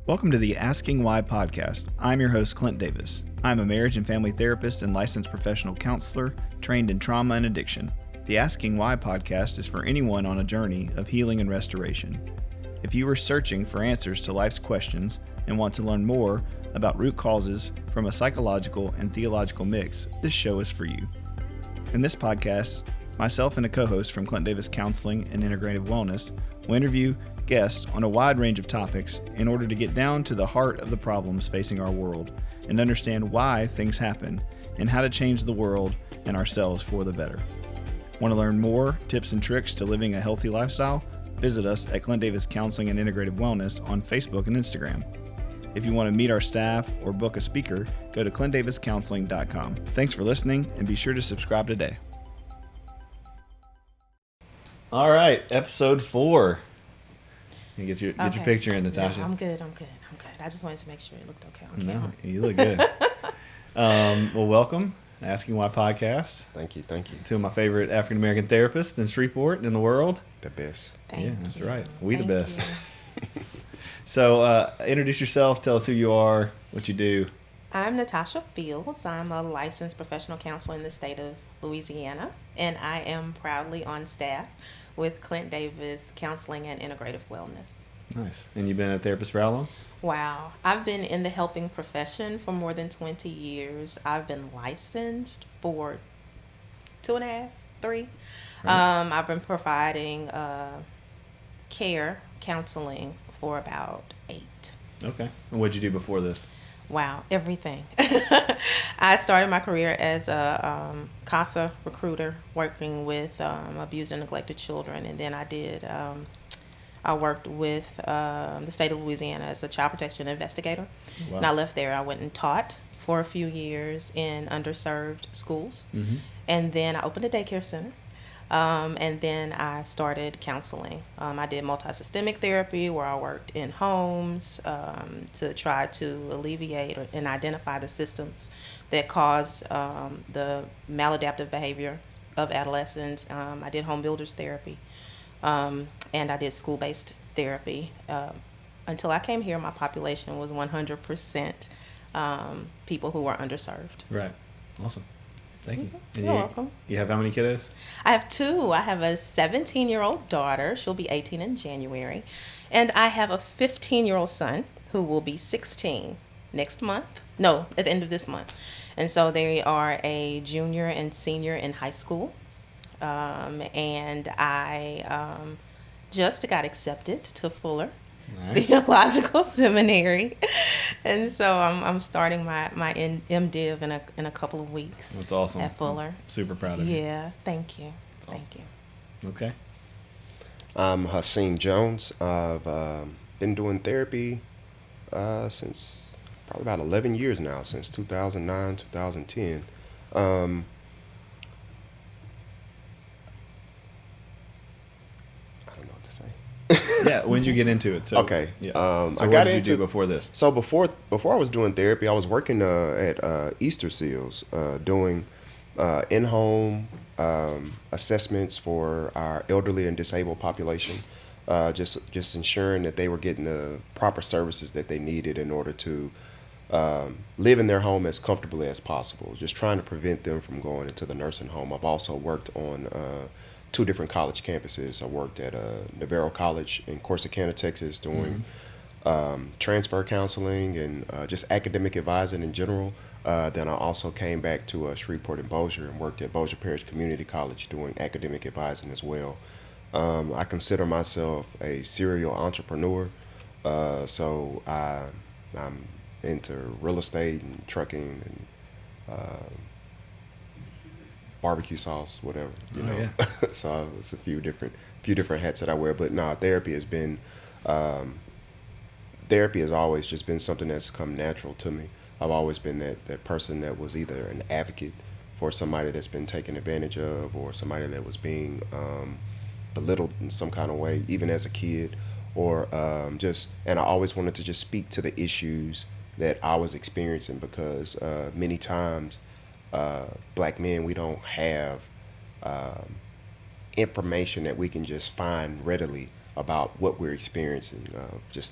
Welcome to the Asking Why podcast. I'm your host, Clint Davis. I'm a marriage and family therapist and licensed professional counselor trained in trauma and addiction. The Asking Why podcast is for anyone on a journey of healing and restoration. If you are searching for answers to life's questions and want to learn more about root causes from a psychological and theological mix, this show is for you. In this podcast, myself and a co-host from Clint Davis Counseling and Integrative Wellness will interview guests on a wide range of topics in order to get down to the heart of the problems facing our world and understand why things happen and how to change the world and ourselves for the better. Want to learn more tips and tricks to living a healthy lifestyle? Visit us at Clint Davis Counseling and Integrative Wellness on Facebook and Instagram. If you want to meet our staff or book a speaker, go to clintdaviscounseling.com. Thanks for listening and be sure to subscribe today. All right, episode 4. You get your picture in, Natashia. No, I'm good. I just wanted to make sure it looked okay on camera. No, you look good. Well, welcome. Asking Why podcast. Thank you. Two of my favorite African-American therapists in Shreveport and in the world. The best. Thank you. That's right. We the best. So introduce yourself. Tell us who you are, what you do. I'm Natashia Fields. I'm a licensed professional counselor in the state of Louisiana, and I am proudly on staff with Clint Davis Counseling and Integrative Wellness. Nice. And you've been a therapist for how long? Wow. I've been in the helping profession for more than 20 years. I've been licensed for 2.5, 3. Right. I've been providing care, counseling for about 8. Okay. And what did you do before this? Wow, everything. I started my career as a CASA recruiter working with abused and neglected children. And then I worked with the state of Louisiana as a child protection investigator. Wow. And I left there. I went and taught for a few years in underserved schools. Mm-hmm. And then I opened a daycare center. And then I started counseling. I did multisystemic therapy where I worked in homes to try to alleviate and identify the systems that caused the maladaptive behavior of adolescents. I did home builders therapy, and I did school-based therapy. Until I came here, my population was 100% people who were underserved. Right. Awesome. Thank you. And You're welcome. You have how many kiddos? I have 2. I have a 17-year-old daughter. She'll be 18 in January. And I have a 15-year-old son who will be 16 next month. No, at the end of this month. And so they are a junior and senior in high school. And I just got accepted to Fuller. Nice. Theological Seminary, and so I'm starting my MDiv in a couple of weeks. That's awesome. At Fuller. I'm super proud of you. Yeah, thank you. Awesome. Thank you. Okay. I'm Hasim Jones. I've been doing therapy since probably about 11 years now, since 2009, 2010. Yeah, when did you get into it? So, okay. Yeah. So I got into. You do before this? So before I was doing therapy, I was working at Easter Seals, doing in-home assessments for our elderly and disabled population, just ensuring that they were getting the proper services that they needed in order to live in their home as comfortably as possible. Just trying to prevent them from going into the nursing home. I've also worked on 2 different college campuses. I worked at Navarro College in Corsicana, Texas, doing transfer counseling and just academic advising in general. Then I also came back to Shreveport and Bossier and worked at Bossier Parish Community College doing academic advising as well. I consider myself a serial entrepreneur, so I'm into real estate and trucking and barbecue sauce, whatever, you know. Yeah. So it's a few different hats that I wear. But no, therapy has always just been something that's come natural to me. I've always been that person that was either an advocate for somebody that's been taken advantage of, or somebody that was being belittled in some kind of way, even as a kid, or and I always wanted to just speak to the issues that I was experiencing, because many times Black men, we don't have information that we can just find readily about what we're experiencing.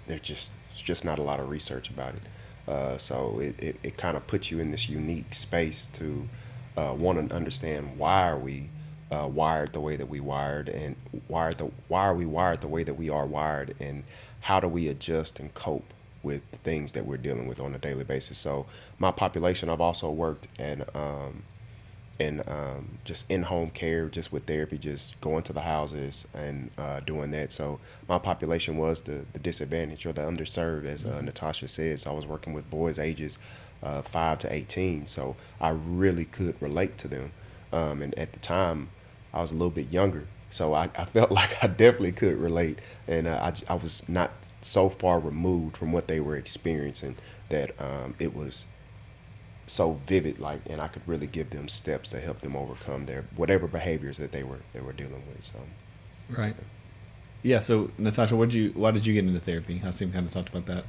There's just not a lot of research about it. So it kind of puts you in this unique space to want to understand why are we wired the way that we wired, and why are we wired the way that we are wired, and how do we adjust and cope with the things that we're dealing with on a daily basis. So my population, I've also worked in just in-home care, just with therapy, just going to the houses and doing that. So my population was the disadvantaged or the underserved, as Natashia said. So I was working with boys ages 5 to 18. So I really could relate to them. And at the time, I was a little bit younger. So I felt like I definitely could relate. And I was not so far removed from what they were experiencing that it was so vivid, and I could really give them steps to help them overcome their whatever behaviors that they were dealing with. So, right, yeah. So, Natasha, why did you get into therapy? Hasim kind of talked about that.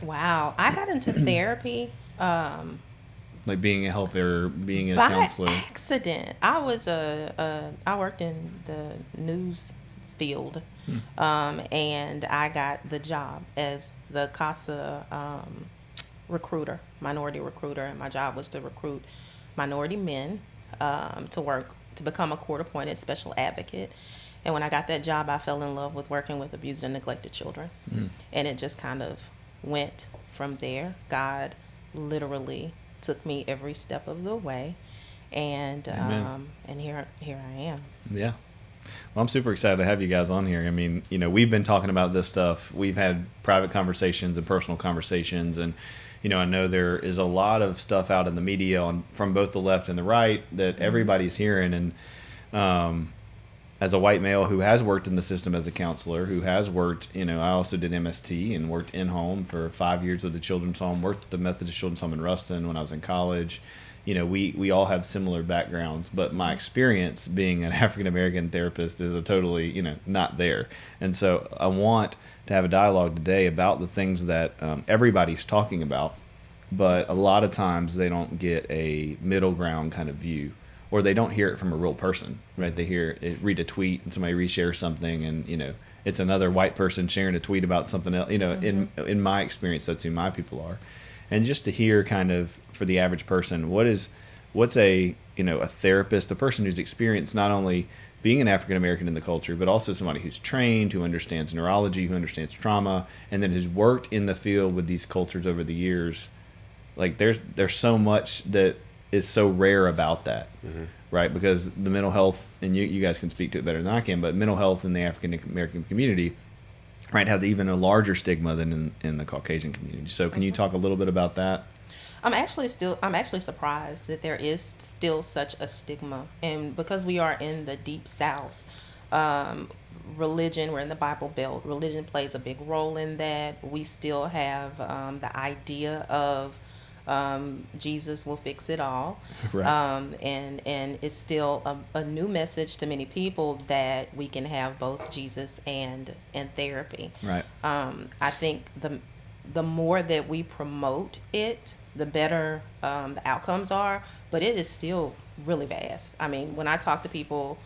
Wow, I got into therapy. Like being a helper, being a by counselor. Accident. I worked in the news field, and I got the job as the CASA recruiter, minority recruiter, and my job was to recruit minority men to become a court-appointed special advocate. And when I got that job, I fell in love with working with abused and neglected children, and it just kind of went from there. God literally took me every step of the way, and here I am. Yeah. Well, I'm super excited to have you guys on here. I mean, we've been talking about this stuff. We've had private conversations and personal conversations, and I know there is a lot of stuff out in the media from both the left and the right that everybody's hearing. And as a white male who has worked in the system as a counselor, who has worked, I also did MST and worked in home for 5 years with the children's home, worked at the Methodist Children's Home in Ruston when I was in college. We all have similar backgrounds, but my experience being an African-American therapist is a totally, not there. And so I want to have a dialogue today about the things that everybody's talking about, but a lot of times they don't get a middle ground kind of view, or they don't hear it from a real person, right? They read a tweet and somebody reshares something, and, it's another white person sharing a tweet about something else. In my experience, that's who my people are. And just to hear kind of for the average person, what's a therapist, a person who's experienced not only being an African American in the culture, but also somebody who's trained, who understands neurology, who understands trauma, and then has worked in the field with these cultures over the years. Like there's so much that is so rare about that, right? Because the mental health, and you guys can speak to it better than I can, but mental health in the African American community, right, has even a larger stigma than in the Caucasian community. So can you talk a little bit about that? I'm actually surprised that there is still such a stigma, and because we are in the deep South, religion, we're in the Bible Belt, religion plays a big role in that. We still have the idea of Jesus will fix it all, Right. and it's still a new message to many people that we can have both Jesus and therapy. Right. I think the more that we promote it, the better the outcomes are, but it is still really vast. I mean, when I talk to people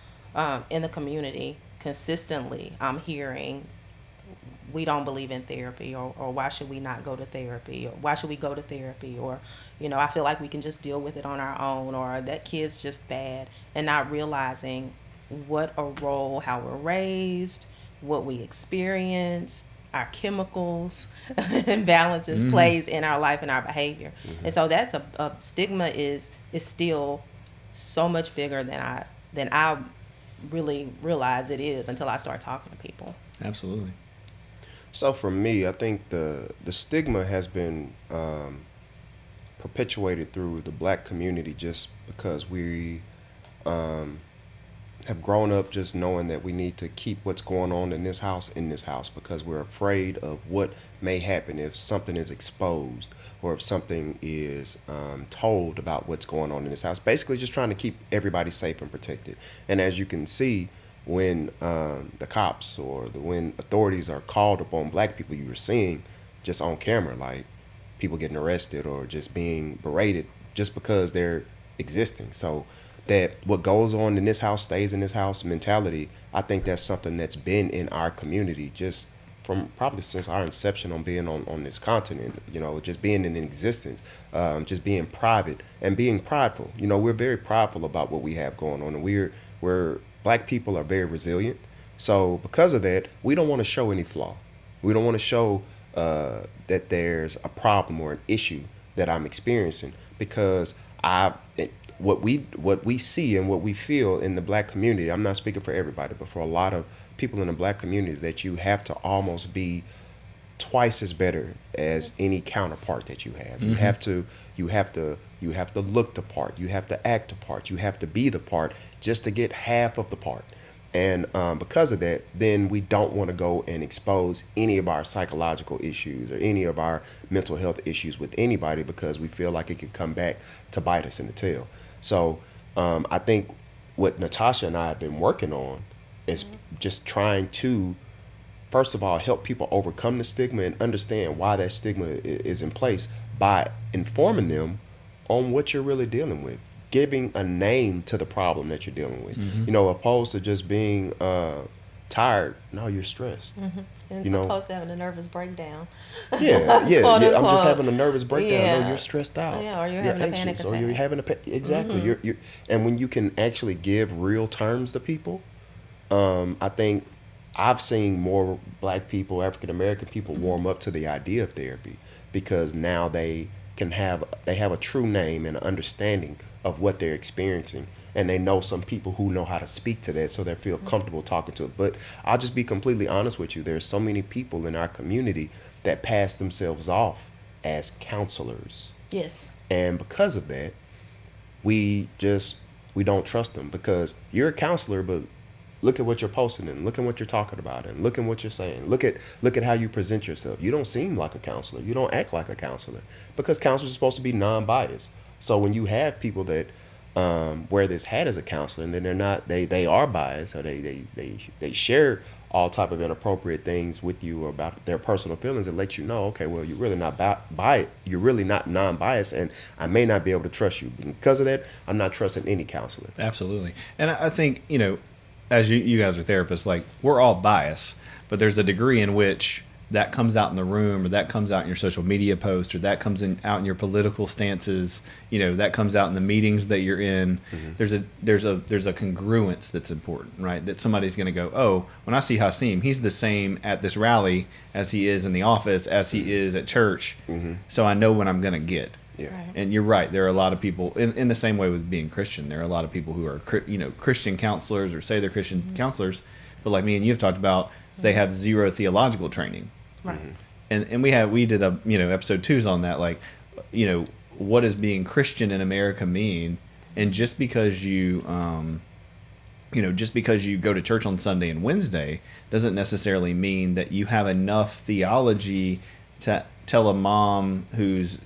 in the community consistently, I'm hearing, we don't believe in therapy, or why should we not go to therapy, or why should we go to therapy, or I feel like we can just deal with it on our own, or that kid's just bad, and not realizing what a role, how we're raised, what we experience, our chemicals imbalances plays in our life and our behavior. And so that's a stigma is still so much bigger than I really realize it is until I start talking to people. Absolutely. So for me, I think the stigma has been perpetuated through the black community just because we have grown up just knowing that we need to keep what's going on in this house because we're afraid of what may happen if something is exposed or if something is told about what's going on in this house. Basically just trying to keep everybody safe and protected. And as you can see, when the cops or when authorities are called upon black people, you were seeing just on camera, like people getting arrested or just being berated just because they're existing. So that what goes on in this house stays in this house mentality, I think that's something that's been in our community just from probably since our inception on being on this continent, just being in existence, just being private and being prideful. We're very prideful about what we have going on, and we're black people are very resilient. So because of that, we don't want to show any flaw. We don't want to show that there's a problem or an issue that I'm experiencing, because what we see and what we feel in the black community, I'm not speaking for everybody, but for a lot of people in the black community, is that you have to almost be twice as better as any counterpart that you have. Mm-hmm. You have to look the part. You have to act the part. You have to be the part just to get half of the part. And because of that, then we don't want to go and expose any of our psychological issues or any of our mental health issues with anybody, because we feel like it could come back to bite us in the tail. So I think what Natashia and I have been working on is just trying to, first of all, help people overcome the stigma and understand why that stigma is in place by informing them on what you're really dealing with, giving a name to the problem that you're dealing with, opposed to just being tired. No, you're stressed. Mm-hmm. And opposed to having a nervous breakdown. Yeah. I'm just having a nervous breakdown. Yeah. No, you're stressed out. Yeah, or you're having a panic attack. Or you're having exactly. Mm-hmm. And when you can actually give real terms to people, I think I've seen more black people, African American people, warm up to the idea of therapy, because now they have a true name and an understanding of what they're experiencing, and they know some people who know how to speak to that, so they feel comfortable talking to it. But I'll just be completely honest with you, there's so many people in our community that pass themselves off as counselors. Yes. And because of that, we don't trust them, because you're a counselor, but look at what you're posting and look at what you're talking about and look at what you're saying. Look at how you present yourself. You don't seem like a counselor. You don't act like a counselor, because counselors are supposed to be non-biased. So when you have people that wear this hat as a counselor, and then they're not, they are biased, or they share all type of inappropriate things with you about their personal feelings, it lets you know, okay, well, you're really not you're really not non-biased, and I may not be able to trust you. Because of that, I'm not trusting any counselor. Absolutely. And I think, as you guys are therapists, like, we're all biased, but there's a degree in which that comes out in the room, or that comes out in your social media posts, or that comes out in your political stances, that comes out in the meetings that you're in. Mm-hmm. There's a congruence that's important, right? That somebody's going to go, oh, when I see Hasim, he's the same at this rally as he is in the office, as he is at church. Mm-hmm. So I know what I'm going to get. Yeah. Right. And you're right. There are a lot of people, in the same way with being Christian, there are a lot of people who are, Christian counselors, or say they're Christian counselors, but like me and you have talked about, they have zero theological training. Right. And we did a, episode 2's on that, like, what does being Christian in America mean? And just because you go to church on Sunday and Wednesday doesn't necessarily mean that you have enough theology to tell a mom whose,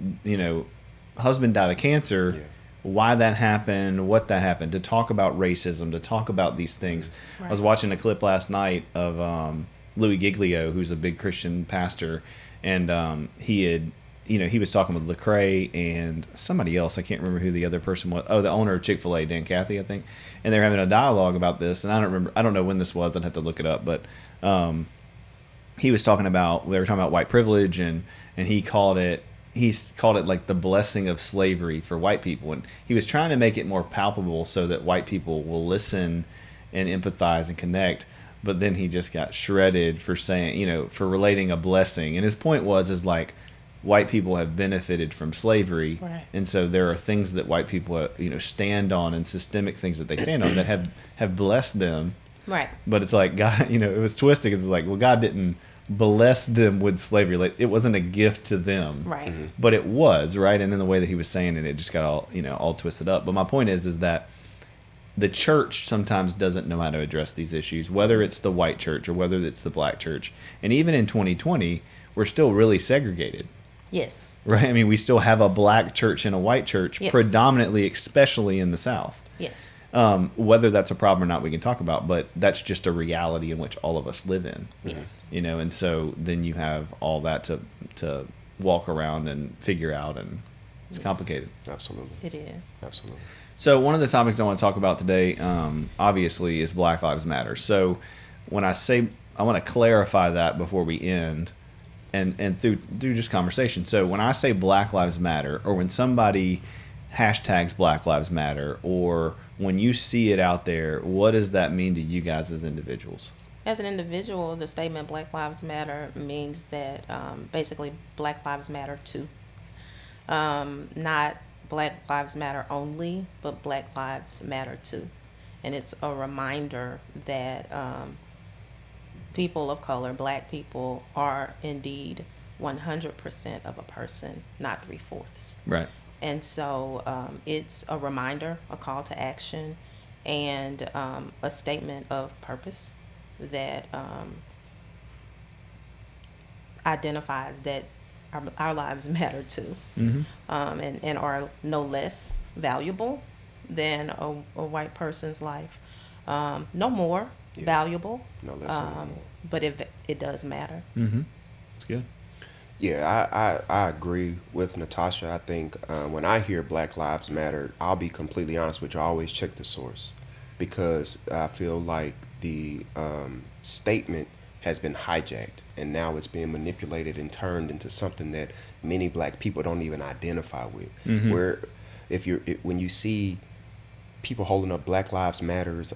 husband died of cancer, why that happened, what that happened, to talk about racism, to talk about these things. Right. I was watching a clip last night of Louis Giglio, who's a big Christian pastor, and he was talking with Lecrae and somebody else. I can't remember who the other person was. Oh, the owner of Chick-fil-A, Dan Cathy, I think. And they're having a dialogue about this, and I don't know when this was. I'd have to look it up, but they were talking about white privilege, and he's called it like the blessing of slavery for white people, and he was trying to make it more palpable so that white people will listen and empathize and connect. But then he just got shredded for saying, for relating a blessing. And his point is like, white people have benefited from slavery. Right. And so there are things that white people, stand on, and systemic things that they stand on that have blessed them. Right. But it's like, God, it was twisted. It's like, well, God didn't bless them with slavery. Like, it wasn't a gift to them. Right. Mm-hmm. But it was, right? And in the way that he was saying it, it just got all twisted up. But my point is that the church sometimes doesn't know how to address these issues, whether it's the white church or whether it's the black church. And even in 2020, we're still really segregated. Yes. Right? I mean, we still have a black church and a white church, yes, predominantly, especially in the South. Yes. Whether that's a problem or not, we can talk about, but that's just a reality in which all of us live in. Yes. And so then you have all that to walk around and figure out. And It's complicated. Absolutely. It is. Absolutely. So one of the topics I want to talk about today, obviously, is Black Lives Matter. So when I say, I want to clarify that before we end, and through just conversation. So when I say Black Lives Matter, or when somebody hashtags Black Lives Matter, or when you see it out there, what does that mean to you guys as individuals? As an individual, the statement Black Lives Matter means that basically Black Lives Matter too. Not Black Lives Matter only, but Black Lives Matter too. And it's a reminder that people of color, Black people, are indeed 100% of a person, not 3/4. Right. And so it's a reminder, a call to action, and a statement of purpose that identifies that our lives matter too, and are no less valuable than a white person's life. No more valuable, No less no more. but it does matter. That's good. Yeah, I agree with Natasha. I think when I hear Black Lives Matter, I'll be completely honest with you, I always check the source, because I feel like the statement has been hijacked, and now it's being manipulated and turned into something that many Black people don't even identify with. Where when you see people holding up Black Lives Matters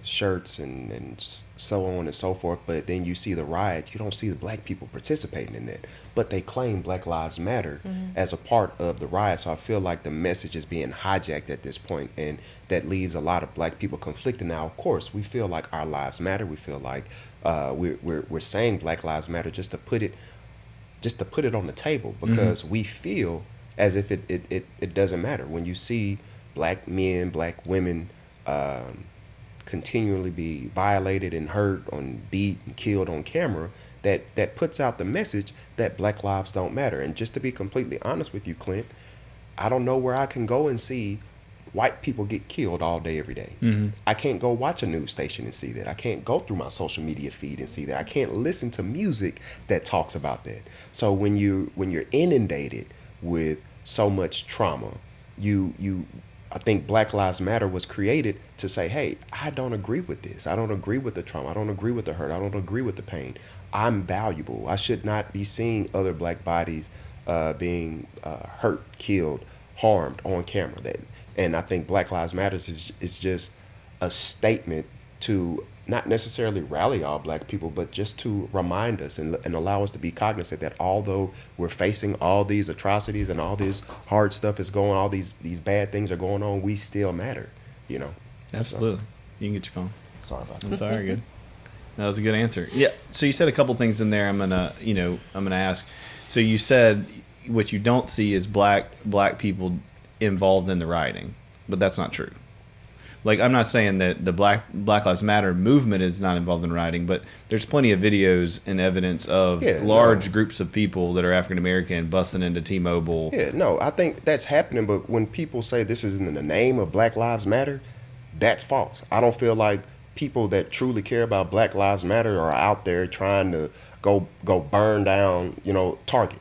shirts and so on and so forth, but then you see the riots, you don't see the Black people participating in that, but they claim Black Lives Matter as a part of the riot. So I feel like the message is being hijacked at this point, and that leaves a lot of Black people conflicted. Now, of course, we feel like our lives matter. We feel like we're saying Black Lives Matter just to put it on the table, because we feel as if it doesn't matter. When you see Black men, Black women continually be violated and hurt, beat and killed on camera, that puts out the message that Black lives don't matter. And just to be completely honest with you, Clint, I don't know where I can go and see white people get killed all day, every day. I can't go watch a news station and see that. I can't go through my social media feed and see that. I can't listen to music that talks about that. So when you're inundated with so much trauma, I think Black Lives Matter was created to say, hey, I don't agree with this. I don't agree with the trauma. I don't agree with the hurt. I don't agree with the pain. I'm valuable. I should not be seeing other Black bodies being hurt, killed, harmed on camera. And I think Black Lives Matter is just a statement to not necessarily rally all Black people, but just to remind us and allow us to be cognizant that although we're facing all these atrocities and all this hard stuff is going on, all these bad things are going on, we still matter, Absolutely. So, you can get your phone. Sorry about that. That's all right, good. That was a good answer. Yeah. So you said a couple things in there. I'm gonna ask. So you said what you don't see is black people involved in the rioting, but that's not true. Like, I'm not saying that the Black Lives Matter movement is not involved in rioting, but there's plenty of videos and evidence of large groups of people that are African American busting into T-Mobile. Yeah, no, I think that's happening, but when people say this is in the name of Black Lives Matter, that's false. I don't feel like people that truly care about Black Lives Matter are out there trying to go burn down, Target.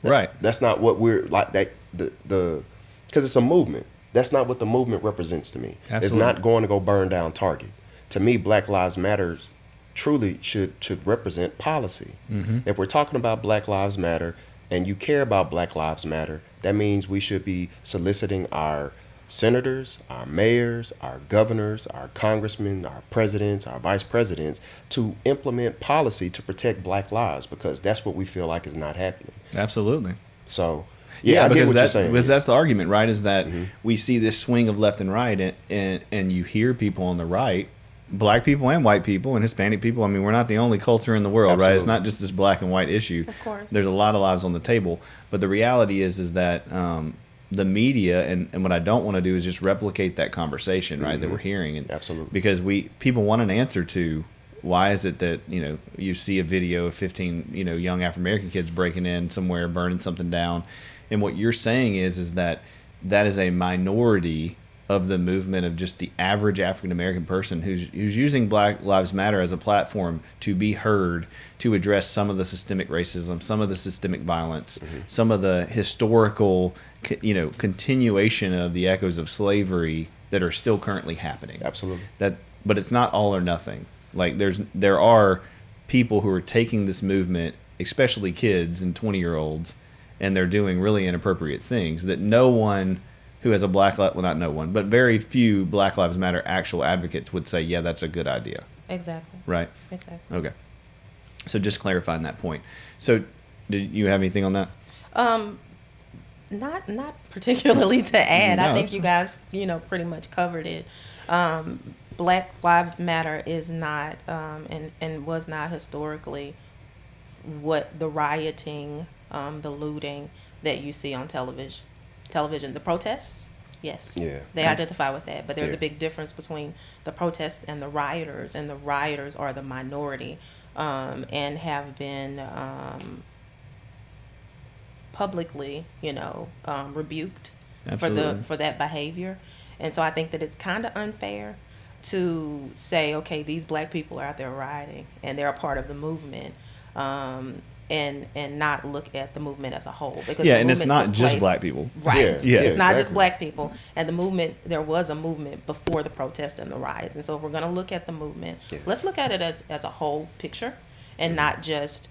Right. That's not what we're like. That because it's a movement. That's not what the movement represents to me. Absolutely. It's not going to go burn down Target. To me, Black Lives Matter truly should represent policy. If we're talking about Black Lives Matter and you care about Black Lives Matter, that means we should be soliciting our senators, our mayors, our governors, our congressmen, our presidents, our vice presidents to implement policy to protect Black lives, because that's what we feel like is not happening. Absolutely. So yeah, I get what you're saying. Because that's the argument, right? Is that we see this swing of left and right, and you hear people on the right, Black people and white people and Hispanic people. I mean, we're not the only culture in the world, right? It's not just this black and white issue. Of course. There's a lot of lives on the table. But the reality is that the media, and what I don't want to do is just replicate that conversation, right, that we're hearing. And Absolutely. Because people want an answer to, why is it that, you see a video of 15, young African-American kids breaking in somewhere, burning something down. And what you're saying is that is a minority of the movement of just the average African American person who's using Black Lives Matter as a platform to be heard, to address some of the systemic racism, some of the systemic violence, some of the historical, continuation of the echoes of slavery that are still currently happening. Absolutely. But it's not all or nothing. Like there are people who are taking this movement, especially kids and 20-year-olds, and they're doing really inappropriate things that no one who has a not no one, but very few Black Lives Matter actual advocates would say, yeah, that's a good idea. Exactly. Right? Exactly. Okay. So just clarifying that point. So did you have anything on that? Not particularly to add. No, I think you guys, pretty much covered it. Black Lives Matter is not, and was not historically what the rioting, the looting that you see on television. The protests, yes, they identify with that. But there's a big difference between the protests and the rioters are the minority, and have been publicly, rebuked for that behavior. And so I think that it's kind of unfair to say, okay, these black people are out there rioting and they're a part of the movement, and not look at the movement as a whole. Because and it's not just black people. Right. It's not exactly. just black people. And the movement, there was a movement before the protest and the riots. And so if we're going to look at the movement, let's look at it as a whole picture, and not just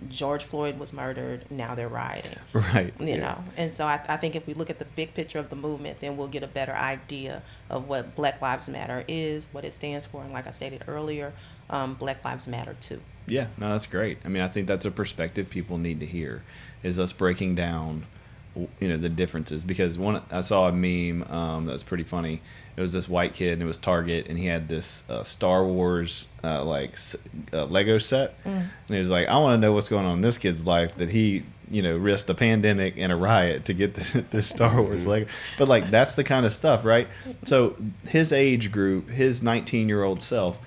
George Floyd was murdered, now they're rioting. Right. You know. And so I think if we look at the big picture of the movement, then we'll get a better idea of what Black Lives Matter is, what it stands for, and like I stated earlier, Black Lives Matter too. Yeah, no, that's great. I mean, I think that's a perspective people need to hear, is us breaking down, the differences. Because I saw a meme that was pretty funny. It was this white kid, and it was Target, and he had this Star Wars Lego set, and he was like, I want to know what's going on in this kid's life that he risked a pandemic and a riot to get this Star Wars Lego. But that's the kind of stuff, right? So his age group, his 19-year-old self,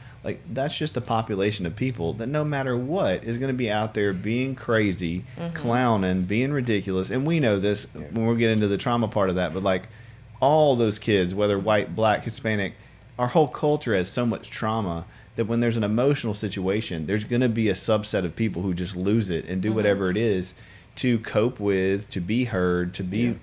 that's just a population of people that no matter what is going to be out there being crazy, clowning, being ridiculous. And we know this when we get into the trauma part of that. But all those kids, whether white, black, Hispanic, our whole culture has so much trauma that when there's an emotional situation, there's going to be a subset of people who just lose it and do whatever it is to cope with, to be heard, to be...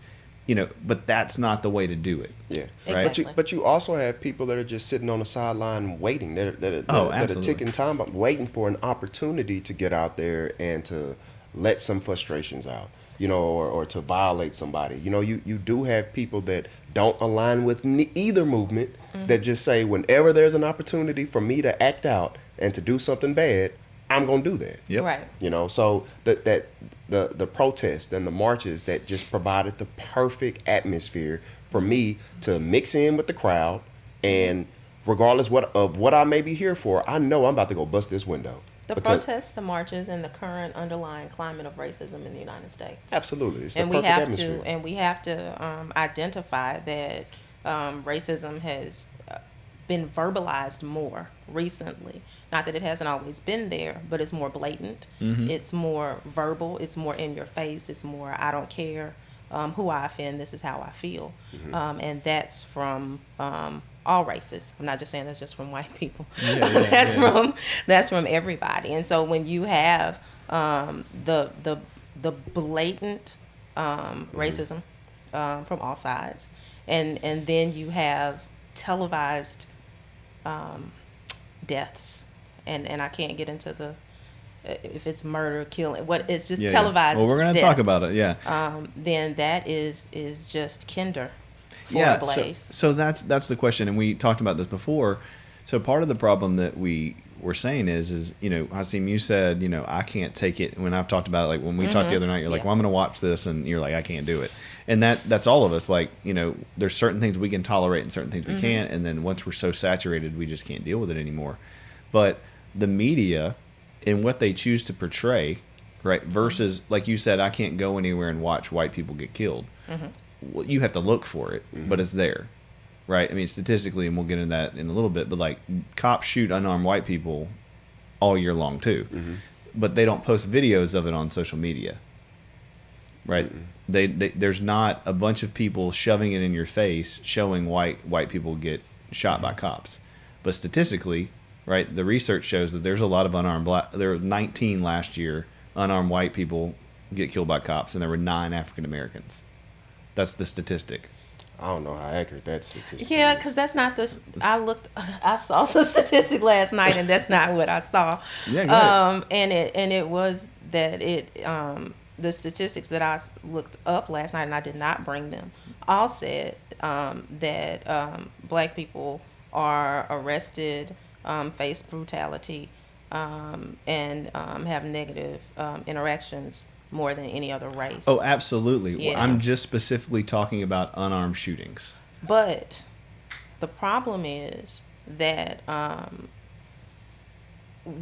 but that's not the way to do it. Yeah, right. Exactly. But you also have people that are just sitting on the sideline waiting. That are ticking time bomb, waiting for an opportunity to get out there and to let some frustrations out, or to violate somebody. You do have people that don't align with either movement that just say, whenever there's an opportunity for me to act out and to do something bad, I'm gonna do that. Yep. Right. So the protests and the marches that just provided the perfect atmosphere for me to mix in with the crowd, and regardless of what I may be here for, I know I'm about to go bust this window. The protests, the marches, and the current underlying climate of racism in the United States. Absolutely, it's and the perfect atmosphere. We have to identify that racism has been verbalized more recently. Not that it hasn't always been there, but it's more blatant. It's more verbal. It's more in your face. It's more, I don't care who I offend. This is how I feel. And that's from all races. I'm not just saying that's just from white people. That's from everybody. And so when you have the blatant racism from all sides, and then you have televised deaths, and I can't get into if it's murder, killing, it's just televised. Well, we're going to talk about it. Then that is just kinder for a blaze. So that's the question, and we talked about this before. So part of the problem that we were saying is Hasim, you said I can't take it. When I've talked about it, when we talked the other night, you're like, well, I'm going to watch this, and you're like, I can't do it. And that's all of us. There's certain things we can tolerate and certain things we can't, and then once we're so saturated, we just can't deal with it anymore. But the media and what they choose to portray, right, versus, like you said, I can't go anywhere and watch white people get killed. Well, you have to look for it, but it's there, right? I mean, statistically, and we'll get into that in a little bit, but cops shoot unarmed white people all year long too, but they don't post videos of it on social media. right? There's not a bunch of people shoving it in your face showing white people get shot by cops. But statistically, right, the research shows that there's a lot of unarmed black. There were 19 last year unarmed white people get killed by cops, and there were 9 African Americans. That's the statistic. I don't know how accurate that statistic Yeah, is. because that's not the. I saw some statistic last night, and that's not what I saw. Yeah, go ahead. And it was that the statistics that I looked up last night, and I did not bring them, all said that black people are arrested, face brutality, and have negative interactions more than any other race. Oh, absolutely. Yeah. I'm just specifically talking about unarmed shootings. But the problem is that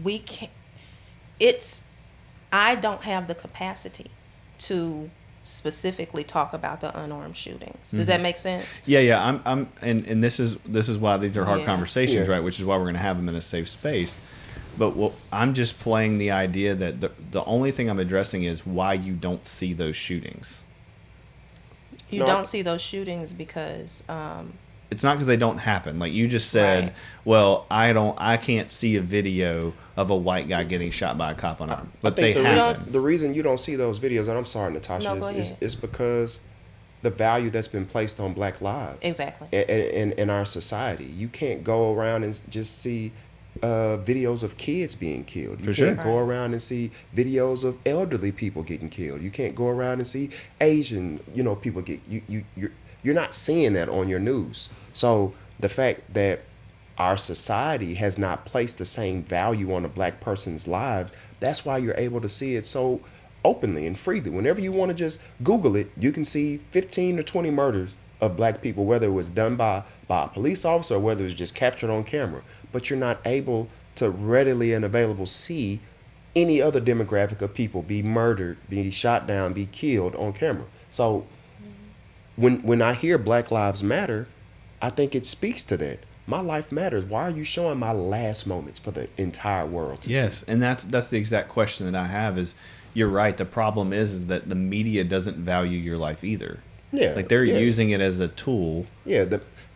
we can't. I don't have the capacity to specifically talk about the unarmed shootings. Does that make sense? Yeah. And this is why these are hard Yeah. conversations, Yeah. right? Which is why we're going to have them in a safe space. But I'm just playing the idea that the only thing I'm addressing is why you don't see those shootings. You No, don't see those shootings because It's not because they don't happen. Like you just said, Right. well, I can't see a video of a white guy getting shot by a cop unarmed, but they the happen. the reason you don't see those videos, and I'm sorry, Natasha, No, go is ahead. because the value that's been placed on black lives. Exactly. In our society. You can't go around and just see videos of kids being killed. You For sure. can't go around and see videos of elderly people getting killed. You can't go around and see Asian, people get you're not seeing that on your news. So the fact that our society has not placed the same value on a black person's lives, that's why you're able to see it so openly and freely. Whenever you want to just Google it, you can see 15 or 20 murders of black people, whether it was done by a police officer or whether it was just captured on camera. But you're not able to readily and available see any other demographic of people be murdered, be shot down, be killed on camera. So when I hear Black Lives Matter, I think it speaks to that. My life matters. Why are you showing my last moments for the entire world to see? Yes, and that's the exact question that I have is, you're right. The problem is that the media doesn't value your life either. Yeah, Like they're yeah. using it as a tool. Yeah,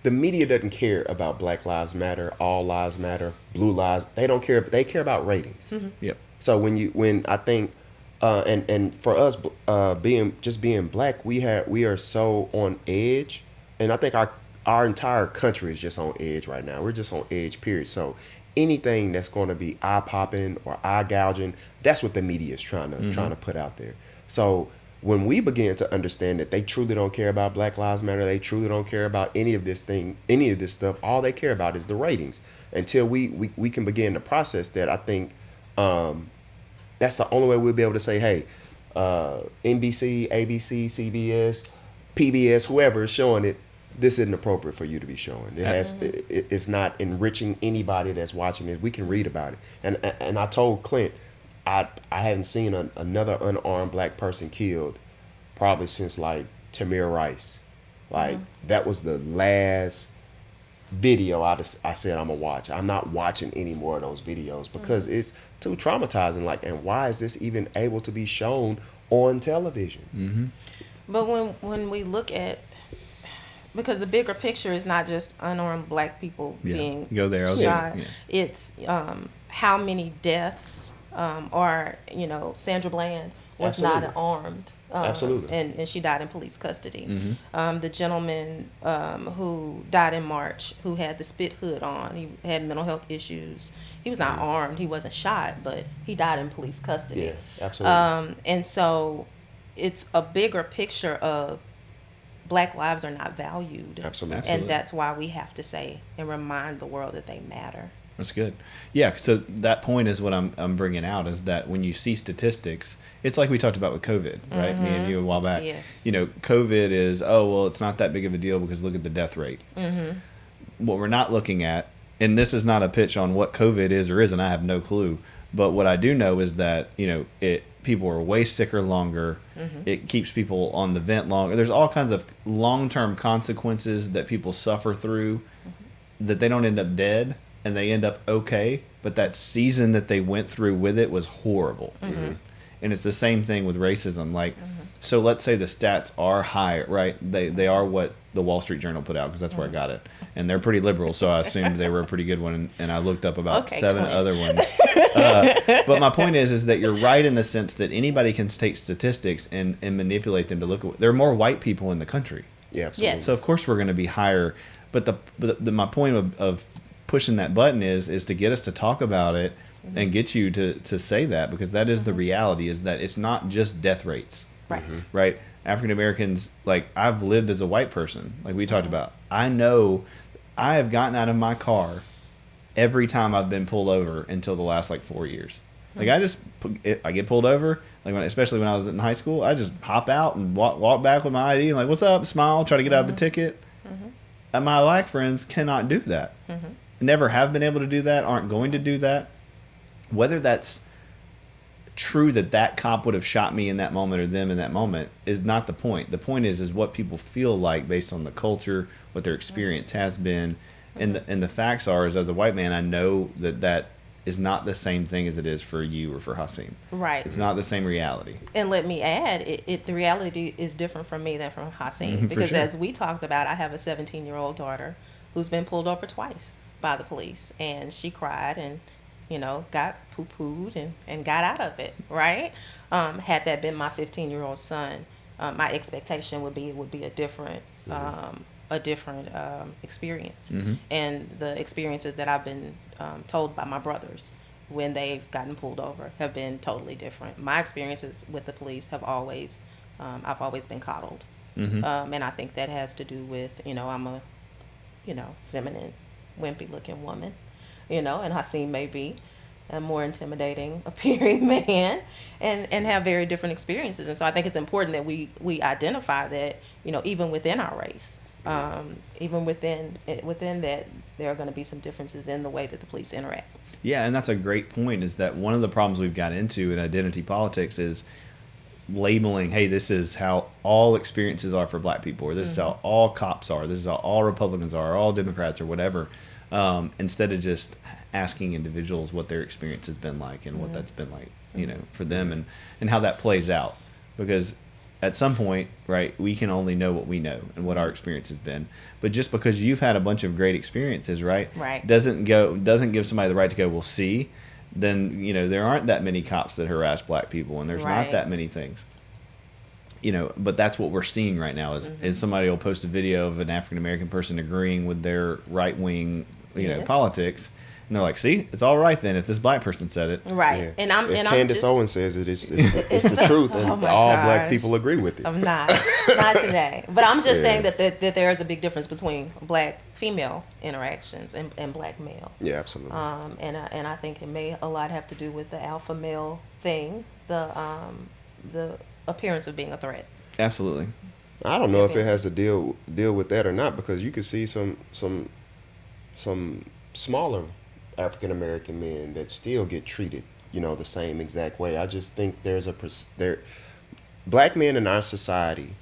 the media doesn't care about Black Lives Matter, All Lives Matter, Blue Lives. They don't care. They care about ratings. Yep. So when I think, and for us being black, we are so on edge, and I think our entire country is just on edge right now. We're just on edge, period. So anything that's going to be eye popping or eye gouging, that's what the media is trying to put out there. So when we begin to understand that they truly don't care about Black Lives Matter, they truly don't care about any of this stuff, all they care about is the ratings. Until we can begin to process that, I think that's the only way we'll be able to say, hey, NBC, ABC, CBS, PBS, whoever is showing it, this isn't appropriate for you to be showing. It's not enriching anybody that's watching it. We can read about it. And I told Clint, I haven't seen another unarmed black person killed probably since like Tamir Rice. Like that was the last video I said I'm gonna watch. I'm not watching any more of those videos because it's too traumatizing. Like, and why is this even able to be shown on television? But when we look at, because the bigger picture is not just unarmed black people being Go there. Okay. shot. Yeah. It's how many deaths are, Sandra Bland was not Absolutely. armed. Absolutely. And she died in police custody. The gentleman who died in March, who had the spit hood on, he had mental health issues. He was not armed. He wasn't shot, but he died in police custody. Yeah, absolutely. And so it's a bigger picture of black lives are not valued. Absolutely. And that's why we have to say and remind the world that they matter. That's good. Yeah. So that point is what I'm bringing out is that when you see statistics, it's like we talked about with COVID, right? Me and you a while back. Yes. COVID is, it's not that big of a deal because look at the death rate. What we're not looking at, and this is not a pitch on what COVID is or isn't, I have no clue. But what I do know is that, people are way sicker longer. It keeps people on the vent longer. There's all kinds of long-term consequences that people suffer through that they don't end up dead and they end up okay. But that season that they went through with it was horrible. And it's the same thing with racism. Like So let's say the stats are high, right? They are what the Wall Street Journal put out, because that's where I got it. And they're pretty liberal, so I assumed they were a pretty good one. And I looked up about 7 Clint. other ones. But my point is that you're right in the sense that anybody can take statistics and manipulate them to look at. There are more white people in the country. Yeah, absolutely. Yes. So of course we're going to be higher. But my point of pushing that button is to get us to talk about it and get you to say that, because that is the reality, is that it's not just death rates. Right. Right? African Americans, like, I've lived as a white person, like we talked about. I know I have gotten out of my car every time I've been pulled over until the last, like, 4 years. Like, I get pulled over, like, especially when I was in high school, I just hop out and walk back with my ID. I'm like, what's up? Smile, try to get out of the ticket. And my black friends cannot do that. Never have been able to do that, aren't going to do that. Whether that's true that cop would have shot me in that moment or them in that moment is not the point. The point is what people feel like based on the culture, what their experience has been. And the facts are, is as a white man, I know that is not the same thing as it is for you or for Hasim. Right. It's not the same reality. And let me add, the reality is different from me than from Hasim. Because sure. as we talked about, I have a 17-year-old daughter who's been pulled over twice by the police. And she cried and, got poo-pooed and got out of it, right? Had that been my 15-year-old son, my expectation would be a different experience. And the experiences that I've been told by my brothers when they've gotten pulled over have been totally different. My experiences with the police have always, I've always been coddled. And I think that has to do with, I'm a, feminine, wimpy looking woman, and Hasim may be a more intimidating appearing man and have very different experiences. And so I think it's important that we identify that, even within our race, even within that, there are going to be some differences in the way that the police interact. Yeah, and that's a great point, is that one of the problems we've got into in identity politics is labeling, hey, this is how all experiences are for black people, or this is how all cops are, this is how all Republicans are, or all Democrats, or whatever, instead of just asking individuals what their experience has been like and what that's been like, for them, and how that plays out. Because at some point, right, we can only know what we know and what our experience has been. But just because you've had a bunch of great experiences, right, doesn't give somebody the right to go, well, see, then, there aren't that many cops that harass black people, and there's not that many things. But that's what we're seeing right now is somebody will post a video of an African American person agreeing with their right wing, politics. And they're like, see, it's all right then if this black person said it. Right. Yeah. And I'm Candace Owens says it's the truth, and all black people agree with it. I'm not today. But I'm just saying that there is a big difference between black female interactions and black male. Yeah, absolutely. And I think it may a lot have to do with the alpha male thing, the appearance of being a threat. Absolutely. I don't know if it has to deal with that or not, because you could see some smaller African American men that still get treated, the same exact way. I just think black men in our society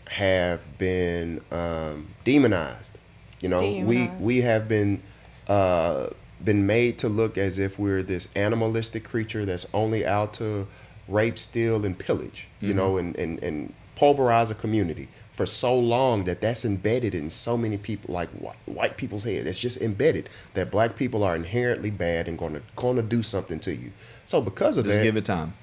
have been demonized. We have been made to look as if we're this animalistic creature that's only out to rape, steal, and pillage, and pulverize a community for so long that's embedded in so many people, like white people's head. It's just embedded that black people are inherently bad and going to do something to you. So because of that, just give it time.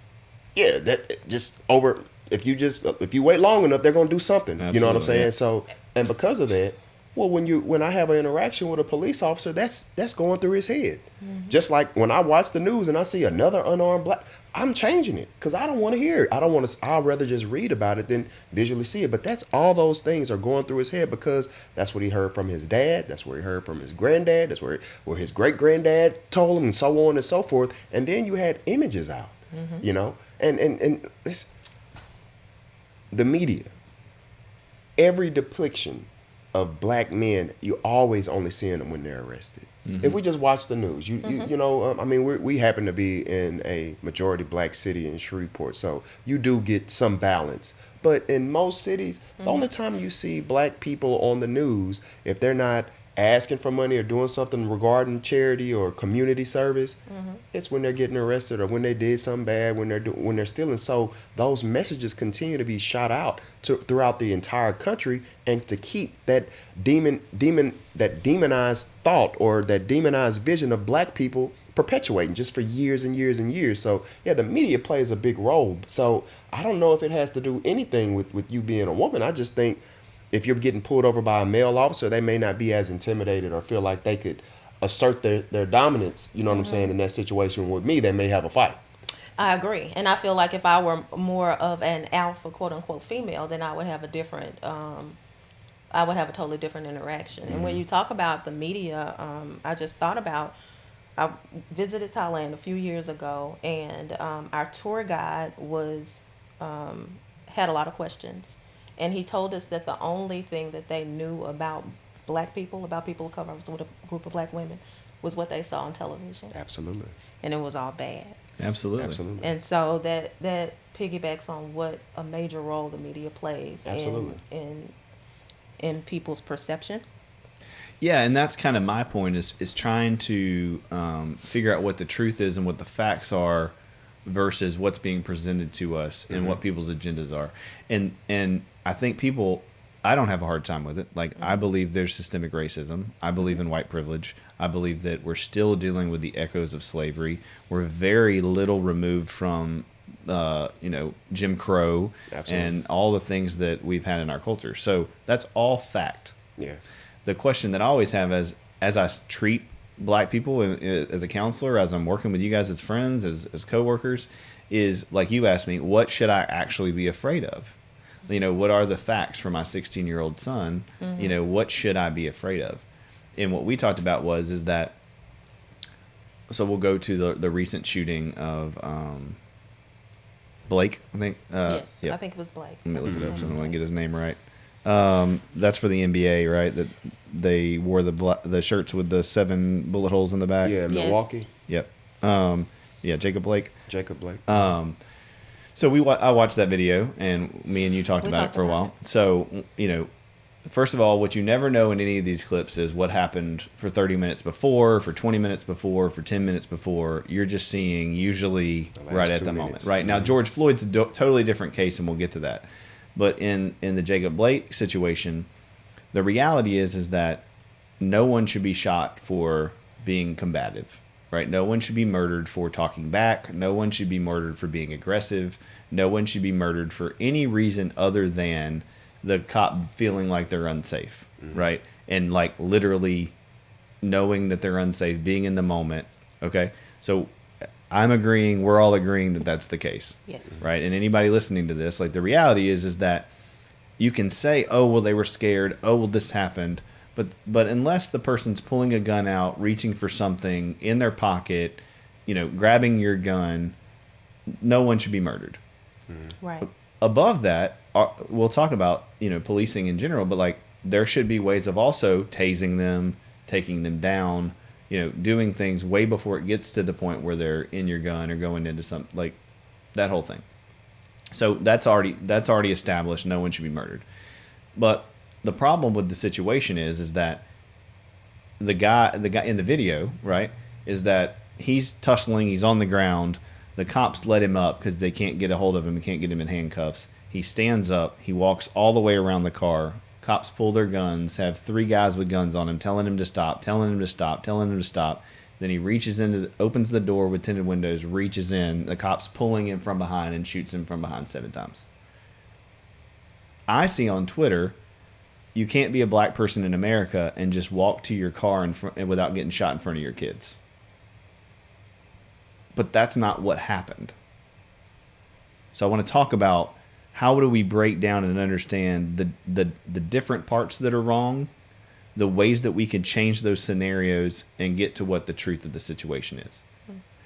Yeah, that just over. If you wait long enough, they're going to do something. Absolutely, you know what I'm saying? yeah. So, and because of that, well, when I have an interaction with a police officer, that's going through his head. Just like when I watch the news and I see another unarmed black, I'm changing it because I don't want to hear it. I'd rather just read about it than visually see it. But that's all those things are going through his head because that's what he heard from his dad. That's what he heard from his granddad. That's where his great granddad told him, and so on and so forth. And then you had images out, and this, the media, every depiction of black men, you always only seeing them when they're arrested. If we just watch the news, we happen to be in a majority black city in Shreveport, so you do get some balance. But in most cities, the only time you see black people on the news, if they're not asking for money or doing something regarding charity or community service, it's when they're getting arrested or when they did something bad, when they're stealing. So those messages continue to be shot out throughout the entire country, and to keep that demonized thought or that demonized vision of black people perpetuating just for years and years and years. So yeah, the media plays a big role. So I don't know if it has to do anything with you being a woman. I just think if you're getting pulled over by a male officer, they may not be as intimidated or feel like they could assert their dominance, you know what I'm saying, in that situation. With me, they may have a fight. I agree. And I feel like if I were more of an alpha, quote unquote, female, then I would have a different, I would have a totally different interaction. And when you talk about the media, I just thought about, I visited Thailand a few years ago, and our tour guide had a lot of questions. And he told us that the only thing that they knew about black people, about people of color, with a group of black women, was what they saw on television. Absolutely. And it was all bad. Absolutely. Absolutely. And so that piggybacks on what a major role the media plays in people's perception. Yeah, and that's kind of my point is trying to figure out what the truth is and what the facts are versus what's being presented to us and what people's agendas are. And I think I don't have a hard time with it. Like, I believe there's systemic racism. I believe in white privilege. I believe that we're still dealing with the echoes of slavery. We're very little removed from, Jim Crow. Absolutely. And all the things that we've had in our culture. So that's all fact. Yeah. The question that I always have as I treat black people as a counselor, as I'm working with you guys as friends, as coworkers, is like you asked me, what should I actually be afraid of? What are the facts for my 16-year-old son? What should I be afraid of? And what we talked about is that, so we'll go to the recent shooting of Blake, I think. Yes, yeah. I think it was Blake. Let me look it up so I don't want to get his name right. That's for the NBA, right? That they wore the shirts with the 7 bullet holes in the back. Yeah, Milwaukee. Yep. Jacob Blake. Jacob Blake. So I watched that video, and me and you talked about it for a while. So, first of all, what you never know in any of these clips is what happened for 30 minutes before, for 20 minutes before, for 10 minutes before. You're just seeing usually right at the moment. Right. Now, George Floyd's a totally different case, and we'll get to that. But in the Jacob Blake situation, the reality is that no one should be shot for being combative. Right? No one should be murdered for talking back. No one should be murdered for being aggressive. No one should be murdered for any reason other than the cop feeling like they're unsafe, right? And like literally knowing that they're unsafe, being in the moment, okay? So we're all agreeing that that's the case. Yes. Right? And anybody listening to this, like the reality is that you can say, oh, well, they were scared. Oh, well, this happened. But unless the person's pulling a gun out, reaching for something in their pocket, grabbing your gun, no one should be murdered. Right. Above that, we'll talk about, policing in general, but like there should be ways of also tasing them, taking them down, doing things way before it gets to the point where they're in your gun or going into like that whole thing. So that's already established. No one should be murdered. But the problem with the situation is that the guy in the video, right, is that he's tussling, he's on the ground. The cops let him up because they can't get a hold of him, can't get him in handcuffs. He stands up, he walks all the way around the car. Cops pull their guns, have 3 guys with guns on him, telling him to stop, telling him to stop, telling him to stop. Then he opens the door with tinted windows, reaches in, the cops pulling him from behind and shoots him from behind 7 times. I see on Twitter, you can't be a black person in America and just walk to your car without getting shot in front of your kids. But that's not what happened. So I want to talk about how do we break down and understand the different parts that are wrong, the ways that we can change those scenarios and get to what the truth of the situation is.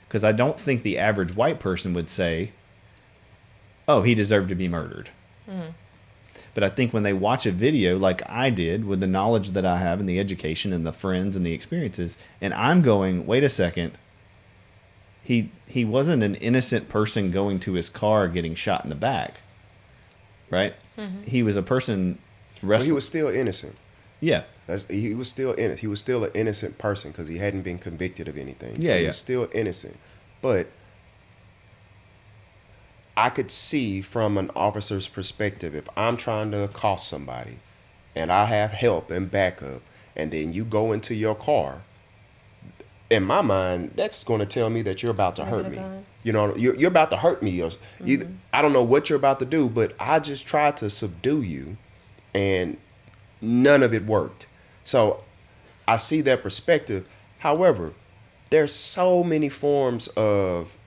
Because I don't think the average white person would say, oh, he deserved to be murdered. But I think when they watch a video like I did with the knowledge that I have and the education and the friends and the experiences, and I'm going, wait a second, he wasn't an innocent person going to his car getting shot in the back, right? He was a person Well, he was still innocent. Yeah. He was still in it. He was still an innocent person because he hadn't been convicted of anything. So Yeah, he yeah. was still innocent. But I could see from an officer's perspective, if I'm trying to accost somebody and I have help and backup, and then you go into your car, in my mind, that's going to tell me that you're about to hurt me. You know, you're about to hurt me. I don't know what you're about to do, but I just tried to subdue you, and none of it worked. So I see that perspective. However, there's so many forms of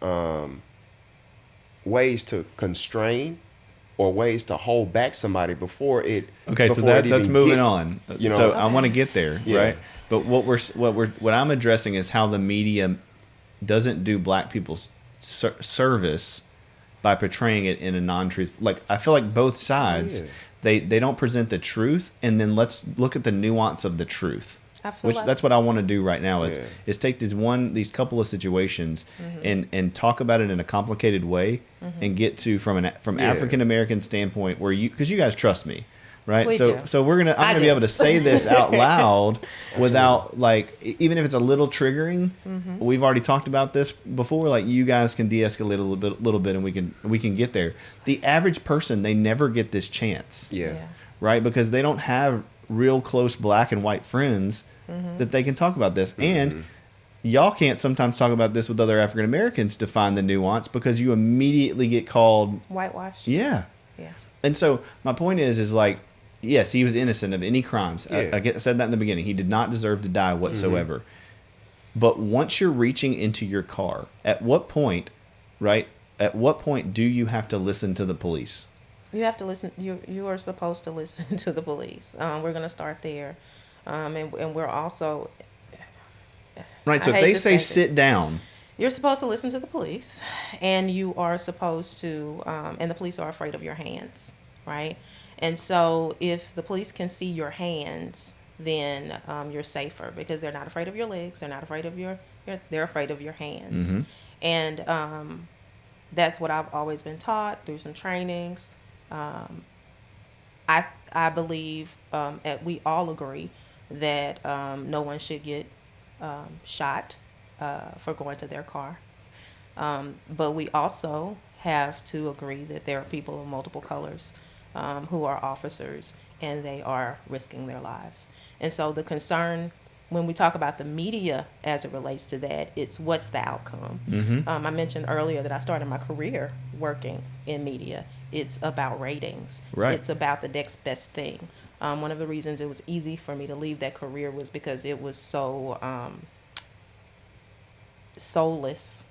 ways to constrain or ways to hold back somebody before it. Okay, before so that's even moving gets, on. You know, So I want to get there, Yeah. right? But what I'm addressing is how the media doesn't do black people's service by portraying it in a non-truth. Like, I feel like both sides, Yeah. they don't present the truth, and then let's look at the nuance of the truth. I feel like That's what I want to do right now is Yeah. is take these couple of situations and talk about it in a complicated way and get to from Yeah. African American standpoint where because you guys trust me, right? We so do. so I'm gonna be do. able to say this out loud without like even if it's a little triggering. We've already talked about this before. Like you guys can de-escalate a little bit and we can get there. The average person, they never get this chance. Yeah. Right? Because they don't have real close black and white friends that they can talk about this. And y'all can't sometimes talk about this with other African Americans to find the nuance because you immediately get called whitewashed. Yeah. And so my point is like, yes, he was innocent of any crimes. Yeah. I said that in the beginning. He did not deserve to die whatsoever. But once you're reaching into your car, at what point, right? At what point do you have to listen to the police? You have to listen. You are supposed to listen to the police. We're going to start there, and we're also Right. So I if hate they to say say sit this. down, You're supposed to listen to the police, and you are supposed to, and the police are afraid of your hands, right? And so if the police can see your hands, then you're safer because they're not afraid of your legs. They're not afraid of they're afraid of your hands. And that's what I've always been taught through some trainings. I believe we all agree that no one should get shot for going to their car. But we also have to agree that there are people of multiple colors who are officers and they are risking their lives. And so the concern when we talk about the media as it relates to that, it's what's the outcome. I mentioned earlier that I started my career working in media. It's about ratings. Right. It's about the next best thing. One of the reasons it was easy for me to leave that career was because it was so soulless,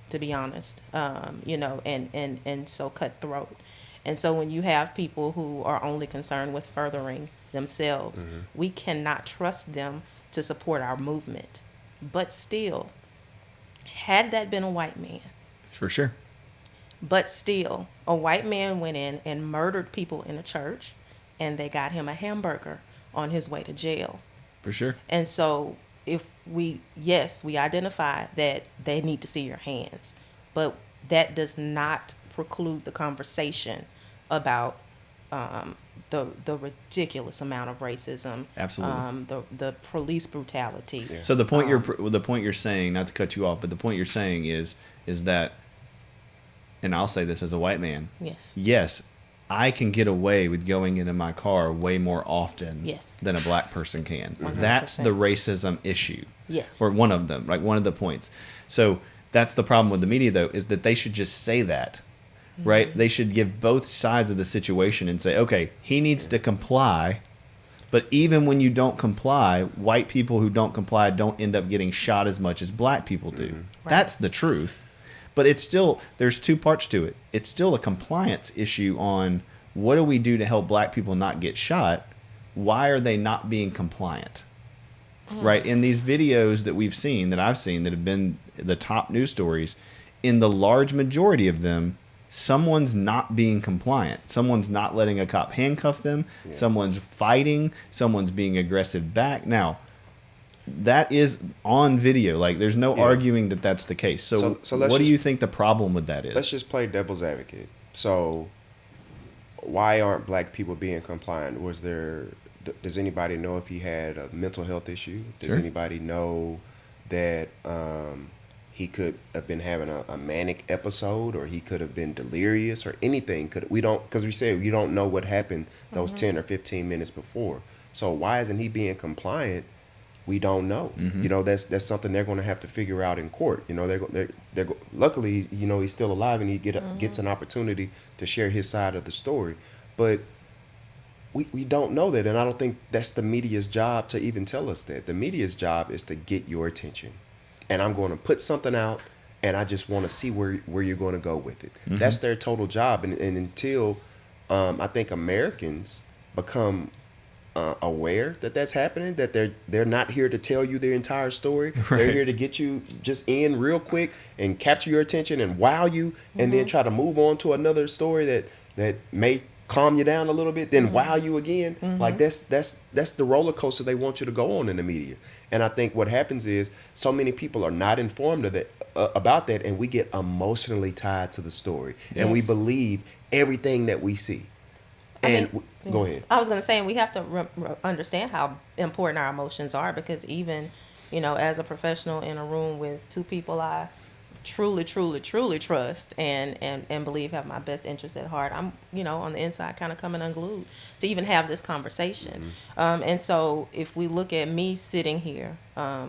to be honest, and so cutthroat. And so when you have people who are only concerned with furthering themselves, we cannot trust them to support our movement. But still, had that been a white man, for sure. but still, a white man went in and murdered people in a church, and they got him a hamburger on his way to jail. For sure. And so if we identify that they need to see your hands, but that does not preclude the conversation about the ridiculous amount of racism, Absolutely. the police brutality. Yeah. So the point you're saying, not to cut you off, but the point you're saying is that, and I'll say this as a white man. Yes, I can get away with going into my car way more often than a black person can. 100%. That's the racism issue. Yes. Or one of them, like one of the points. So that's the problem with the media, though, is that they should just say that, right? They should give both sides of the situation and say, okay, he needs to comply. But even when you don't comply, white people who don't comply don't end up getting shot as much as black people do. Right. That's the truth. But it's still, there's two parts to it. It's still a compliance issue on what do we do to help black people not get shot? Why are they not being compliant? Right? In these videos that we've seen, that I've seen, that have been the top news stories, in the large majority of them, someone's not being compliant. Someone's not letting a cop handcuff them. Yeah. Someone's fighting. Someone's being aggressive back. Now, that is on video. Like, there's no arguing that that's the case. So what do you think the problem with that is? Let's just play devil's advocate. So why aren't black people being compliant? Was there does anybody know if he had a mental health issue? Does Sure. anybody know that he could have been having a manic episode, or he could have been delirious, or anything? We don't, because we said you don't know what happened those 10 or 15 minutes before. So why isn't he being compliant? We don't know. You know, that's something they're going to have to figure out in court. You know, they're luckily, you know, he's still alive and he gets an opportunity to share his side of the story. But we don't know that, and I don't think that's the media's job to even tell us that. The media's job is to get your attention. And I'm going to put something out, and I just want to see where you're going to go with it. That's their total job. And until I think Americans become aware that that's happening, that they're not here to tell you their entire story. Right. They're here to get you just in real quick and capture your attention and wow you, and then try to move on to another story that may calm you down a little bit, then wow you again. Like that's the roller coaster they want you to go on in the media. And I think what happens is so many people are not informed of that about that, and we get emotionally tied to the story, and we believe everything that we see. Go ahead. I was going to say, we have to understand how important our emotions are, because even, you know, as a professional in a room with two people I truly trust and believe have my best interest at heart, I'm, you know, on the inside kind of coming unglued to even have this conversation. And so if we look at me sitting here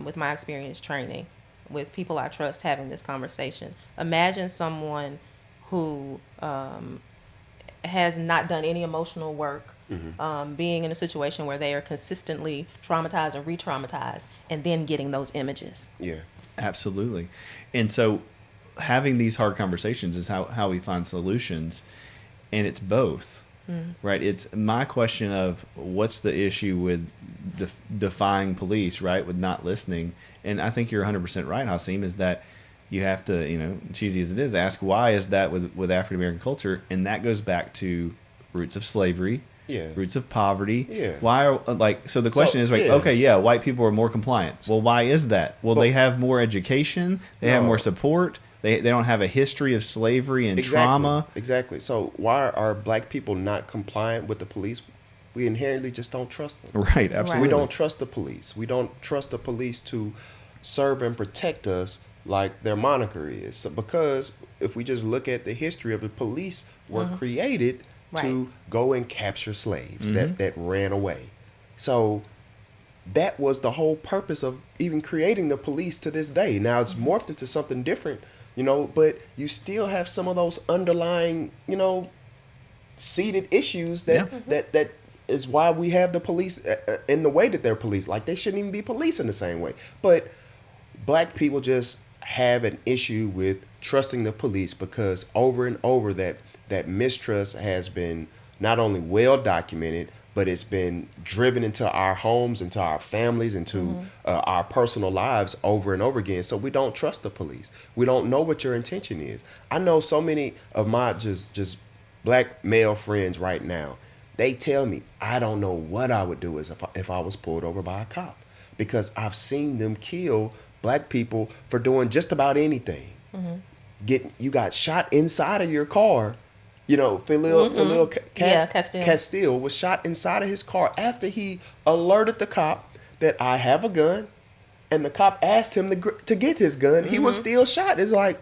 with my experience training with people I trust having this conversation, imagine someone who has not done any emotional work, being in a situation where they are consistently traumatized or re-traumatized, and then getting those images. Yeah, absolutely. And so having these hard conversations is how we find solutions, and it's both, right? It's my question of what's the issue with defying police, right, with not listening. And I think you're 100% right, Hasim, is that you have to, you know, cheesy as it is, ask why is that with African American culture, and that goes back to roots of slavery, roots of poverty. Why are so the question is like, okay, white people are more compliant. Well, why is that? Well, they have more education, they have more support, they don't have a history of slavery and trauma. Exactly. So why are black people not compliant with the police? We inherently just don't trust them. Right, absolutely. We don't trust the police. We don't trust the police to serve and protect us like their moniker is. So because if we just look at the history of the police were created to go and capture slaves that ran away. So that was the whole purpose of even creating the police to this day. Now it's morphed into something different, you know, but you still have some of those underlying, you know, seated issues that is why we have the police in the way that they're policed. Like they shouldn't even be policed in the same way. But black people just have an issue with trusting the police because over and over that mistrust has been not only well documented, but it's been driven into our homes, into our families, into our personal lives over and over again. So we don't trust the police. We don't know what your intention is. I know so many of my just black male friends right now, they tell me, I don't know what I would do if I was pulled over by a cop, because I've seen them kill black people for doing just about anything. You got shot inside of your car. You know, Philil Castile was shot inside of his car after he alerted the cop that I have a gun, and the cop asked him to get his gun. He was still shot. It's like,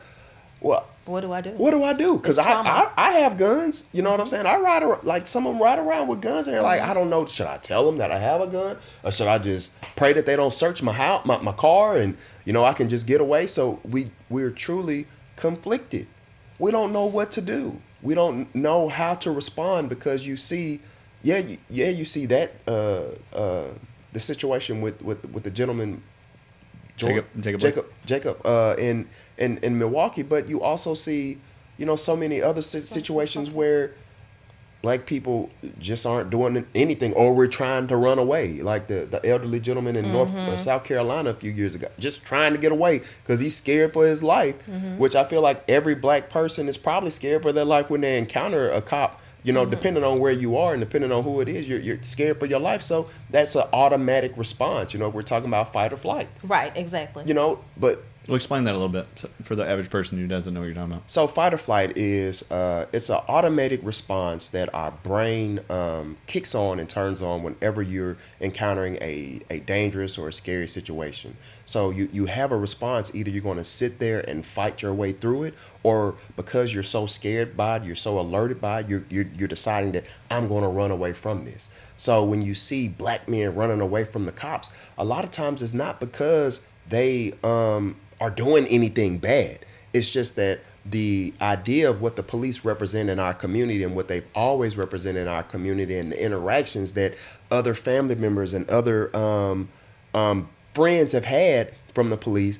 well, what do I do? What do I do? Because I have guns. You know what I'm saying? I ride around, like some of them ride around with guns, and they're like, I don't know. Should I tell them that I have a gun, or should I just pray that they don't search my house, my car, and you know I can just get away? So we're truly conflicted. We don't know what to do. We don't know how to respond, because you see, you see that the situation with the gentleman Jacob in Milwaukee, but you also see, you know, so many other situations where black people just aren't doing anything, or we're trying to run away, like the elderly gentleman in South Carolina a few years ago, just trying to get away because he's scared for his life, which I feel like every black person is probably scared for their life when they encounter a cop. You know, depending on where you are and depending on who it is, you're scared for your life. So that's an automatic response. You know, if we're talking about fight or flight. Right, exactly. You know, but Well, explain that a little bit for the average person who doesn't know what you're talking about. So fight or flight is it's an automatic response that our brain kicks on and turns on whenever you're encountering a dangerous or a scary situation. So you have a response. Either you're going to sit there and fight your way through it, or because you're so scared by it, you're so alerted by it, you're deciding that I'm going to run away from this. So when you see black men running away from the cops, a lot of times it's not because they are doing anything bad. It's just that the idea of what the police represent in our community and what they've always represented in our community and the interactions that other family members and other friends have had from the police,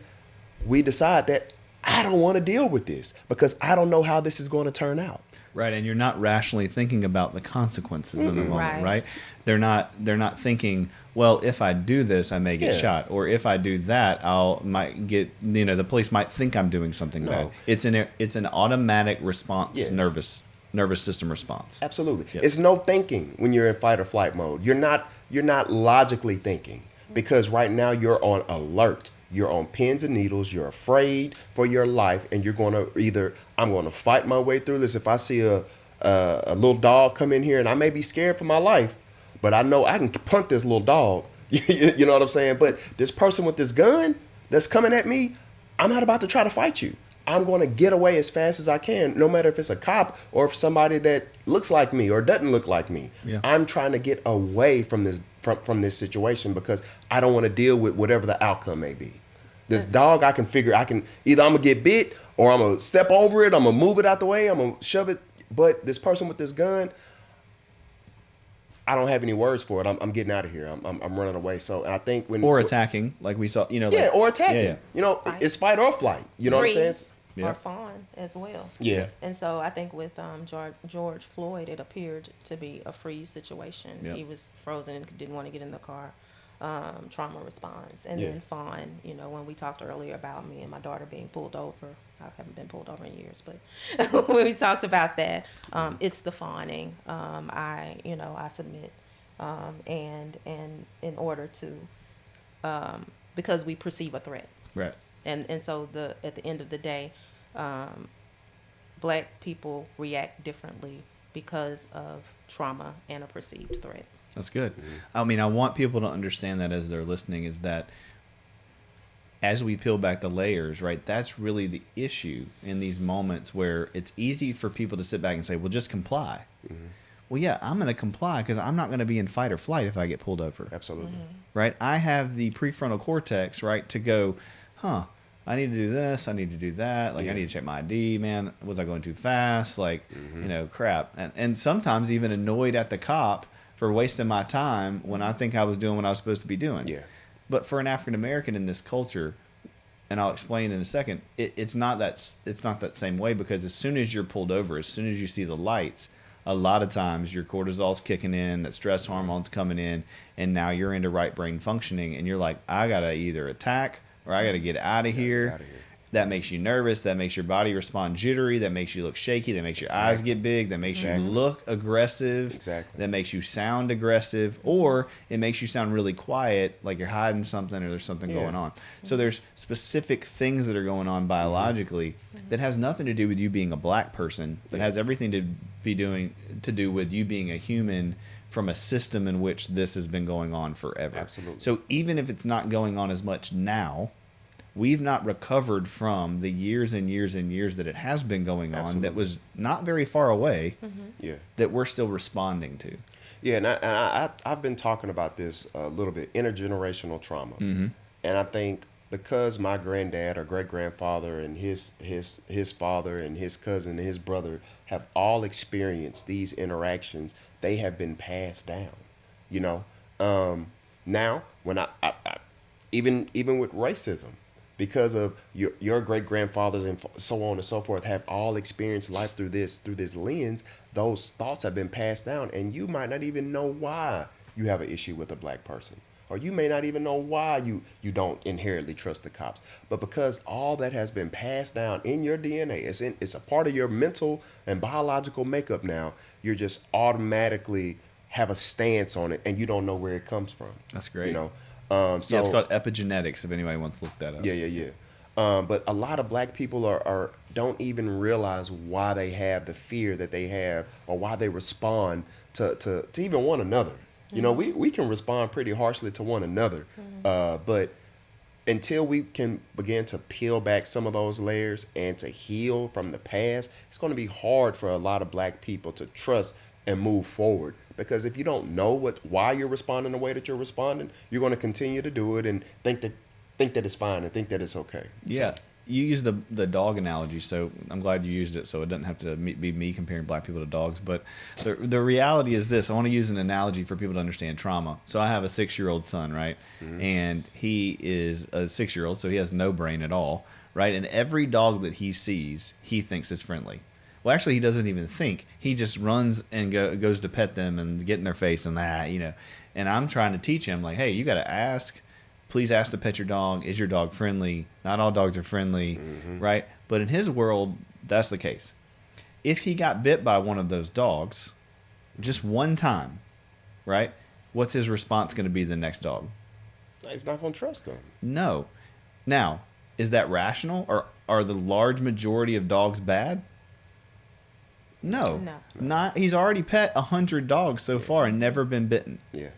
we decide that I don't want to deal with this because I don't know how this is going to turn out. Right, and you're not rationally thinking about the consequences in the moment, right? They're not thinking, well, if I do this, I may get shot, or if I do that, might get, the police might think I'm doing something bad. It's an automatic response, nervous system response. Absolutely. Yep. It's no thinking when you're in fight or flight mode. You're not logically thinking because right now you're on alert. You're on pins and needles. You're afraid for your life, and you're going to I'm going to fight my way through this. If I see a little dog come in here, and I may be scared for my life, but I know I can punt this little dog. You know what I'm saying? But this person with this gun that's coming at me, I'm not about to try to fight you. I'm going to get away as fast as I can, no matter if it's a cop or if somebody that looks like me or doesn't look like me. Yeah. I'm trying to get away from this situation because I don't want to deal with whatever the outcome may be. This dog, I can either I'm going to get bit or I'm going to step over it, I'm going to move it out the way, I'm going to shove it. But this person with this gun, I don't have any words for it. I'm getting out of here. I'm running away. So and I think or attacking, like we saw, or attacking. Yeah. It's fight or flight. You know what I'm saying? Or fawn as well. Yeah. And so I think with George Floyd, it appeared to be a freeze situation. Yep. He was frozen and didn't want to get in the car. Trauma response. And then fawn, when we talked earlier about me and my daughter being pulled over, I haven't been pulled over in years, but when we talked about that, it's the fawning. I submit, and in order to, because we perceive a threat. Right. And so at the end of the day, black people react differently because of trauma and a perceived threat. That's good. I mean, I want people to understand that as they're listening, is that as we peel back the layers, right, that's really the issue in these moments where it's easy for people to sit back and say, well, just comply. Mm-hmm. Well, yeah, I'm going to comply because I'm not going to be in fight or flight if I get pulled over. Absolutely. Mm-hmm. Right? I have the prefrontal cortex, right, to go, I need to do this, I need to do that. Like, I need to check my ID, man. Was I going too fast? Like, crap. And sometimes even annoyed at the cop for wasting my time when I think I was doing what I was supposed to be doing. Yeah. But for an African American in this culture, and I'll explain in a second, it's not that same way, because as soon as you're pulled over, as soon as you see the lights, a lot of times your cortisol's kicking in, that stress hormone's coming in, and now you're into right brain functioning, and you're like, I gotta either attack or I gotta get out of here. That makes you nervous. That makes your body respond jittery. That makes you look shaky. That makes your eyes get big. That makes you look aggressive. Exactly. That makes you sound aggressive. Or it makes you sound really quiet, like you're hiding something or there's something going on. So there's specific things that are going on biologically that has nothing to do with you being a black person. That has everything to do with you being a human from a system in which this has been going on forever. Absolutely. So even if it's not going on as much now, we've not recovered from the years and years and years that it has been going on that was not very far away that we're still responding to. Yeah, and I've been talking about this a little bit, intergenerational trauma. Mm-hmm. And I think because my granddad or great-grandfather and his father and his cousin and his brother have all experienced these interactions, they have been passed down, Now, when I even with racism, because of your great-grandfathers and so on and so forth have all experienced life through this lens, those thoughts have been passed down, and you might not even know why you have an issue with a black person, or you may not even know why you don't inherently trust the cops. But because all that has been passed down in your DNA, it's a part of your mental and biological makeup now, you're just automatically have a stance on it, and you don't know where it comes from. That's great. So it's called epigenetics, if anybody wants to look that up. Yeah. But a lot of black people are don't even realize why they have the fear that they have, or why they respond to even one another. You know, we can respond pretty harshly to one another, but until we can begin to peel back some of those layers and to heal from the past, it's going to be hard for a lot of black people to trust and move forward. Because if you don't know why you're responding the way that you're responding, you're going to continue to do it and think that it's fine and think that it's okay. Yeah. So, You use the dog analogy, so I'm glad you used it, so it doesn't have to be me comparing black people to dogs. But the reality is this. I want to use an analogy for people to understand trauma. So I have a 6-year-old son, right? And he is a 6-year-old, so he has no brain at all, right? And every dog that he sees, he thinks is friendly. Well, actually, he doesn't even think. He just runs and goes to pet them and get in their face and that, you know. And I'm trying to teach him, like, hey, you got to ask. Please ask to pet your dog. Is your dog friendly? Not all dogs are friendly, right? But in his world, that's the case. If he got bit by one of those dogs, just one time, right? What's his response going to be to the next dog? he's not going to trust them. No. Now, is that rational, or are the large majority of dogs bad? No. Not. He's already pet 100 dogs so far and never been bitten. Yeah.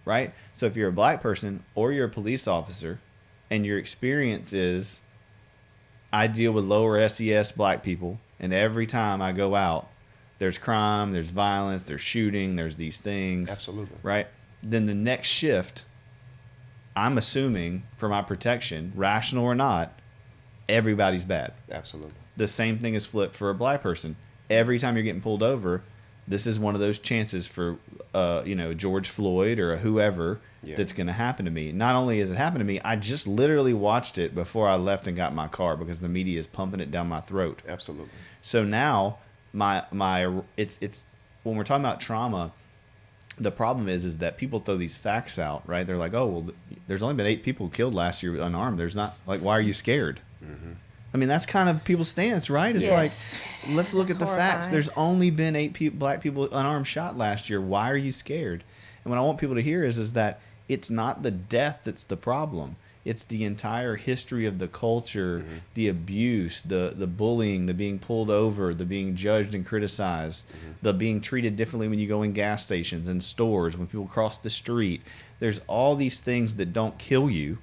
Right? So if you're a black person or you're a police officer and your experience is, I deal with lower SES black people, and every time I go out, there's crime, there's violence, there's shooting, there's these things. Absolutely. Right? Then the next shift, I'm assuming for my protection, rational or not, everybody's bad. Absolutely. The same thing is flipped for a black person. Every time you're getting pulled over, this is one of those chances for, George Floyd or whoever that's going to happen to me. Not only has it happened to me, I just literally watched it before I left and got in my car because the media is pumping it down my throat. Absolutely. So now it's when we're talking about trauma, the problem is that people throw these facts out, right? They're like, oh, well, there's only been 8 people killed last year unarmed. There's not, like, why are you scared? Mm-hmm. I mean, that's kind of people's stance, right? It's like, let's look at the facts. There's only been 8 black people unarmed shot last year. Why are you scared? And what I want people to hear is that it's not the death that's the problem. It's the entire history of the culture, the abuse, the bullying, the being pulled over, the being judged and criticized, the being treated differently when you go in gas stations and stores, when people cross the street. There's all these things that don't kill you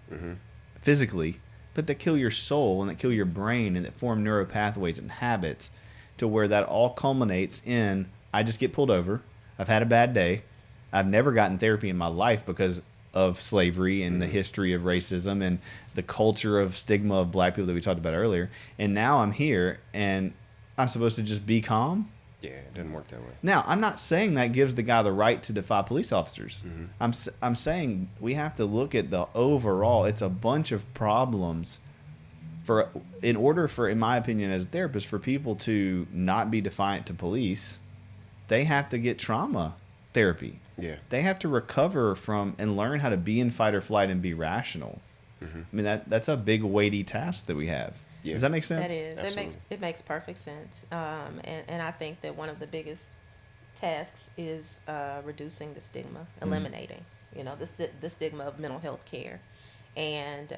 physically, but that kill your soul and that kill your brain and that form neuropathways and habits, to where that all culminates in, I just get pulled over, I've had a bad day, I've never gotten therapy in my life because of slavery and the history of racism and the culture of stigma of black people that we talked about earlier, and now I'm here and I'm supposed to just be calm? Yeah, it doesn't work that way. Now, I'm not saying that gives the guy the right to defy police officers. I'm saying we have to look at the overall. It's a bunch of problems in order for, in my opinion, as a therapist, for people to not be defiant to police. They have to get trauma therapy. Yeah. They have to recover from and learn how to be in fight or flight and be rational. I mean, that's a big weighty task that we have. Yeah. Does that make sense? That is. Absolutely. It makes perfect sense. And I think that one of the biggest tasks is reducing the stigma, eliminating, the stigma of mental health care, and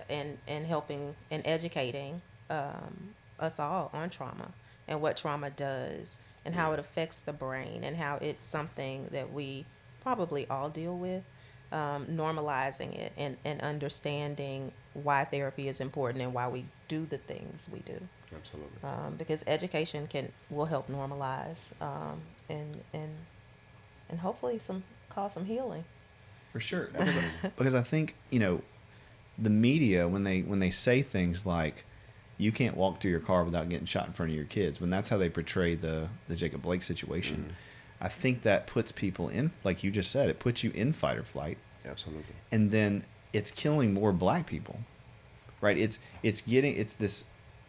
helping and educating us all on trauma and what trauma does and how it affects the brain and how it's something that we probably all deal with. Normalizing it and understanding why therapy is important and why we do the things we do. Absolutely. Because education will help normalize and hopefully cause some healing. For sure. Because I think, the media, when they say things like, you can't walk to your car without getting shot in front of your kids, when that's how they portray the Jacob Blake situation, I think that puts people in, like you just said, it puts you in fight or flight. Absolutely. And then it's killing more black people, right? It's this,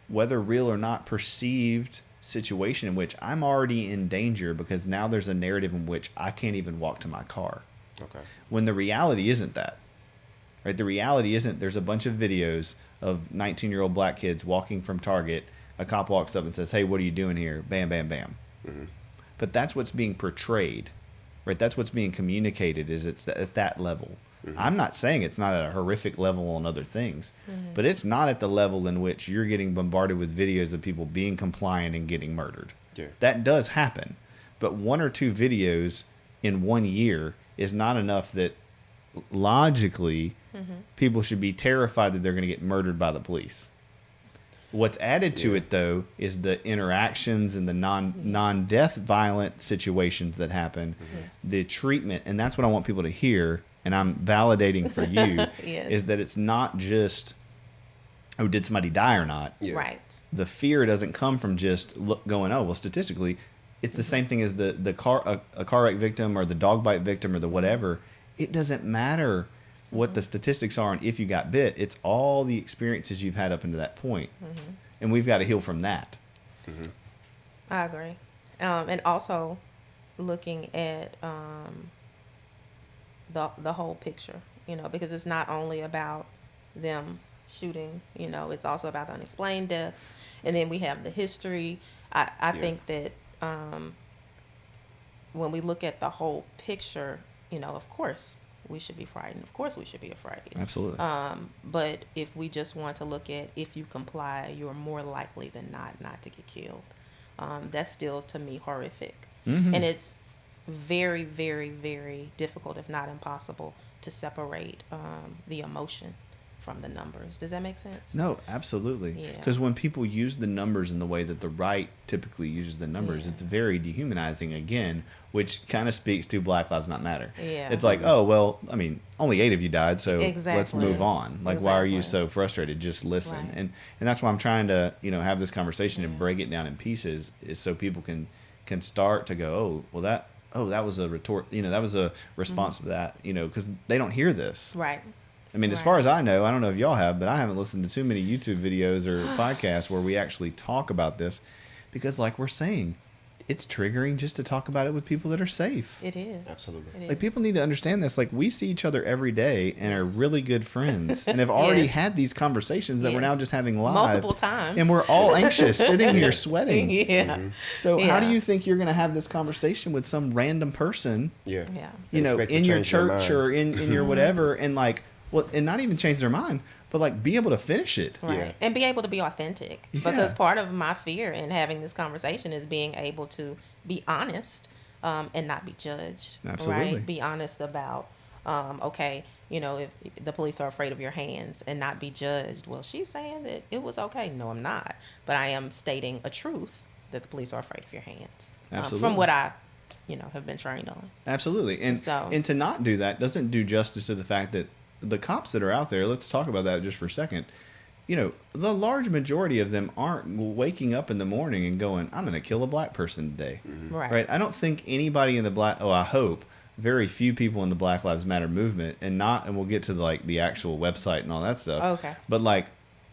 whether real or not, perceived situation in which I'm already in danger because now there's a narrative in which I can't even walk to my car. Okay. When the reality isn't that, right? The reality isn't there's a bunch of videos of 19-year-old black kids walking from Target. A cop walks up and says, hey, what are you doing here? Bam, bam, bam. But that's what's being portrayed, right? That's what's being communicated, is it's at that level. I'm not saying it's not at a horrific level on other things, but it's not at the level in which you're getting bombarded with videos of people being compliant and getting murdered. Yeah. That does happen, but 1 or 2 videos in 1 year is not enough that logically people should be terrified that they're going to get murdered by the police. What's added to it, though, is the interactions and the non-death violent situations that happen, the treatment, and that's what I want people to hear, and I'm validating for you, is that it's not just, oh, did somebody die or not? Yeah. Right. The fear doesn't come from just going, oh, well, statistically, it's the same thing as a car wreck victim or the dog bite victim or the whatever. It doesn't matter what the statistics are and if you got bit. It's all the experiences you've had up until that point. And we've got to heal from that. I agree. And also looking at the whole picture, because it's not only about them shooting, it's also about the unexplained deaths. And then we have the history. I think that when we look at the whole picture, of course, we should be frightened. Of course we should be afraid. Absolutely. But if we just want to look at if you comply, you're more likely than not to get killed. That's still, to me, horrific. And it's very, very, very difficult, if not impossible, to separate the emotion from the numbers. Does that make sense? No, absolutely. Because when people use the numbers in the way that the right typically uses the numbers, it's very dehumanizing again, which kind of speaks to Black Lives Not Matter. It's like, oh, well, I mean, only 8 of you died, so let's move on. Like, why are you so frustrated? Just listen. Right. And that's why I'm trying to, have this conversation and break it down in pieces, is so people can start to go, that was a retort, that was a response to that, because they don't hear this. Right. I mean, as far as I know, I don't know if y'all have, but I haven't listened to too many YouTube videos or podcasts where we actually talk about this, because like we're saying, it's triggering just to talk about it with people that are safe. It is. Absolutely. Like, people need to understand this. Like, we see each other every day and are really good friends and have already had these conversations that we're now just having live. Multiple times. And we're all anxious, sitting here sweating. So Yeah. how do you think you're going to have this conversation with some random person, Yeah. in your church or in your whatever, and like, well, and not even change their mind, but like be able to finish it. Right. Yeah. And be able to be authentic. Because part of my fear in having this conversation is being able to be honest and not be judged. Absolutely. Right? Be honest about, okay, if the police are afraid of your hands, and not be judged. Well, she's saying that it was okay. No, I'm not. But I am stating a truth that the police are afraid of your hands. Absolutely. From what I, have been trained on. Absolutely. And to not do that doesn't do justice to the fact that the cops that are out there, let's talk about that just for a second. The large majority of them aren't waking up in the morning and going, I'm going to kill a black person today. Right. I don't think anybody in I hope very few people in the Black Lives Matter movement, and we'll get to the actual website and all that stuff. Okay. But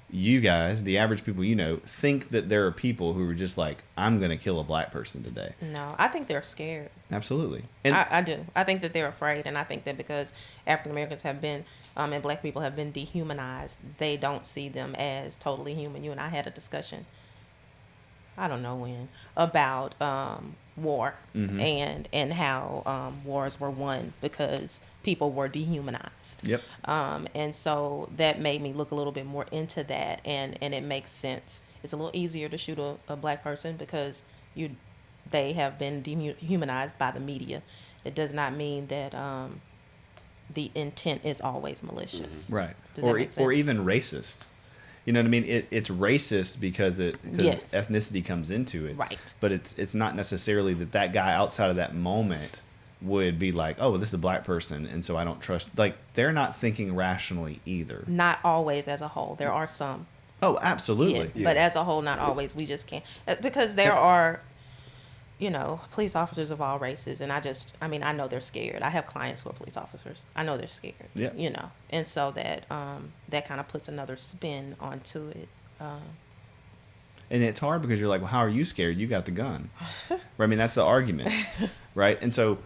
you guys, the average people think that there are people who are just like, I'm going to kill a black person today. No, I think they're scared. Absolutely. And I do. I think that they're afraid, and I think that because African Americans have been, and black people have been dehumanized, they don't see them as totally human. You and I had a discussion, I don't know when, about war and how wars were won because people were dehumanized. Yep. And so that made me look a little bit more into that, and it makes sense. It's a little easier to shoot a black person because they have been dehumanized by the media. It does not mean that the intent is always malicious. Right. Does that make sense? Or even racist. You know what I mean? It's racist because Yes. ethnicity comes into it. Right. But it's not necessarily that guy outside of that moment would be like, oh, this is a black person, and so I don't trust. Like, they're not thinking rationally either. Not always as a whole. There are some. Oh, absolutely. Yes, but as a whole, not always. We just can't. Because there are, police officers of all races, and I know they're scared. I have clients who are police officers. I know they're scared. Yeah. And so that kind of puts another spin onto it. And it's hard because you're like, well, how are you scared? You got the gun. I mean, that's the argument, right? And so,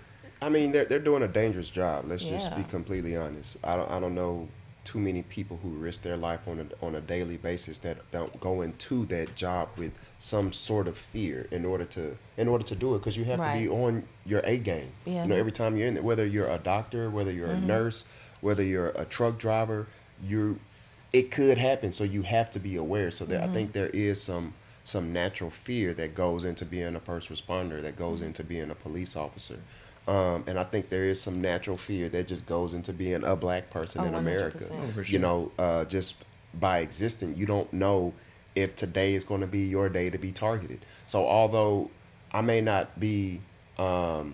I mean, they're doing a dangerous job. Let's just be completely honest. I don't know too many people who risk their life on a daily basis that don't go into that job with some sort of fear in order to do it, because you have to be on your A game. Yeah. Every time you're in there, whether you're a doctor, whether you're a nurse, whether you're a truck driver, it could happen. So you have to be aware. So that I think there is some natural fear that goes into being a first responder, that goes into being a police officer. And I think there is some natural fear that just goes into being a black person in America. 100%. Oh, for sure. Just by existing, you don't know if today is going to be your day to be targeted. So although I may not be, I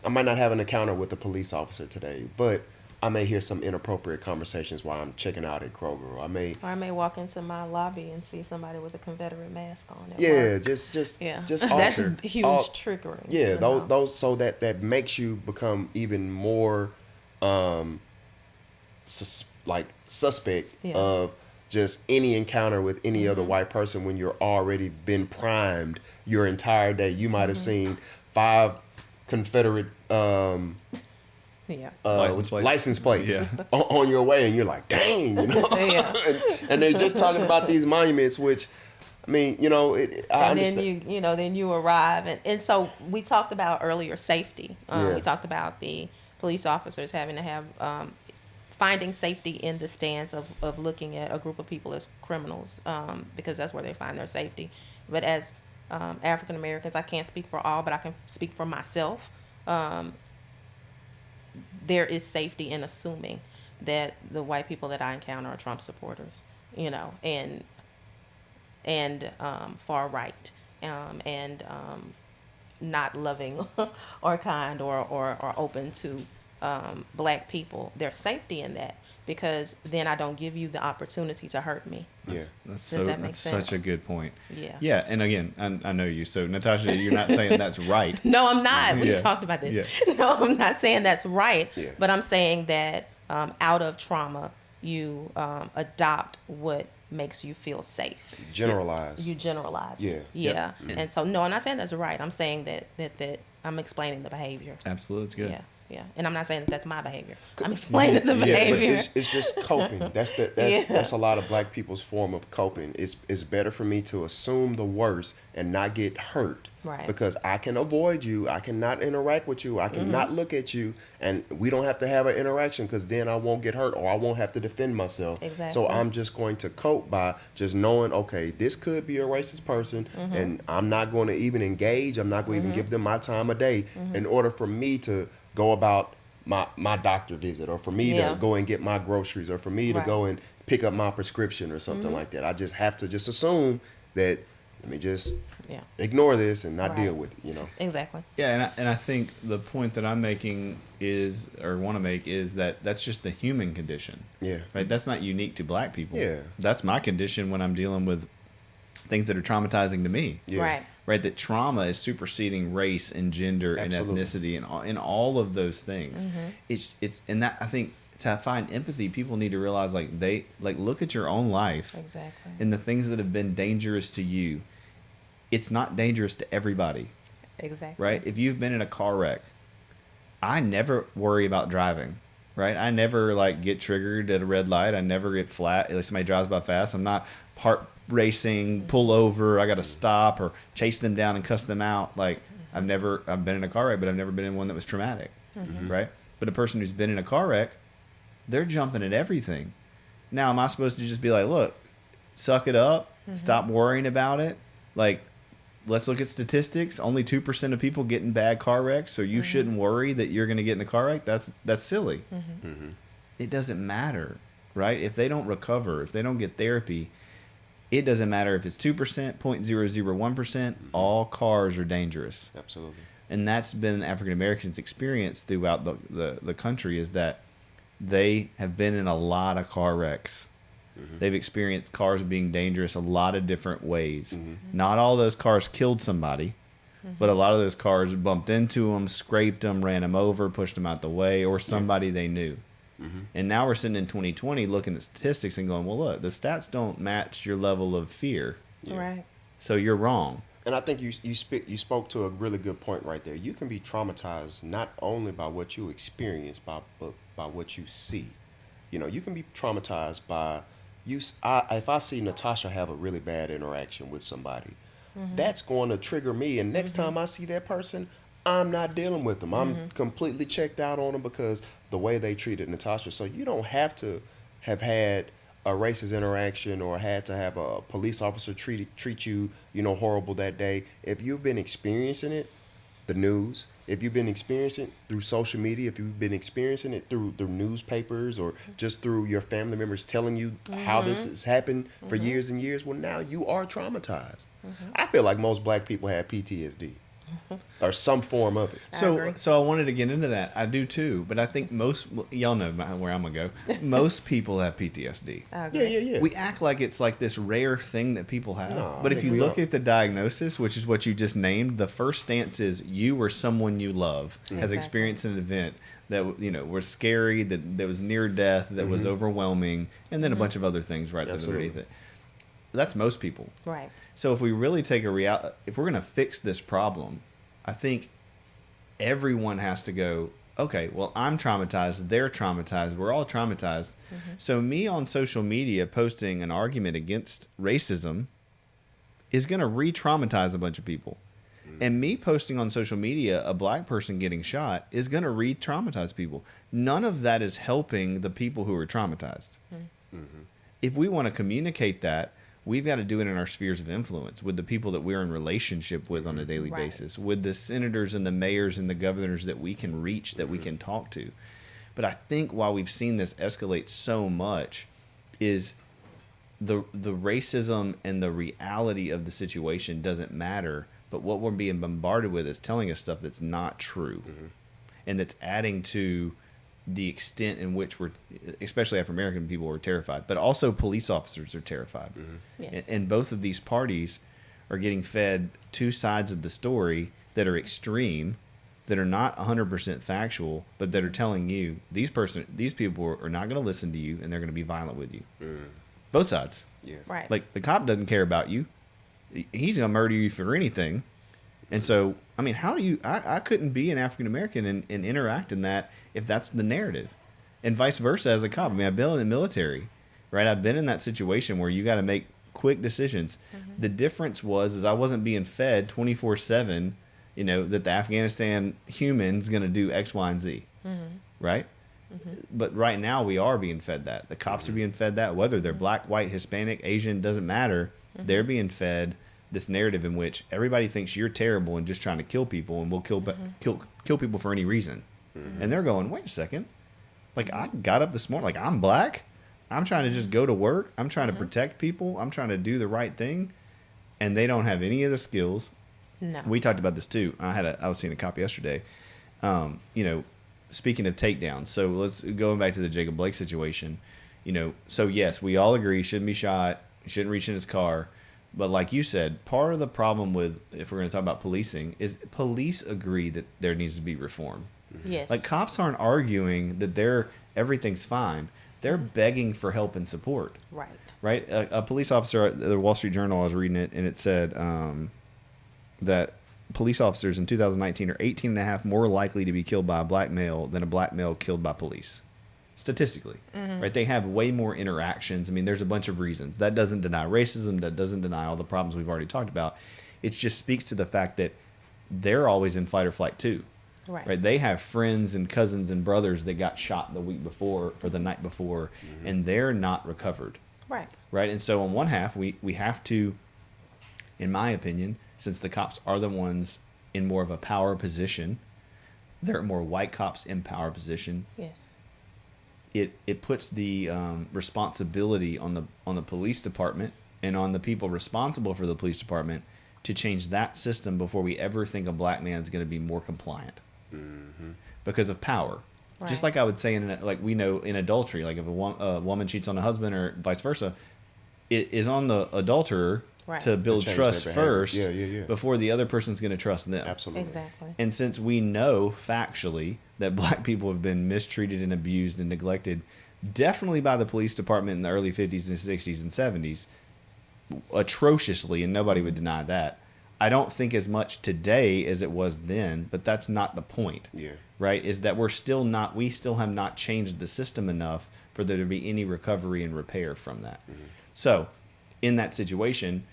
might not have an encounter with a police officer today, but I may hear some inappropriate conversations while I'm checking out at Kroger. Or I may walk into my lobby and see somebody with a Confederate mask on. At work. work. just That's huge triggering. Yeah, those so that makes you become even more suspect of just any encounter with any other white person when you're already been primed your entire day. You might have seen 5 Confederate license plates on your way, and you're like, dang, and they're just talking about these monuments, which, I mean, I understand. Then you arrive, and so we talked about earlier safety. We talked about the police officers having to have finding safety in the stance of looking at a group of people as criminals, because that's where they find their safety. But as African Americans, I can't speak for all, but I can speak for myself. There is safety in assuming that the white people that I encounter are Trump supporters, and far right, and not loving or kind or open to black people. There's safety in that, because then I don't give you the opportunity to hurt me. Does that make that's sense? such a good point. Yeah. Yeah, and again, I know you. So, Natasha, you're not saying that's right. No, I'm not. We've talked about this. Yeah. No, I'm not saying that's right. Yeah. But I'm saying that out of trauma, you adopt what makes you feel safe. Generalize. You generalize. Yeah. Yeah. Yep. And so, no, I'm not saying that's right. I'm saying that I'm explaining the behavior. Absolutely, it's good. Yeah. Yeah, and I'm not saying that's my behavior. I'm explaining the behavior. But it's just coping. That's a lot of black people's form of coping. It's better for me to assume the worst and not get hurt, right? Because I can avoid you. I cannot interact with you. I cannot look at you, and we don't have to have an interaction, because then I won't get hurt or I won't have to defend myself. Exactly. So I'm just going to cope by just knowing, okay, this could be a racist person, and I'm not going to even engage. I'm not going to even give them my time of day in order for me to go about my doctor visit, or for me to go and get my groceries, or for me to go and pick up my prescription or something like that. I just have to just assume that, let me just ignore this and not deal with it, Exactly. Yeah, and I think the point that I'm making is, or want to make, is that that's just the human condition. Yeah. Right? That's not unique to black people. Yeah. That's my condition when I'm dealing with things that are traumatizing to me. Yeah. Right, that trauma is superseding race and gender Absolutely. and ethnicity and all of those things. It's and that, I think, to find empathy, people need to realize, look at your own life. Exactly. And the things that have been dangerous to you. It's not dangerous to everybody. Exactly. Right? If you've been in a car wreck, I never worry about driving. Right? I never get triggered at a red light. I never get flat. Like, somebody drives by fast, I'm not racing, pull over, I got to stop, or chase them down and cuss them out. I've been in a car wreck, but I've never been in one that was traumatic. Right? But a person who's been in a car wreck, they're jumping at everything. Now, am I supposed to just be like, look, suck it up, stop worrying about it? Let's look at statistics. Only 2% of people get in bad car wrecks, so you shouldn't worry that you're going to get in a car wreck. That's silly. It doesn't matter, right? If they don't recover, if they don't get therapy, it doesn't matter if it's 2%, 0.001%. All cars are dangerous. Absolutely. And that's been African Americans' experience throughout the country, is that they have been in a lot of car wrecks. They've experienced cars being dangerous a lot of different ways. Not all those cars killed somebody, but a lot of those cars bumped into them, scraped them, ran them over, pushed them out the way, or somebody they knew. And now we're sitting in 2020 looking at statistics and going, well, look, the stats don't match your level of fear. Right. So you're wrong. And I think you spoke to a really good point right there. You can be traumatized not only by what you experience, but by what you see. You can be traumatized by if I see Natasha have a really bad interaction with somebody, that's going to trigger me. And next time I see that person, I'm not dealing with them. I'm completely checked out on them because the way they treated Natasha. So you don't have to have had a racist interaction or had to have a police officer treat you, horrible that day. If you've been experiencing it, the news, if you've been experiencing it through social media, if you've been experiencing it through newspapers or just through your family members telling you how this has happened for years and years, well, now you are traumatized. I feel like most black people have PTSD or some form of it. So I wanted to get into that. I do too, but I think y'all know where I'm gonna go. Most people have PTSD. Yeah. We act like it's like this rare thing that people have. No, but I if think you we look are. at the diagnosis, which is what you just named, the first stance is you or someone you love has Exactly. experienced an event that was scary, that was near death, that was overwhelming, and then a bunch of other things right Absolutely. underneath it. That's most people. Right. So if we really take if we're going to fix this problem, I think everyone has to go, okay, well, I'm traumatized, they're traumatized, we're all traumatized. So me on social media posting an argument against racism is going to re-traumatize a bunch of people. And me posting on social media a black person getting shot is going to re-traumatize people. None of that is helping the people who are traumatized. If we want to communicate that, we've got to do it in our spheres of influence with the people that we're in relationship with on a daily Right. basis, with the senators and the mayors and the governors that we can reach, that we can talk to. But I think why we've seen this escalate so much is the racism and the reality of the situation doesn't matter, but what we're being bombarded with is telling us stuff that's not true, and that's adding to the extent in which especially African American people are terrified, but also police officers are terrified. Yes. And both of these parties are getting fed two sides of the story that are extreme, that are not 100% factual, but that are telling you these people are not going to listen to you and they're going to be violent with you. Both sides. Yeah. Right. Like, the cop doesn't care about you. He's going to murder you for anything. And so, I mean, how do you... I couldn't be an African American and interact in that if that's the narrative. And vice versa as a cop. I mean, I've been in the military, right? I've been in that situation where you got to make quick decisions. The difference is I wasn't being fed 24/7, that the Afghanistan human's going to do X, Y, and Z, right? But right now we are being fed that. The cops are being fed that, whether they're black, white, Hispanic, Asian, doesn't matter. They're being fed this narrative in which everybody thinks you're terrible and just trying to kill people and will kill people for any reason. And they're going, wait a second. Like, I got up this morning, like, I'm black. I'm trying to just go to work. I'm trying to protect people. I'm trying to do the right thing. And they don't have any of the skills. No. We talked about this too. I was seeing a cop yesterday. Speaking of takedowns, so let's go back to the Jacob Blake situation. So yes, we all agree he shouldn't be shot. He shouldn't reach in his car. But like you said, part of the problem with, if we're going to talk about policing, is police agree that there needs to be reform. Yes. Like, cops aren't arguing that everything's fine. They're begging for help and support. Right. Right? A police officer at the Wall Street Journal, I was reading it, and it said that police officers in 2019 are 18 and a half more likely to be killed by a black male than a black male killed by police. Statistically, right? They have way more interactions. I mean, there's a bunch of reasons. That doesn't deny racism. That doesn't deny all the problems we've already talked about. It just speaks to the fact that they're always in fight or flight too. Right? They have friends and cousins and brothers that got shot the week before or the night before, and they're not recovered. Right? And so on one half, we have to, in my opinion, since the cops are the ones in more of a power position, there are more white cops in power position. Yes. It puts the responsibility on the police department and on the people responsible for the police department to change that system before we ever think a black man's going to be more compliant because of power. Right. Just like I would say like we know in adultery, like if a woman cheats on a husband or vice versa, it is on the adulterer to build To change trust their behavior. first before the other person's going to trust them. Absolutely. Exactly. And since we know factually that black people have been mistreated and abused and neglected, definitely by the police department in the early 50s and 60s and 70s, atrociously, and nobody would deny that, I don't think as much today as it was then, but that's not the point. Yeah. Right? Is that we still have not changed the system enough for there to be any recovery and repair from that. Mm-hmm. So, in that situation,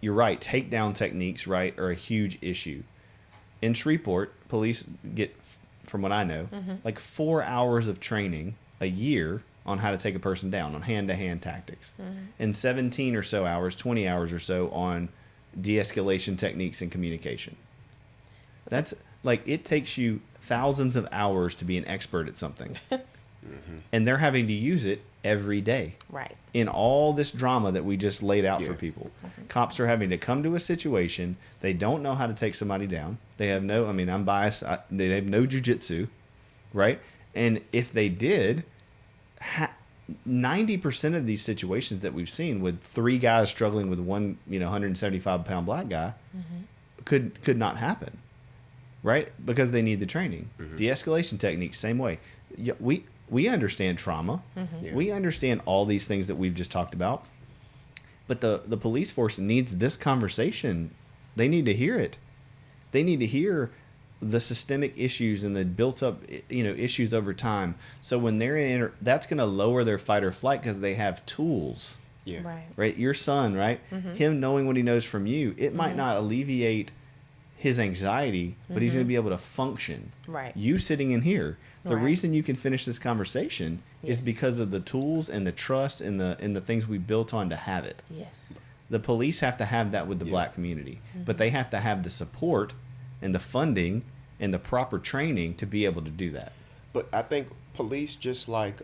you're right, takedown techniques, right, are a huge issue. In Shreveport, police get, from what I know, like 4 hours of training a year on how to take a person down, on hand-to-hand tactics. And 17 or so hours, 20 hours or so on de-escalation techniques and communication. That's like, it takes you thousands of hours to be an expert at something. And they're having to use it every day. Right. In all this drama that we just laid out for people. Cops are having to come to a situation, they don't know how to take somebody down. They have no, I mean, I'm biased, they have no jujitsu, right? And if they did, 90% of these situations that we've seen with 3 guys struggling with one, 175-pound black guy could not happen, right? Because they need the training. De-escalation techniques, same way. We understand trauma. We understand all these things that we've just talked about. But the police force needs this conversation. They need to hear it. They need to hear the systemic issues and the built up, issues over time. So when they're in, that's going to lower their fight or flight because they have tools. Yeah. Right. Your son, right? Him knowing what he knows from you, it might not alleviate his anxiety, but he's going to be able to function. Right. You sitting in here, the reason you can finish this conversation is because of the tools and the trust and the things we built on to have it. Yes. The police have to have that with the black community, but they have to have the support and the funding and the proper training to be able to do that. But I think police, just like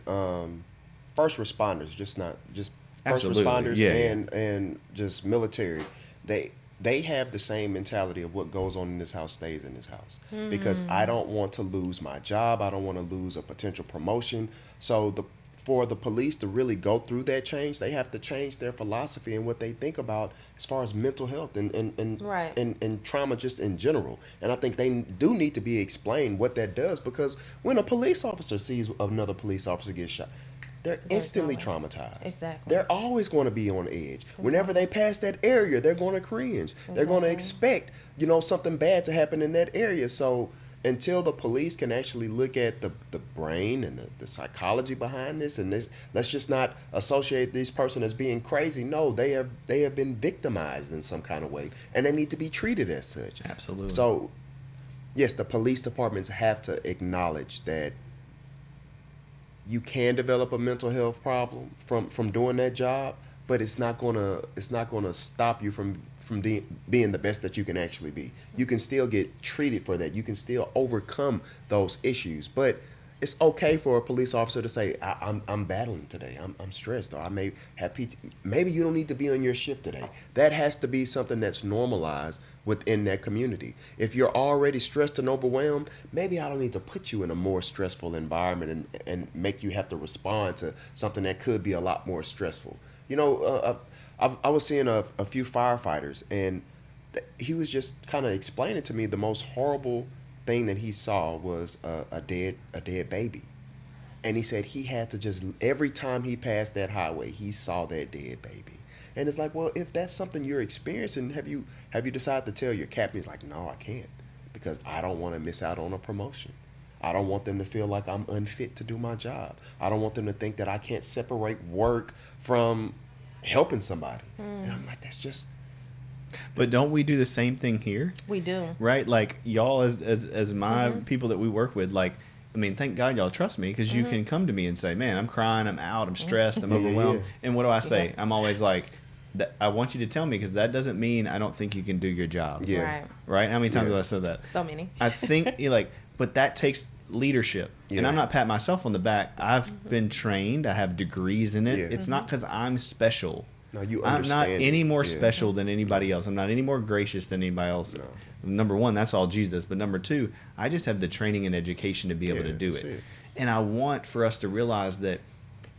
first responders, just first responders and just military, they have the same mentality of what goes on in this house stays in this house. Because I don't want to lose my job. I don't want to lose a potential promotion. So for the police to really go through that change, they have to change their philosophy and what they think about as far as mental health and trauma just in general. And I think they do need to be explained what that does, because when a police officer sees another police officer get shot, they're instantly traumatized. Exactly. They're always going to be on edge. Whenever they pass that area, they're going to cringe. They're going to expect, something bad to happen in that area. So until the police can actually look at the brain and the psychology behind this, and let's just not associate this person as being crazy. No, they have been victimized in some kind of way, and they need to be treated as such. Absolutely. So, yes, the police departments have to acknowledge that you can develop a mental health problem from doing that job, but it's not gonna stop you from being the best that you can actually be. You can still get treated for that. You can still overcome those issues. But it's okay for a police officer to say, I'm battling today. I'm stressed, or I may have PT. Maybe you don't need to be on your shift today. That has to be something that's normalized within that community. If you're already stressed and overwhelmed, maybe I don't need to put you in a more stressful environment and make you have to respond to something that could be a lot more stressful. I was seeing a few firefighters, and he was just kind of explaining to me the most horrible thing that he saw was a dead baby. And he said he had to just, every time he passed that highway, he saw that dead baby. And it's like, well, if that's something you're experiencing, have you decided to tell your captain? He's like, no, I can't, because I don't want to miss out on a promotion. I don't want them to feel like I'm unfit to do my job. I don't want them to think that I can't separate work from helping somebody. And I'm like, that's just... But don't we do the same thing here? We do. Right? Like, y'all as my people that we work with, like, I mean, thank God y'all trust me, because you can come to me and say, man, I'm crying, I'm out, I'm stressed, I'm overwhelmed. And what do I say? I'm always like, I want you to tell me, because that doesn't mean I don't think you can do your job. Yeah. Right? How many times have I said that? So many. I think, but that takes leadership. And I'm not patting myself on the back. I've been trained. I have degrees in it. It's not because I'm special. No, you I'm understand. not any more special than anybody else. I'm not any more gracious than anybody else. No. Number one, that's all Jesus. But number two, I just have the training and education to be able to do it. And I want for us to realize that,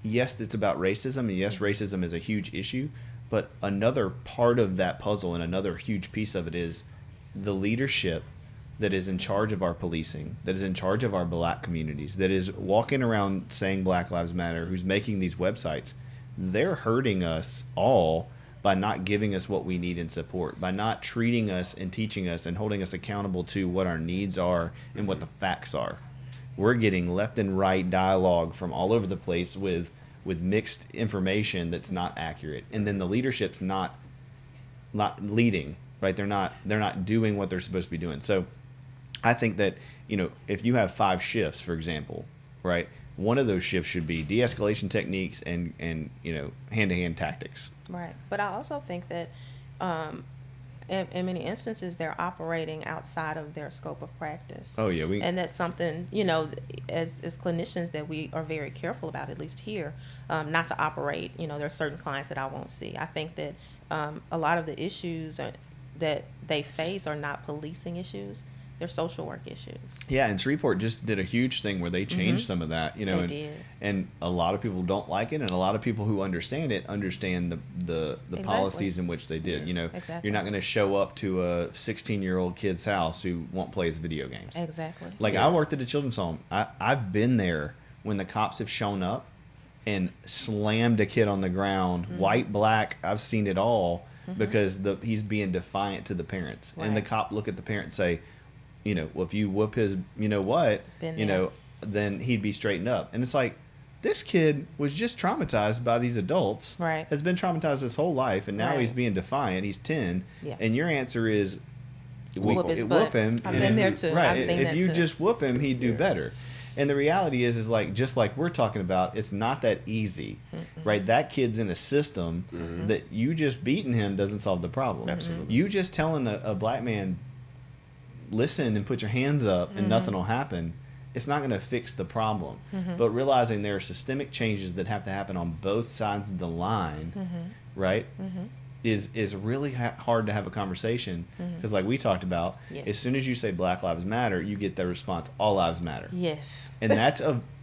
yes, it's about racism. And yes, racism is a huge issue. But another part of that puzzle and another huge piece of it is the leadership that is in charge of our policing, that is in charge of our black communities, that is walking around saying Black Lives Matter, who's making these websites. They're hurting us all by not giving us what we need in support, by not treating us and teaching us and holding us accountable to what our needs are and what the facts are. We're getting left and right dialogue from all over the place with mixed information that's not accurate, and then the leadership's not leading, right? They're not doing what they're supposed to be doing. So I think that, if you have 5 shifts, for example, right, one of those shifts should be de-escalation techniques and hand-to-hand tactics. Right. But I also think that in many instances they're operating outside of their scope of practice. Oh yeah, and that's something, as clinicians, that we are very careful about, at least here, not to operate. There are certain clients that I won't see. I think that a lot of the issues that they face are not policing issues. They're social work issues. Yeah, and Shreveport just did a huge thing where they changed some of that, They did. And a lot of people don't like it, and a lot of people who understand it understand the Exactly. policies in which they did. Exactly. You're not going to show up to a 16-year-old kid's house who won't play his video games. Exactly. Like, I worked at a children's home. I've been there when the cops have shown up and slammed a kid on the ground, white, black. I've seen it all because he's being defiant to the parents. Right. And the cop look at the parent and say, well, if you whoop his, then he'd be straightened up. And it's like, this kid was just traumatized by these adults, Right. has been traumatized his whole life, and now Right. he's being defiant. He's 10, Yeah. and your answer is, Whoop his butt. him. I've and been there too. Right. I've seen if that you too. just whoop him, he'd do better. And the reality is like, just like we're talking about, it's not that easy, right? That kid's in a system that you just beating him doesn't solve the problem. Absolutely. You just telling a black man, listen and put your hands up and nothing will happen, it's not going to fix the problem. But realizing there are systemic changes that have to happen on both sides of the line, right, is really hard to have a conversation. Because like we talked about, Yes. as soon as you say Black Lives Matter, you get the response, all lives matter. Yes. And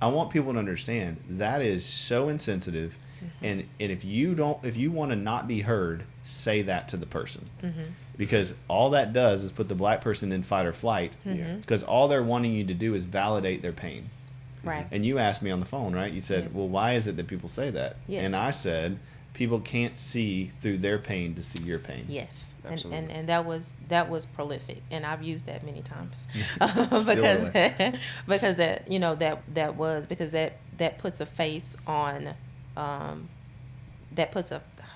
I want people to understand that is so insensitive. And if you want to not be heard, say that to the person. Because all that does is put the black person in fight or flight. Because all they're wanting you to do is validate their pain. Right. And you asked me on the phone, right? You said, Yes. well, why is it that people say that? Yes. And I said, people can't see through their pain to see your pain. Yes. Absolutely. And that was prolific, and I've used that many times Still because that puts a face on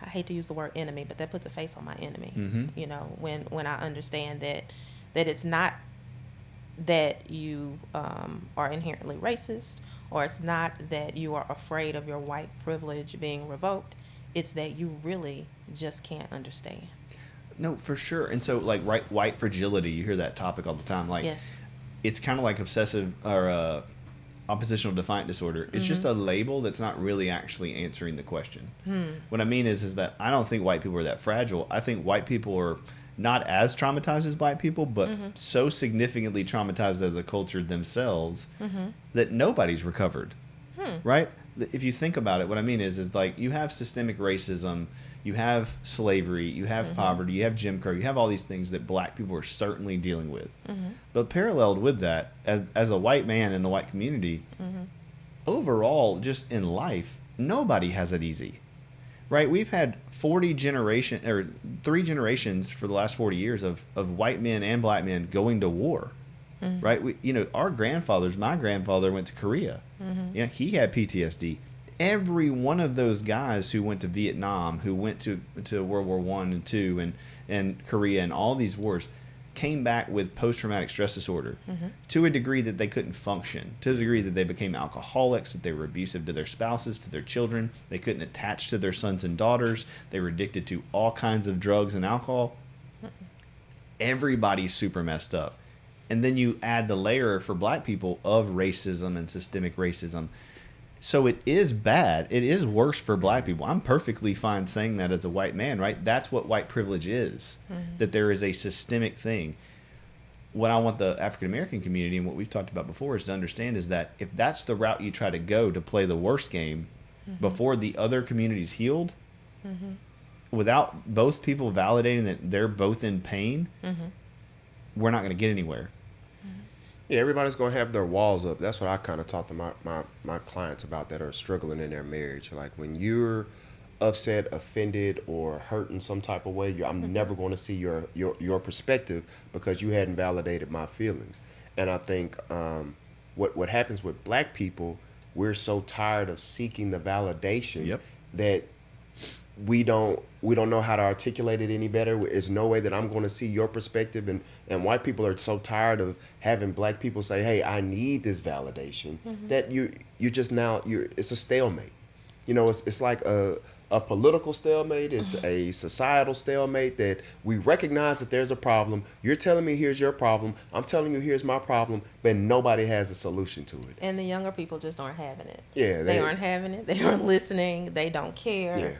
I hate to use the word enemy, but that puts a face on my enemy. When I understand that it's not that you are inherently racist, or it's not that you are afraid of your white privilege being revoked. It's that you really just can't understand. No, for sure. And so, like, white fragility, you hear that topic all the time. Like, Yes. it's kind of like obsessive or oppositional defiant disorder. It's just a label that's not really actually answering the question. What I mean is that I don't think white people are that fragile. I think white people are not as traumatized as black people, but so significantly traumatized as a culture themselves that nobody's recovered. Right? If you think about it, what I mean is like, you have systemic racism, you have slavery, you have poverty, you have Jim Crow, you have all these things that black people are certainly dealing with. But paralleled with that, as a white man in the white community, overall, just in life, nobody has it easy. Right? We've had 3 generations for the last 40 years of white men and black men going to war. Right? Our grandfathers, my grandfather went to Korea. He had PTSD. Every one of those guys who went to Vietnam, who went to World War I and II and Korea and all these wars, came back with post-traumatic stress disorder to a degree that they couldn't function, to the degree that they became alcoholics, that they were abusive to their spouses, to their children. They couldn't attach to their sons and daughters. They were addicted to all kinds of drugs and alcohol. Everybody's super messed up. And then you add the layer for black people of racism and systemic racism. So it is bad. It is worse for black people. I'm perfectly fine saying that as a white man, right? That's what white privilege is, that there is a systemic thing. What I want the African American community, and what we've talked about before, is to understand is that if that's the route you try to go to play the worst game before the other community's healed, without both people validating that they're both in pain, we're not going to get anywhere. Yeah, everybody's going to have their walls up. That's what I kind of talk to my clients about that are struggling in their marriage. Like, when you're upset, offended, or hurt in some type of way, I'm never going to see your perspective because you hadn't validated my feelings. And I think what happens with black people, we're so tired of seeking the validation that we don't know how to articulate it any better. There's no way that I'm going to see your perspective, and white people are so tired of having black people say, "Hey, I need this validation," that you just now it's a stalemate. You know, it's like a political stalemate. It's a societal stalemate that we recognize that there's a problem. You're telling me here's your problem. I'm telling you here's my problem, but nobody has a solution to it. And the younger people just aren't having it. Yeah, they aren't having it. They aren't listening. They don't care. Yeah.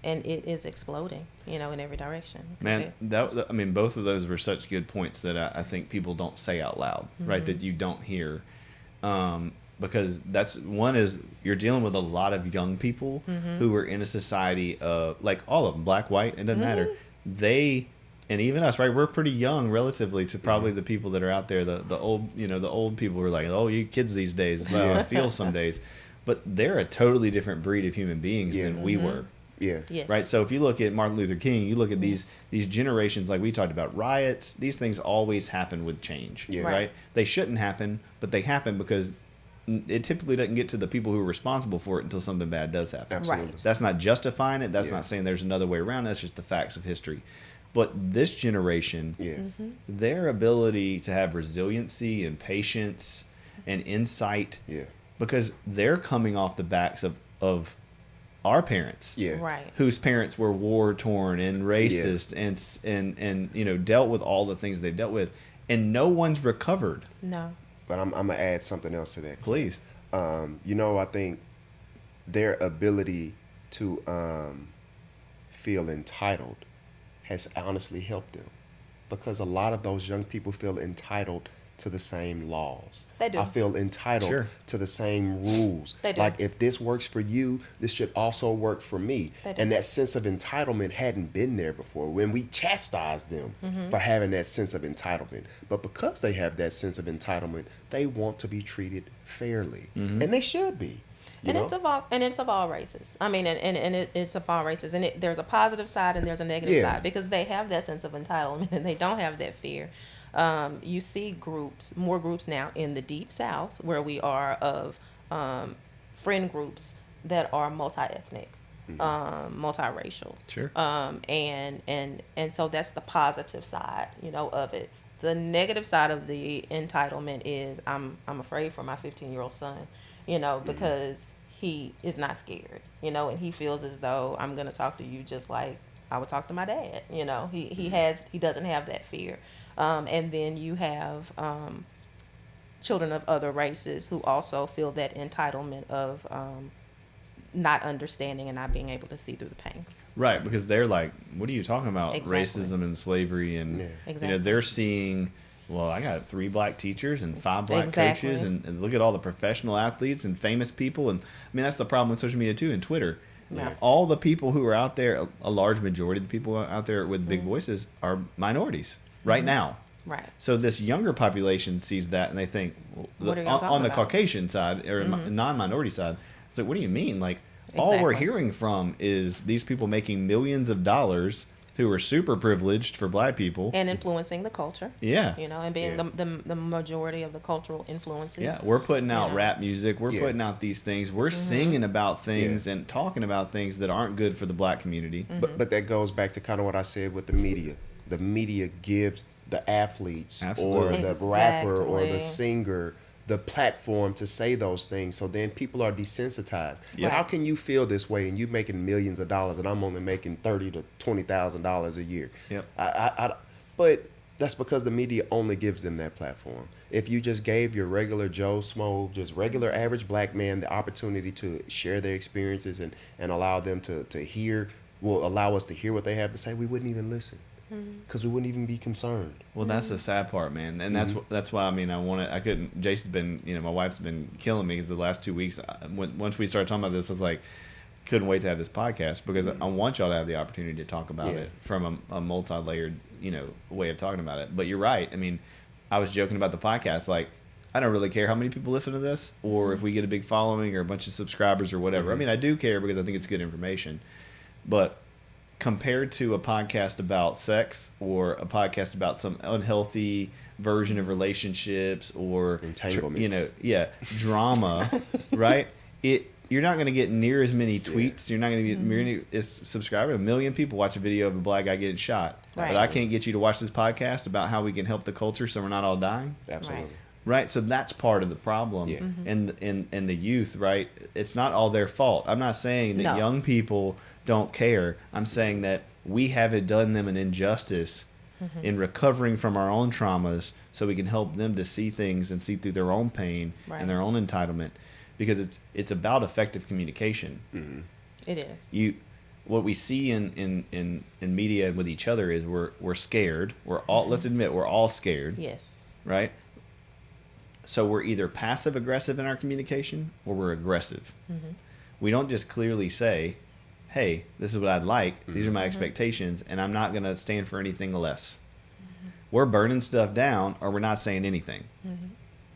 And it is exploding, in every direction. Man, I mean, both of those were such good points that I think people don't say out loud, right? That you don't hear. Because one is you're dealing with a lot of young people who are in a society of, like, all of them, black, white, it doesn't matter. They, and even us, right? We're pretty young relatively to probably the people that are out there. The old, the old people who are like, oh, you kids these days. That's how I feel some days. But they're a totally different breed of human beings than we were. Yeah. Yes. Right. So if you look at Martin Luther King, you look at these generations, like we talked about, riots. These things always happen with change. Yeah. Right. They shouldn't happen, but they happen because it typically doesn't get to the people who are responsible for it until something bad does happen. Absolutely. Right. That's not justifying it. That's not saying there's another way around. That's just the facts of history. But this generation, their ability to have resiliency and patience and insight, because they're coming off the backs of our parents, Right. whose parents were war torn and racist and dealt with all the things they've dealt with, and no one's recovered. No. But I'm gonna add something else to that. Please. I think their ability to feel entitled has honestly helped them, because a lot of those young people feel entitled to the same laws. They do. I feel entitled to the same rules. They do. Like, if this works for you, this should also work for me. They do. And that sense of entitlement hadn't been there before when we chastised them for having that sense of entitlement. But because they have that sense of entitlement, they want to be treated fairly. And they should be. It's of all races. I mean, it's of all races. And there's a positive side and there's a negative side, because they have that sense of entitlement and they don't have that fear. You see more groups now in the Deep South, where we are, of friend groups that are multi-ethnic, multiracial. Sure. And so that's the positive side, of it. The negative side of the entitlement is I'm afraid for my 15-year-old son, because he is not scared, and he feels as though I'm going to talk to you just like I would talk to my dad. He doesn't have that fear. And then you have children of other races who also feel that entitlement of not understanding and not being able to see through the pain. Right, because they're like, what are you talking about? Exactly. Racism and slavery, and Exactly. they're seeing, well, I got 3 black teachers and 5 black Exactly. coaches, and look at all the professional athletes and famous people. And I mean, that's the problem with social media too, and Twitter. Yeah. All the people who are out there, a large majority of the people out there with big voices are minorities right now. Right. So this younger population sees that and they think, well, What are y'all talking on the about? Caucasian side or non-minority side, it's like, what do you mean? Like, all we're hearing from is these people making millions of dollars who are super privileged for black people. And influencing the culture. Yeah. And being the majority of the cultural influences. Yeah, we're putting out Yeah. rap music. We're putting out these things. We're singing about things and talking about things that aren't good for the black community. But that goes back to kind of what I said with the media. The media gives the athletes Absolutely. or the rapper or the Exactly. singer the platform to say those things, so then people are desensitized. Yeah. How can you feel this way and you making millions of dollars and I'm only making $30,000 to $20,000 a year? Yep. But that's because the media only gives them that platform. If you just gave your regular Joe Smo, just regular average black man, the opportunity to share their experiences and allow them to hear, will allow us to hear what they have to say, we wouldn't even listen. Because we wouldn't even be concerned. Well, that's the sad part, man, and that's why I mean I couldn't. Jason's been, my wife's been killing me because the last 2 weeks, once we started talking about this, I was like, couldn't wait to have this podcast because I want y'all to have the opportunity to talk about it from a multi-layered, way of talking about it. But you're right. I mean, I was joking about the podcast, like I don't really care how many people listen to this or if we get a big following or a bunch of subscribers or whatever. I mean, I do care because I think it's good information. But compared to a podcast about sex or a podcast about some unhealthy version of relationships or entanglements, drama, right? You're not going to get near as many tweets. You're not going to get near as subscribers. 1 million people watch a video of a black guy getting shot, but I can't get you to watch this podcast about how we can help the culture so we're not all dying. Absolutely. Right, so that's part of the problem, and the youth. Right, it's not all their fault. I'm not saying that young people don't care. I'm saying that we haven't done them an injustice in recovering from our own traumas, so we can help them to see things and see through their own pain and their own entitlement, because it's about effective communication. It is. What we see in media and with each other is we're scared. We're all let's admit we're all scared. Yes. Right. So we're either passive aggressive in our communication or we're aggressive. We don't just clearly say, hey, this is what I'd like. These are my expectations, and I'm not going to stand for anything less. We're burning stuff down or we're not saying anything.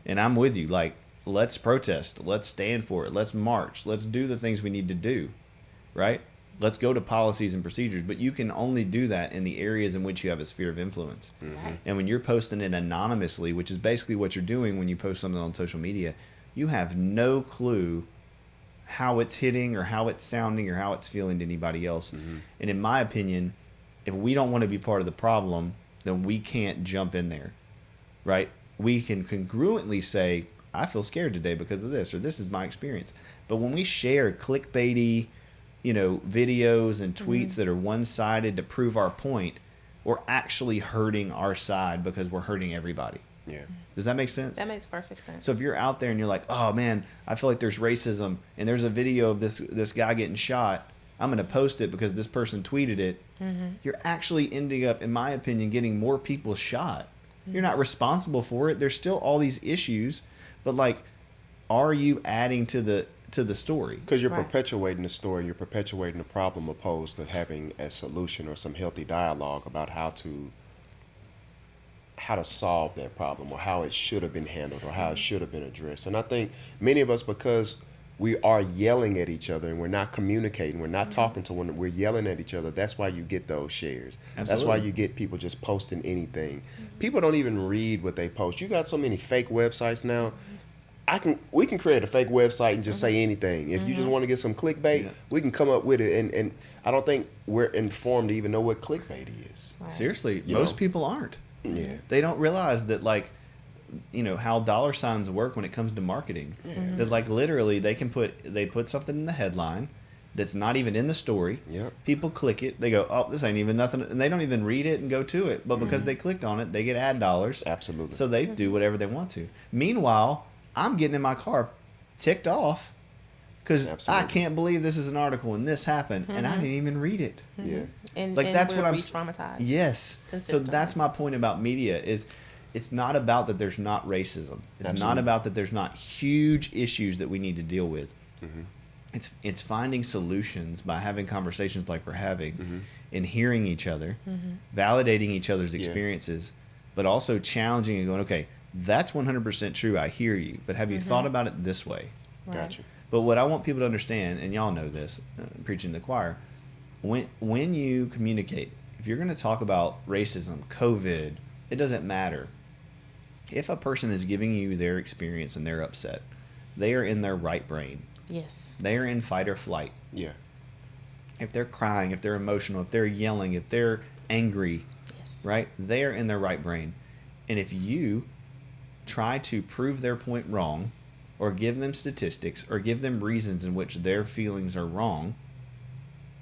And I'm with you. Like, let's protest. Let's stand for it. Let's march. Let's do the things we need to do. Right? Let's go to policies and procedures. But you can only do that in the areas in which you have a sphere of influence. And when you're posting it anonymously, which is basically what you're doing when you post something on social media, you have no clue how it's hitting or how it's sounding or how it's feeling to anybody else. And in my opinion, if we don't want to be part of the problem, then we can't jump in there. Right? We can congruently say, I feel scared today because of this, or this is my experience. But when we share clickbaity, videos and tweets that are one-sided to prove our point, we're actually hurting our side because we're hurting everybody. Yeah. Does that make sense? That makes perfect sense. So if you're out there and you're like, oh man, I feel like there's racism and there's a video of this guy getting shot, I'm going to post it because this person tweeted it. You're actually ending up, in my opinion, getting more people shot. You're not responsible for it. There's still all these issues, but like, are you adding to the story? Because you're perpetuating the story, you're perpetuating the problem, opposed to having a solution or some healthy dialogue about how to solve that problem, or how it should have been handled, or how it should have been addressed. And I think many of us, because we are yelling at each other and we're not communicating, we're not talking to one another, we're yelling at each other, that's why you get those shares. Absolutely. That's why you get people just posting anything. People don't even read what they post. You got so many fake websites now. We can create a fake website and just say anything. If you just want to get some clickbait, we can come up with it. And I don't think we're informed to even know what clickbait is. Seriously, most people aren't. Yeah. They don't realize that, like, how dollar signs work when it comes to marketing. That, like, literally they put something in the headline that's not even in the story. People click it. They go, oh, this ain't even nothing. And they don't even read it and go to it. But because they clicked on it, they get ad dollars. Absolutely. So they do whatever they want to. Meanwhile, I'm getting in my car ticked off because I can't believe this is an article and this happened and I didn't even read it. And that's what I'm traumatized. Yes. So that's my point about media is it's not about that there's not racism. It's not about that there's not huge issues that we need to deal with. It's finding solutions by having conversations like we're having and hearing each other, validating each other's experiences, but also challenging and going, okay, that's 100% true. I hear you. But have you thought about it this way? Gotcha. But what I want people to understand, and y'all know this, preaching to the choir, when you communicate, if you're going to talk about racism, COVID, it doesn't matter. If a person is giving you their experience and they're upset, they are in their right brain. Yes. They are in fight or flight. Yeah. If they're crying, if they're emotional, if they're yelling, if they're angry, right, they are in their right brain. And if you try to prove their point wrong or give them statistics or give them reasons in which their feelings are wrong,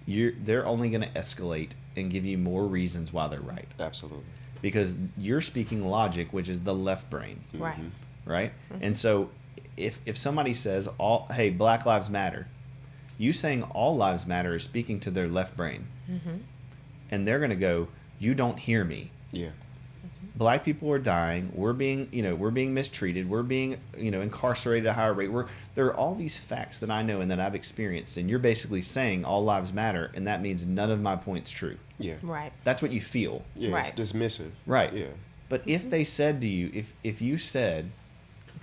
they're only going to escalate and give you more reasons why they're right. Absolutely. Because you're speaking logic, which is the left brain. Right. Right? And so if somebody says, hey, Black Lives Matter, you saying all lives matter is speaking to their left brain. And they're going to go, you don't hear me. Yeah. Black people are dying. We're being mistreated. We're being, incarcerated at a higher rate. There are all these facts that I know and that I've experienced, and you're basically saying all lives matter, and that means none of my point's true. Yeah. Right. That's what you feel. Yeah. It's dismissive. Right. Yeah. But if they said to you, if you said,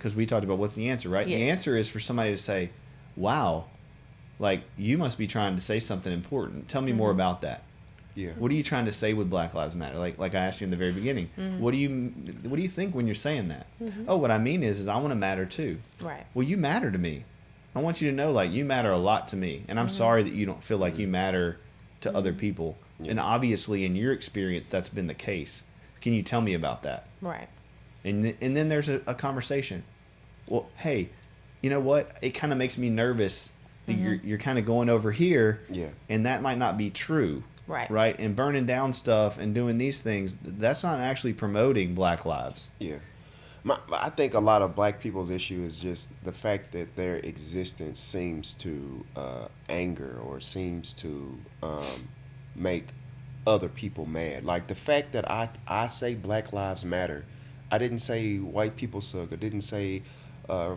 because we talked about what's the answer, right? Yes. The answer is for somebody to say, wow, like, you must be trying to say something important. Tell me more about that. Yeah. What are you trying to say with Black Lives Matter? Like I asked you in the very beginning. What do you think when you're saying that? Oh, what I mean is I want to matter too. Right. Well, you matter to me. I want you to know, like, you matter a lot to me. And I'm sorry that you don't feel like you matter to other people. Yeah. And obviously, in your experience, that's been the case. Can you tell me about that? Right. And then there's a conversation. Well, hey, you know what? It kind of makes me nervous that you're kind of going over here. Yeah. And that might not be true. Right. Right? And burning down stuff and doing these things, that's not actually promoting Black lives. Yeah. I think a lot of black people's issue is just the fact that their existence seems to anger or seems to make other people mad. Like the fact that I say Black Lives Matter, I didn't say white people suck. I didn't say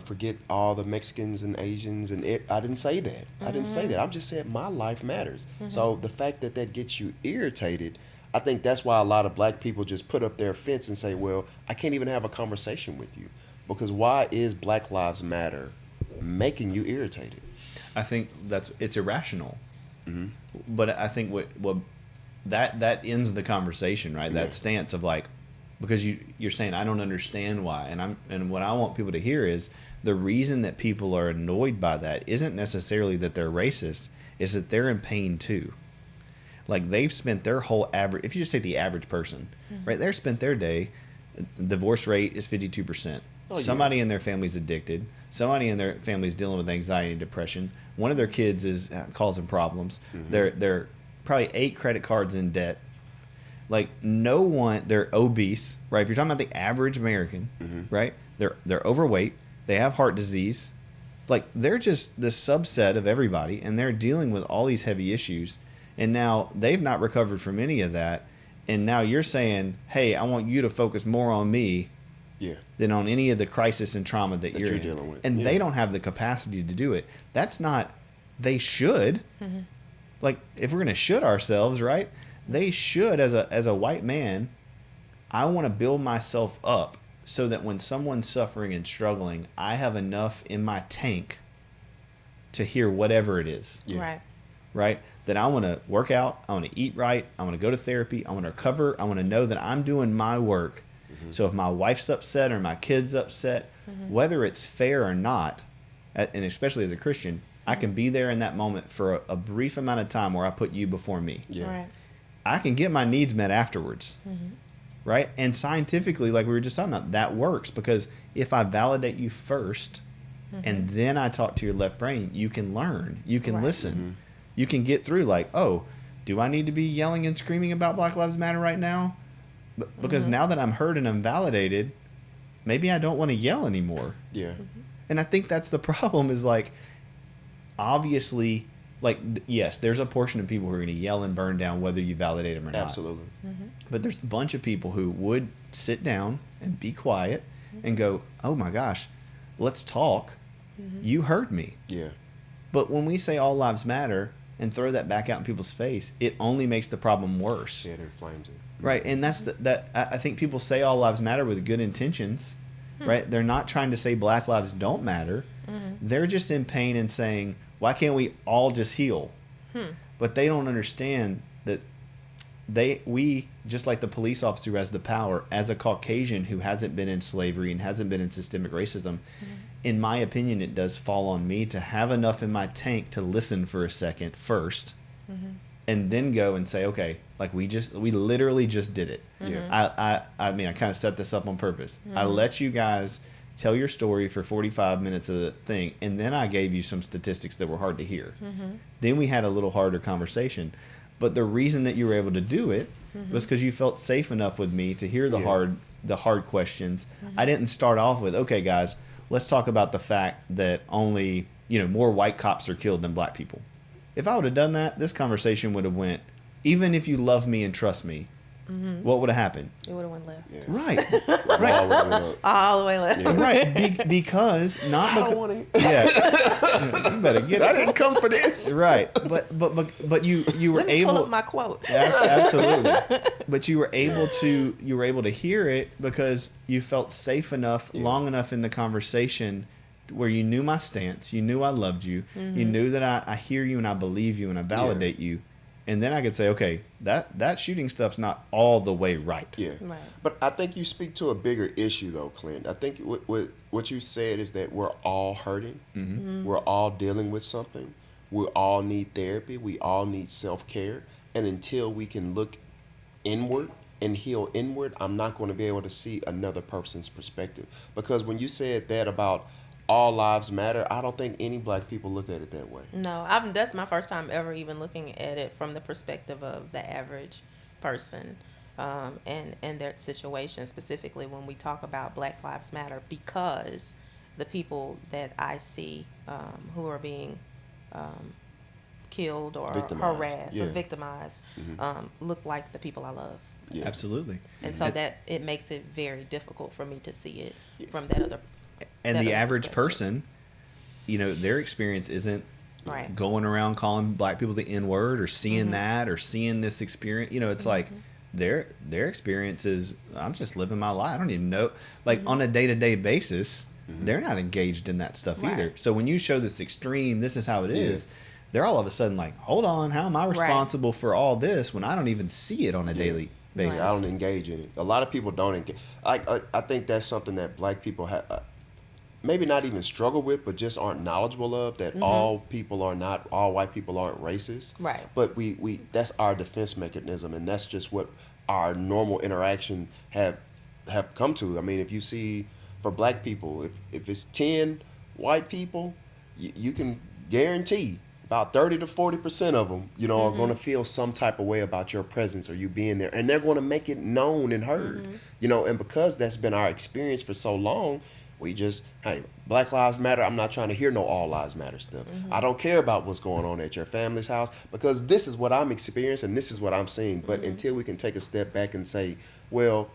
forget all the Mexicans and Asians I didn't say that. I didn't say that. I just said my life matters. So the fact that gets you irritated, I think that's why a lot of black people just put up their fence and say, well, I can't even have a conversation with you. Because why is Black Lives Matter making you irritated? I think it's irrational. But I think what that ends the conversation, right? Yeah. That stance of like, because you're saying I don't understand why, and what I want people to hear is the reason that people are annoyed by that isn't necessarily that they're racist, is that they're in pain too. Like they've spent their whole average, if you just take the average person, right, they've spent their day, divorce rate is 52%. Somebody in their family's addicted. Somebody in their family's dealing with anxiety and depression. One of their kids is causing problems. They're probably 8 credit cards in debt. Like no one, they're obese, right? If you're talking about the average American, right? They're overweight. They have heart disease. Like they're just the subset of everybody, and they're dealing with all these heavy issues. And now they've not recovered from any of that. And now you're saying, hey, I want you to focus more on me than on any of the crisis and trauma that you're dealing with. And they don't have the capacity to do it. That's not, they should. Like, if we're going to should ourselves, right? They should, as a white man, I want to build myself up so that when someone's suffering and struggling, I have enough in my tank to hear whatever it is. Right. Right? That I want to work out, I want to eat right, I want to go to therapy, I want to recover, I want to know that I'm doing my work. So if my wife's upset or my kid's upset, whether it's fair or not, and especially as a Christian, I can be there in that moment for a brief amount of time where I put you before me. Right. I can get my needs met afterwards. Right? And scientifically, like we were just talking about, that works because if I validate you first and then I talk to your left brain, you can learn, you can listen. You can get through like, oh, do I need to be yelling and screaming about Black Lives Matter right now? Because now that I'm heard and I'm validated, maybe I don't want to yell anymore. Yeah. And I think that's the problem is like, obviously, like, yes, there's a portion of people who are going to yell and burn down whether you validate them or not. Absolutely. But there's a bunch of people who would sit down and be quiet and go, oh my gosh, let's talk. You heard me. Yeah. But when we say all lives matter and throw that back out in people's face, it only makes the problem worse. Yeah, it inflames it. Right, and that's that. I think people say all lives matter with good intentions, right? They're not trying to say Black lives don't matter. They're just in pain and saying, why can't we all just heal? But they don't understand that we, just like the police officer who has the power, as a Caucasian who hasn't been in slavery and hasn't been in systemic racism, in my opinion, it does fall on me to have enough in my tank to listen for a second first, and then go and say, okay, like we literally just did it. Yeah. I mean, I kind of set this up on purpose. I let you guys tell your story for 45 minutes of the thing, and then I gave you some statistics that were hard to hear. Then we had a little harder conversation. But the reason that you were able to do it was because you felt safe enough with me to hear the hard questions. I didn't start off with, okay, guys, let's talk about the fact that only, more white cops are killed than black people. If I would have done that, this conversation would have went, even if you love me and trust me, what would have happened? It would have went left. Yeah. Right. Right. All the way left. Yeah. Right. Because not I because don't want to. yeah. You better get I it. didn't come for this. Right. But you were Let me able pull up my quote. Absolutely. But you were able to hear it because you felt safe enough long enough in the conversation where you knew my stance, you knew I loved you, you knew that I hear you and I believe you and I validate you. And then I could say, okay, that shooting stuff's not all the way right. Yeah. Right. But I think you speak to a bigger issue, though, Clint. I think what you said is that we're all hurting. We're all dealing with something. We all need therapy. We all need self-care. And until we can look inward and heal inward, I'm not going to be able to see another person's perspective. Because when you said that about all lives matter, I don't think any black people look at it that way. No, that's my first time ever even looking at it from the perspective of the average person, and their situation, specifically when we talk about Black Lives Matter, because the people that I see who are being killed or Victimized. harassed or victimized look like the people I love. Yeah. Absolutely. And so that it makes it very difficult for me to see it from that other. And that the other average perspective. person, their experience isn't Right. going around calling black people the N-word or seeing that or seeing this experience. It's like their experience is, I'm just living my life. I don't even know. Like on a day-to-day basis, they're not engaged in that stuff either. So when you show this extreme, this is how it is, they're all of a sudden like, hold on, how am I responsible for all this when I don't even see it on a daily basis? I don't engage in it. A lot of people don't engage. I think that's something that black people have, maybe not even struggle with, but just aren't knowledgeable of, that all white people aren't racist. Right. But we that's our defense mechanism, and that's just what our normal interaction have come to. I mean, if you see, for black people, if it's 10 white people, you can guarantee about 30 to 40% of them, are going to feel some type of way about your presence or you being there, and they're going to make it known and heard. And because that's been our experience for so long, we just, hey, Black Lives Matter. I'm not trying to hear no all lives matter stuff. I don't care about what's going on at your family's house, because this is what I'm experiencing, this is what I'm seeing. But until we can take a step back and say, well,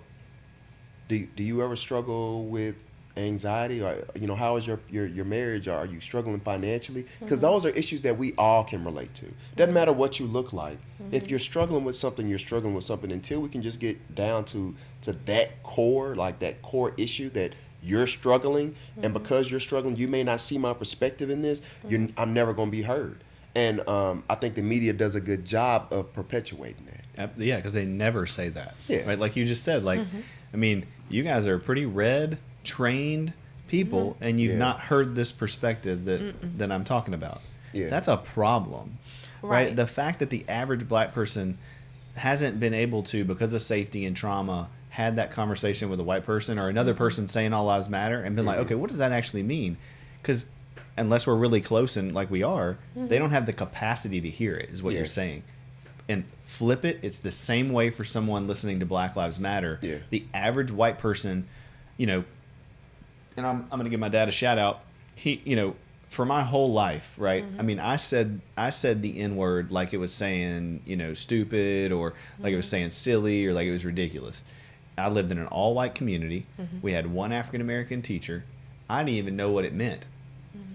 do you ever struggle with anxiety, or how is your marriage, or are you struggling financially? Because those are issues that we all can relate to. Doesn't matter what you look like. If you're struggling with something, you're struggling with something. Until we can just get down to that core, like that core issue that you're struggling, and because you're struggling, you may not see my perspective in this. I'm never going to be heard. And I think the media does a good job of perpetuating that. Yeah, because they never say that. Yeah. Right? Like you just said, like, I mean, you guys are pretty trained people, and you've not heard this perspective that I'm talking about. Yeah. That's a problem. Right? The fact that the average black person hasn't been able to, because of safety and trauma, had that conversation with a white person or another person saying all lives matter and been like, okay, what does that actually mean? Because unless we're really close and like we are, they don't have the capacity to hear it, is what you're saying. And flip it, it's the same way for someone listening to Black Lives Matter. Yeah. The average white person, and I'm going to give my dad a shout out. He, for my whole life, right? I mean, I said the N-word like it was saying, stupid, or like it was saying silly, or like it was ridiculous. I lived in an all-white community. We had one African-American teacher. I didn't even know what it meant.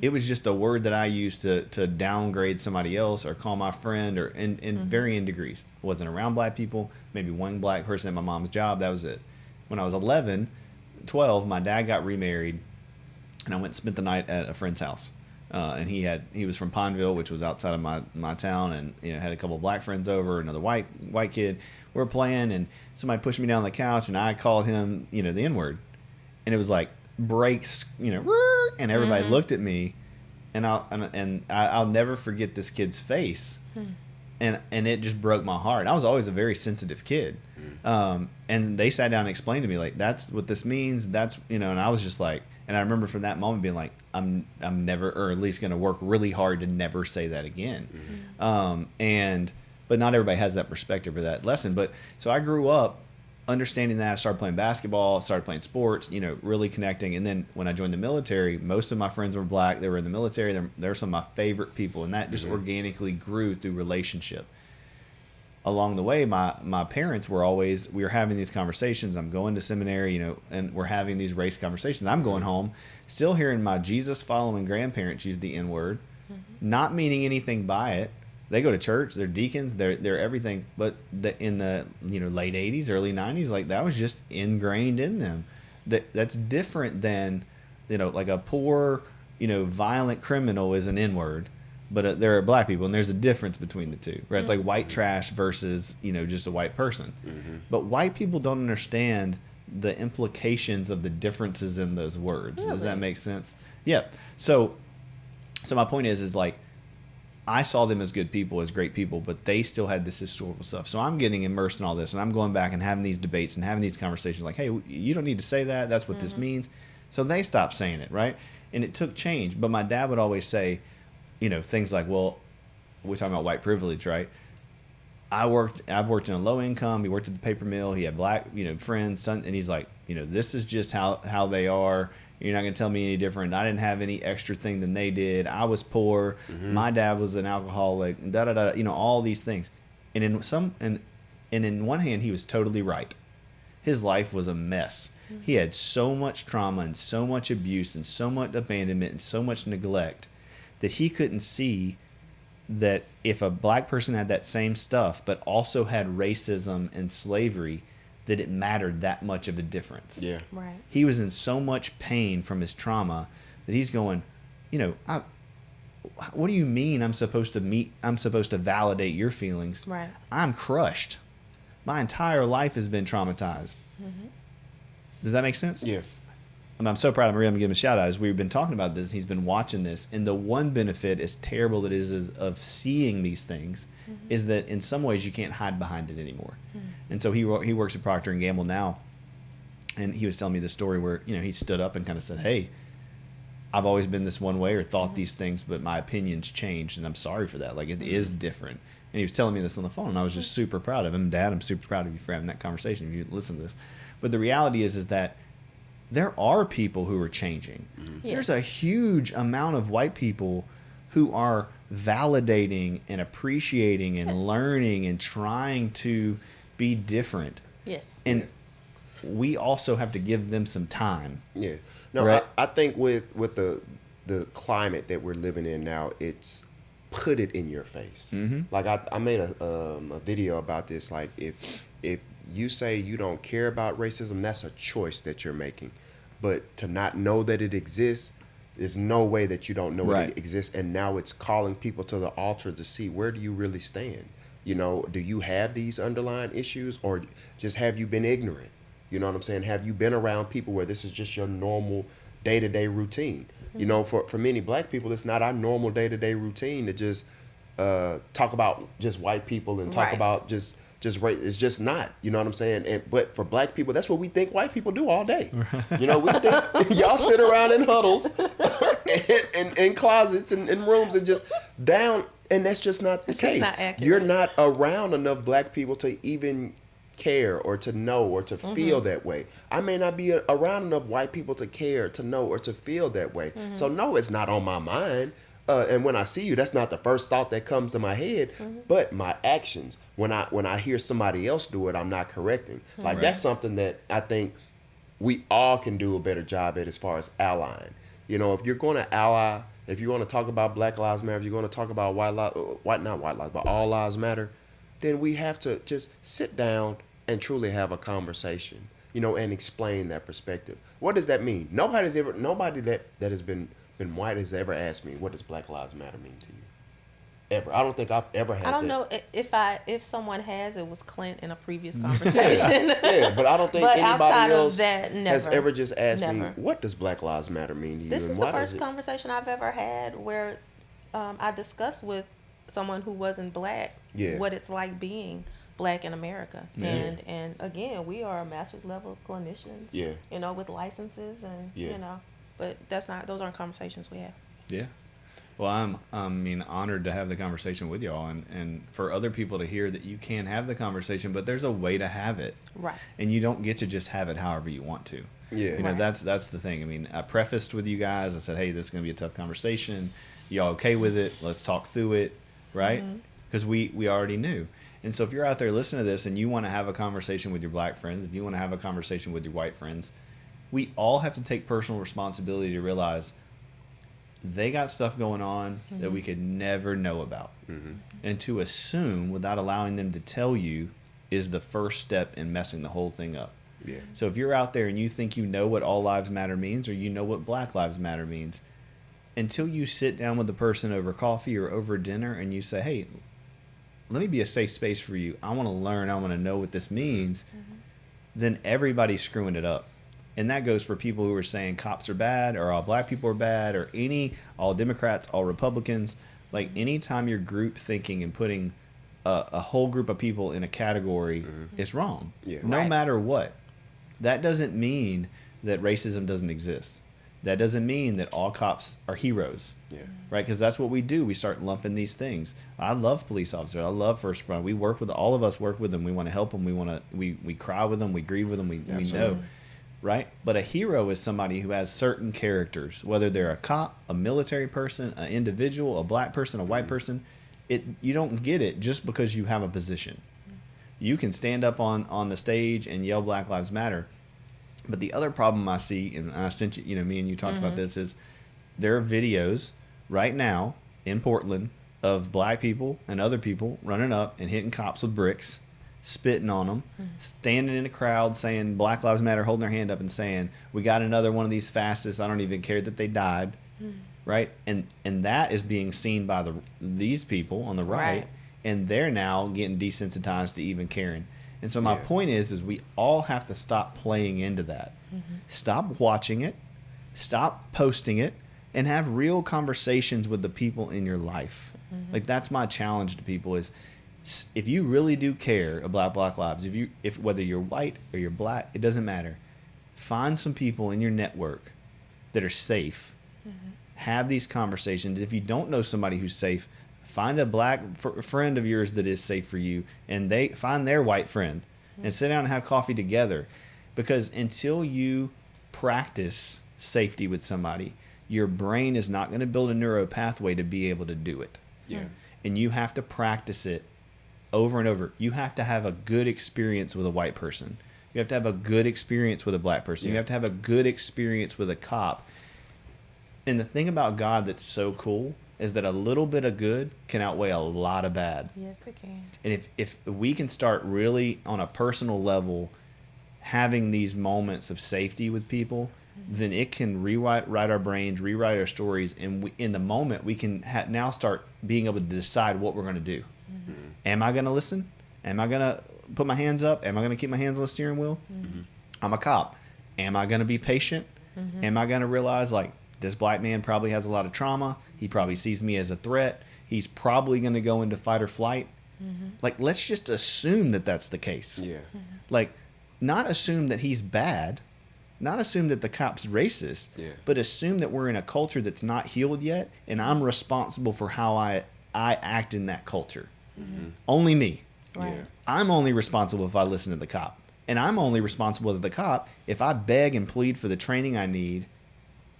It was just a word that I used to downgrade somebody else or call my friend, or in varying degrees. I wasn't around black people, maybe one black person at my mom's job, that was it. When I was 12, my dad got remarried, and I went and spent the night at a friend's house. And he was from Pineville, which was outside of my town, and had a couple of black friends over, another white kid. We were playing, and somebody pushed me down the couch, and I called him, the N-word, and it was like breaks, and everybody looked at me, and I'll never forget this kid's face, and it just broke my heart. I was always a very sensitive kid, and they sat down and explained to me, like, that's what this means. That's and I was just like. And I remember from that moment being like, I'm never, or at least going to work really hard to never say that again. But not everybody has that perspective or that lesson. But so I grew up understanding that. I started playing basketball, started playing sports, really connecting. And then when I joined the military, most of my friends were black. They were in the military. They were some of my favorite people. And that just organically grew through relationship. along the way, my parents were always, we were having these conversations. I'm going to seminary, you know, and we're having these race conversations. I'm going home, still hearing my Jesus following grandparents use the N word, not meaning anything by it. They go to church, they're deacons, they're everything. But in the, you know, late 80s, early 90s, like that was just ingrained in them. That's different than, you know, like a poor, you know, violent criminal is an N word. But there are black people, and there's a difference between the two, right? It's like white trash versus, you know, just a white person. But white people don't understand the implications of the differences in those words. Really? Does that make sense? Yeah. So my point is like, I saw them as good people, as great people, but they still had this historical stuff. So I'm getting immersed in all this, and I'm going back and having these debates and having these conversations like, hey, you don't need to say that. That's what this means. So they stopped saying it, right? And it took change. But my dad would always say, you know, things like, well, we're talking about white privilege, right? I've worked in a low income. He worked at the paper mill. He had black, you know, friends, son, and he's like, you know, this is just how they are. You're not going to tell me any different. I didn't have any extra thing than they did. I was poor. My dad was an alcoholic, and you know, all these things. And in one hand, he was totally right. His life was a mess. He had so much trauma and so much abuse and so much abandonment and so much neglect that he couldn't see that if a black person had that same stuff but also had racism and slavery, that it mattered that much of a difference. Yeah. Right. He was in so much pain from his trauma that he's going, you know, what do you mean I'm supposed to validate your feelings? Right. I'm crushed. My entire life has been traumatized. Does that make sense? Yeah. I'm so proud of Maria. I'm going to give him a shout out. As we've been talking about this, he's been watching this. And the one benefit, as terrible it is of seeing these things, is that in some ways you can't hide behind it anymore. And so he works at Procter & Gamble now. And he was telling me the story where, you know, he stood up and kind of said, hey, I've always been this one way or thought these things, but my opinion's changed. And I'm sorry for that. Like, it is different. And he was telling me this on the phone. And I was just super proud of him. Dad, I'm super proud of you for having that conversation. If you listen to this. But the reality is that there are people who are changing. Yes. There's a huge amount of white people who are validating and appreciating and learning and trying to be different. Yes. And we also have to give them some time. Yeah. No, right? I think with the climate that we're living in now, it's put it in your face. Like I made a video about this. Like if you say you don't care about racism, that's a choice that you're making. But to not know that it exists, there's no way that you don't know it exists. And now it's calling people to the altar to see, where do you really stand? You know, do you have these underlying issues, or just have you been ignorant? You know what I'm saying? Have you been around people where this is just your normal day-to-day routine? You know, for many black people, it's not our normal day-to-day routine to just talk about just white people and talk about just race. It's just not, you know what I'm saying? But for black people, that's what we think white people do all day. You know, we think y'all sit around in huddles in closets and in rooms and just down, and that's just not the case. Not You're not around enough black people to even care or to know or to feel that way. I may not be around enough white people to care, to know, or to feel that way. So no, it's not on my mind. And when I see you, that's not the first thought that comes to my head, but my actions. When I hear somebody else do it, I'm not correcting. Like that's something that I think we all can do a better job at as far as allying. You know, if you're going to ally, if you're going to talk about Black Lives Matter, if you're going to talk about not white lives, but all lives matter, then we have to just sit down and truly have a conversation, you know, and explain that perspective. What does that mean? Nobody that has been white has ever asked me, what does Black Lives Matter mean to you? Ever. I don't think I've ever had that. I don't know if someone has. It was Clint in a previous conversation. Yeah, but I don't think anybody else has ever just asked me, what does Black Lives Matter mean to you? This is the first conversation I've ever had where I discussed with someone who wasn't black what it's like being black in America. And again, we are master's level clinicians, you know, with licenses and, you know, but those aren't conversations we have. Yeah. Well, I'm honored to have the conversation with y'all and for other people to hear that you can have the conversation, but there's a way to have it. Right. And you don't get to just have it however you want to. Yeah. You know, that's the thing. I mean, I prefaced with you guys. I said, hey, this is going to be a tough conversation. Y'all okay with it? Let's talk through it. Right. Because we already knew. And so if you're out there listening to this and you want to have a conversation with your black friends, if you want to have a conversation with your white friends, we all have to take personal responsibility to realize they got stuff going on that we could never know about. And to assume without allowing them to tell you is the first step in messing the whole thing up. Yeah. So if you're out there and you think you know what all lives matter means, or you know what Black Lives Matter means, until you sit down with the person over coffee or over dinner and you say, hey, let me be a safe space for you. I want to learn. I want to know what this means. Then everybody's screwing it up. And that goes for people who are saying cops are bad, or all black people are bad, or all Democrats, all Republicans. Like, anytime you're group thinking and putting a whole group of people in a category, it's wrong. Yeah. No Right. matter what. That doesn't mean that racism doesn't exist. That doesn't mean that all cops are heroes. Yeah. Right? Because that's what we do. We start lumping these things. I love police officers. I love first responders. We work with, all of us work with them. We want to help them. We cry with them. We grieve with them. We know. Right? But a hero is somebody who has certain characters, whether they're a cop, a military person, an individual, a black person, a white person. You don't get it just because you have a position. You can stand up on the stage and yell Black Lives Matter. But the other problem I see, and I sent you, me and you talked about this, is there are videos right now in Portland of black people and other people running up and hitting cops with bricks, spitting on them, standing in a crowd saying Black Lives Matter, holding their hand up and saying, we got another one of these fascists, I don't even care that they died. Right? And that is being seen by these people on the right, and they're now getting desensitized to even caring. And so my point is we all have to stop playing into that. Stop watching it, stop posting it, and have real conversations with the people in your life. Like, that's my challenge to people is, if you really do care about Black lives, if whether you're white or you're black, it doesn't matter. Find some people in your network that are safe. Have these conversations. If you don't know somebody who's safe, find a black friend of yours that is safe for you, and they find their white friend and sit down and have coffee together. Because until you practice safety with somebody, your brain is not going to build a neuro pathway to be able to do it. Yeah. And you have to practice it over and over. You have to have a good experience with a white person. You have to have a good experience with a black person. You have to have a good experience with a cop. And the thing about God that's so cool is that a little bit of good can outweigh a lot of bad. Yes, it can. And if we can start really on a personal level having these moments of safety with people, then it can rewrite our brains, rewrite our stories, and in the moment we can now start being able to decide what we're going to do. Am I going to listen? Am I going to put my hands up? Am I going to keep my hands on the steering wheel? I'm a cop. Am I going to be patient? Am I going to realize, like, this black man probably has a lot of trauma. He probably sees me as a threat. He's probably going to go into fight or flight. Like, let's just assume that that's the case. Yeah. Like, not assume that he's bad. Not assume that the cop's racist. Yeah. But assume that we're in a culture that's not healed yet, and I'm responsible for how I act in that culture. Only me. Right. Yeah. I'm only responsible if I listen to the cop. And I'm only responsible as the cop if I beg and plead for the training I need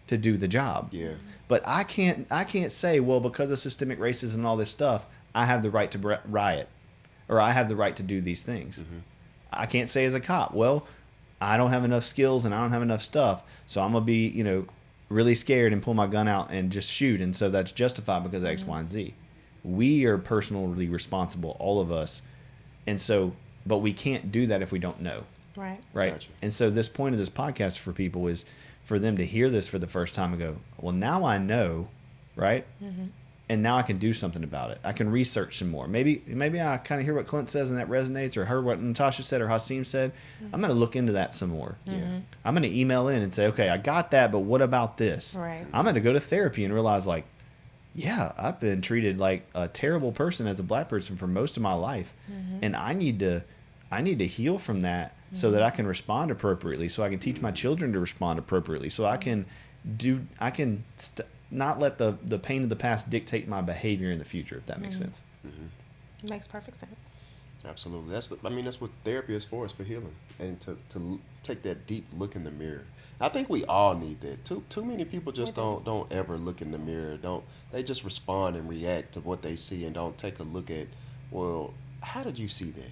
to do the job. Yeah. But I can't say, well, because of systemic racism and all this stuff, I have the right to riot, or I have the right to do these things. I can't say as a cop, well, I don't have enough skills and I don't have enough stuff, so I'm gonna be, really scared and pull my gun out and just shoot, and so that's justified because of X, Y, and Z. We are personally responsible, all of us, and so, but we can't do that if we don't know. Right. Right. Gotcha. And so this point of this podcast for people is for them to hear this for the first time and go, well, now I know, right? And now I can do something about it. I can research some more. Maybe I kind of hear what Clint says and that resonates, or heard what Natashia said or Hasim said. I'm going to look into that some more. Yeah. I'm going to email in and say, okay, I got that, but what about this? Right. I'm going to go to therapy and realize, like, yeah, I've been treated like a terrible person as a black person for most of my life. And I need to heal from that so that I can respond appropriately, so I can teach my children to respond appropriately, so I can not let the pain of the past dictate my behavior in the future, if that makes sense. It makes perfect sense. Absolutely. That's what therapy is for. It's for healing, and to take that deep look in the mirror. I think we all need that. Too many people just don't ever look in the mirror. They just respond and react to what they see and don't take a look at, well, how did you see that?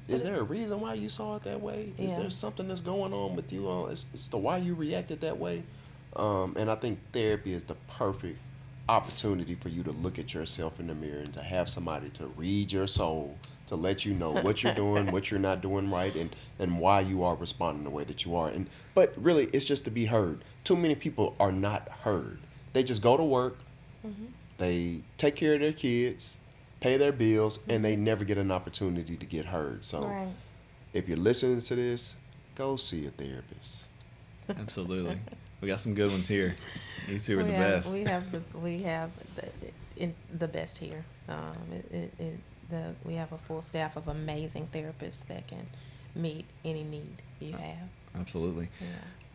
Is there a reason why you saw it that way? Is there something that's going on with you as to why you reacted that way? And I think therapy is the perfect opportunity for you to look at yourself in the mirror and to have somebody to read your soul, to let you know what you're doing, what you're not doing right, and why you are responding the way that you are. But really, it's just to be heard. Too many people are not heard. They just go to work, they take care of their kids, pay their bills, and they never get an opportunity to get heard. So if you're listening to this, go see a therapist. Absolutely. We got some good ones here. You two are the best. We have the best here. We have a full staff of amazing therapists that can meet any need you have. Absolutely.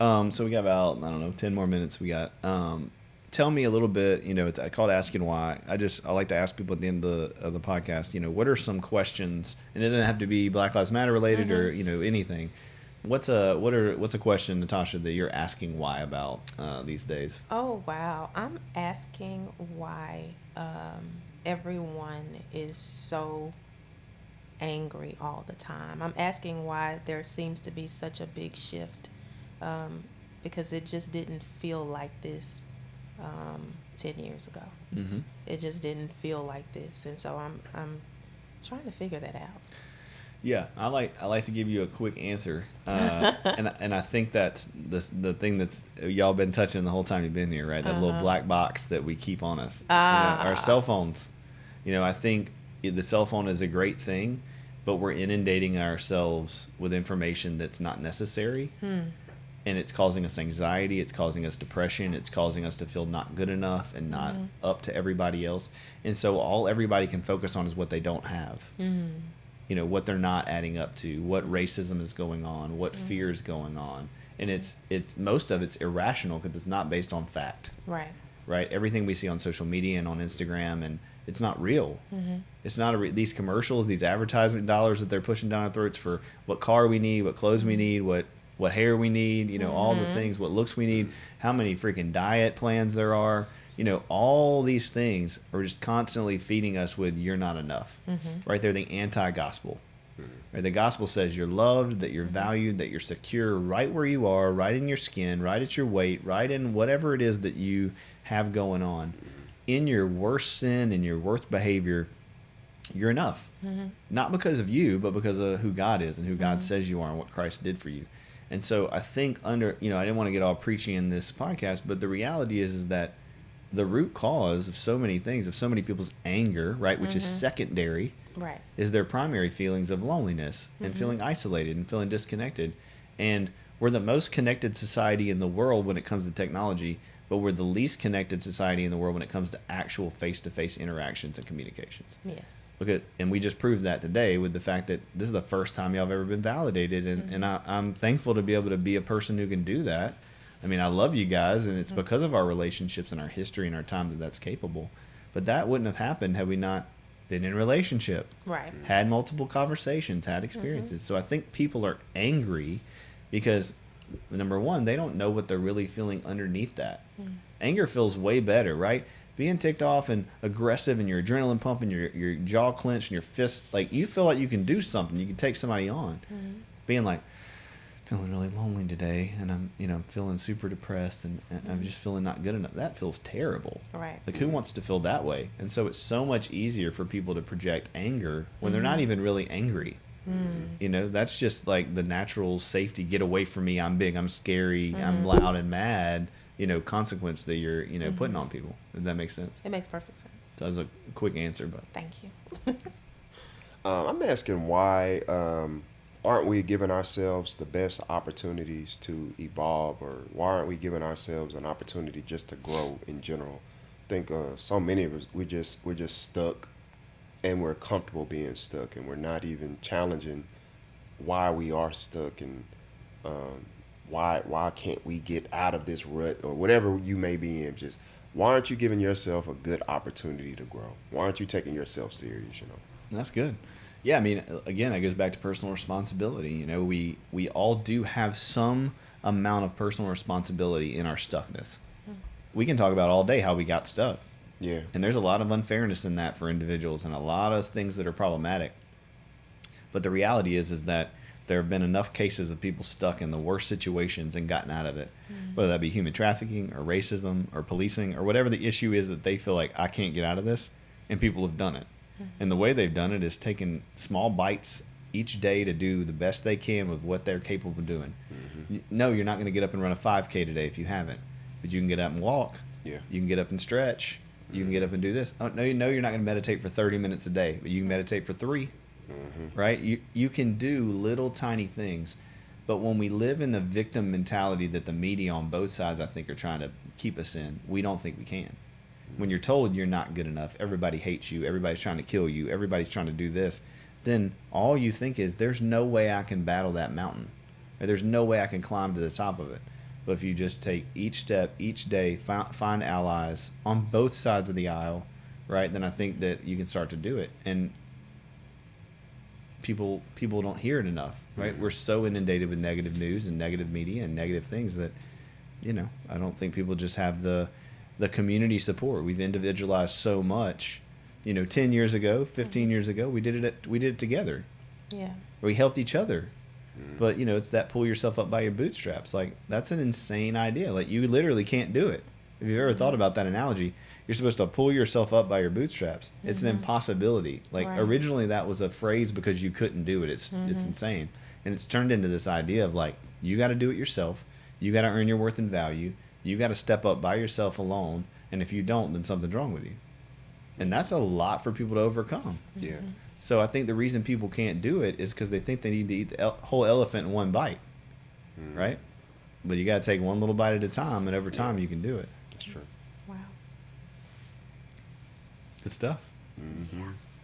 Yeah. So we got about, 10 more minutes. We got. Tell me a little bit. It's called Asking Why. I like to ask people at the end of the podcast. What are some questions, and it doesn't have to be Black Lives Matter related or anything. What's a question, Natasha, that you're asking why about these days? Oh wow, I'm asking why everyone is so angry all the time. I'm asking why there seems to be such a big shift because it just didn't feel like this 10 years ago. Mm-hmm. It just didn't feel like this, and so I'm trying to figure that out. Yeah, I like to give you a quick answer, and I think that's the thing that's y'all been touching the whole time you've been here, right? That little black box that we keep on us, our cell phones. I think the cell phone is a great thing, but we're inundating ourselves with information that's not necessary, and it's causing us anxiety. It's causing us depression. It's causing us to feel not good enough and not up to everybody else. And so all everybody can focus on is what they don't have. What they're not adding up to, what racism is going on, what fear is going on. And it's most of it's irrational because it's not based on fact. Right. Everything we see on social media and on Instagram, and it's not real. It's not these commercials, these advertisement dollars that they're pushing down our throats for what car we need, what clothes we need, what hair we need, all the things, what looks we need, how many freaking diet plans there are. All these things are just constantly feeding us with "you're not enough." Right? They're the anti-gospel. Right? The gospel says you're loved, that you're valued, that you're secure right where you are, right in your skin, right at your weight, right in whatever it is that you have going on. In your worst sin, in your worst behavior, you're enough. Not because of you, but because of who God is and who God says you are and what Christ did for you. And so I think I didn't want to get all preachy in this podcast, but the reality is that the root cause of so many things, of so many people's anger, right, which is secondary, is their primary feelings of loneliness and feeling isolated and feeling disconnected. And we're the most connected society in the world when it comes to technology, but we're the least connected society in the world when it comes to actual face-to-face interactions and communications. Yes. And we just proved that today with the fact that this is the first time y'all have ever been validated, and I'm thankful to be able to be a person who can do that. I mean, I love you guys, and it's because of our relationships and our history and our time that that's capable. But that wouldn't have happened had we not been in a relationship, had multiple conversations, had experiences. So I think people are angry because, number one, they don't know what they're really feeling underneath that. Anger feels way better, right? Being ticked off and aggressive and your adrenaline pumping, your jaw clenched and your fists, like you feel like you can do something, you can take somebody on. Being like, feeling really lonely today, and I'm feeling super depressed, and I'm just feeling not good enough. That feels terrible. Right. Like, who wants to feel that way? And so it's so much easier for people to project anger when they're not even really angry. That's just like the natural safety, get away from me, I'm big, I'm scary, I'm loud and mad, consequence that you're, putting on people. Does that make sense? It makes perfect sense. So that was a quick answer, but. Thank you. I'm asking why aren't we giving ourselves the best opportunities to evolve, or why aren't we giving ourselves an opportunity just to grow in general? I think so many of us, we're just stuck, and we're comfortable being stuck, and we're not even challenging why we are stuck, and why can't we get out of this rut, or whatever you may be in. Just why aren't you giving yourself a good opportunity to grow? Why aren't you taking yourself serious? That's good. Yeah, I mean, again, it goes back to personal responsibility. We all do have some amount of personal responsibility in our stuckness. We can talk about all day how we got stuck. Yeah. And there's a lot of unfairness in that for individuals, and a lot of things that are problematic. But the reality is that there have been enough cases of people stuck in the worst situations and gotten out of it, whether that be human trafficking or racism or policing or whatever the issue is that they feel like I can't get out of this, and people have done it. And the way they've done it is taking small bites each day to do the best they can with what they're capable of doing. No, you're not going to get up and run a 5K today if you haven't, but you can get up and walk. Yeah. You can get up and stretch. You can get up and do this. Oh, no, you're not going to meditate for 30 minutes a day, but you can meditate for 3. Right? You can do little tiny things, but when we live in the victim mentality that the media on both sides, I think, are trying to keep us in, we don't think we can. When you're told you're not good enough, everybody hates you, everybody's trying to kill you, everybody's trying to do this, then all you think is there's no way I can battle that mountain, or there's no way I can climb to the top of it. But if you just take each step each day, find allies on both sides of the aisle, right, then I think that you can start to do it. And people don't hear it enough, right? We're so inundated with negative news and negative media and negative things that, I don't think people just have the community support. We've individualized so much. 10 years ago, 15 years ago, we did it together. Yeah. We helped each other. But, it's that pull yourself up by your bootstraps. Like, that's an insane idea. Like, you literally can't do it. If you've ever thought about that analogy, you're supposed to pull yourself up by your bootstraps. It's an impossibility. Like, originally that was a phrase because you couldn't do it. It's insane. And it's turned into this idea of, like, you got to do it yourself. You got to earn your worth and value. You got to step up by yourself alone. And if you don't, then something's wrong with you. And that's a lot for people to overcome. Yeah. So I think the reason people can't do it is because they think they need to eat the whole elephant in one bite, right? But you got to take one little bite at a time, and over time you can do it. That's true. Wow. Good stuff.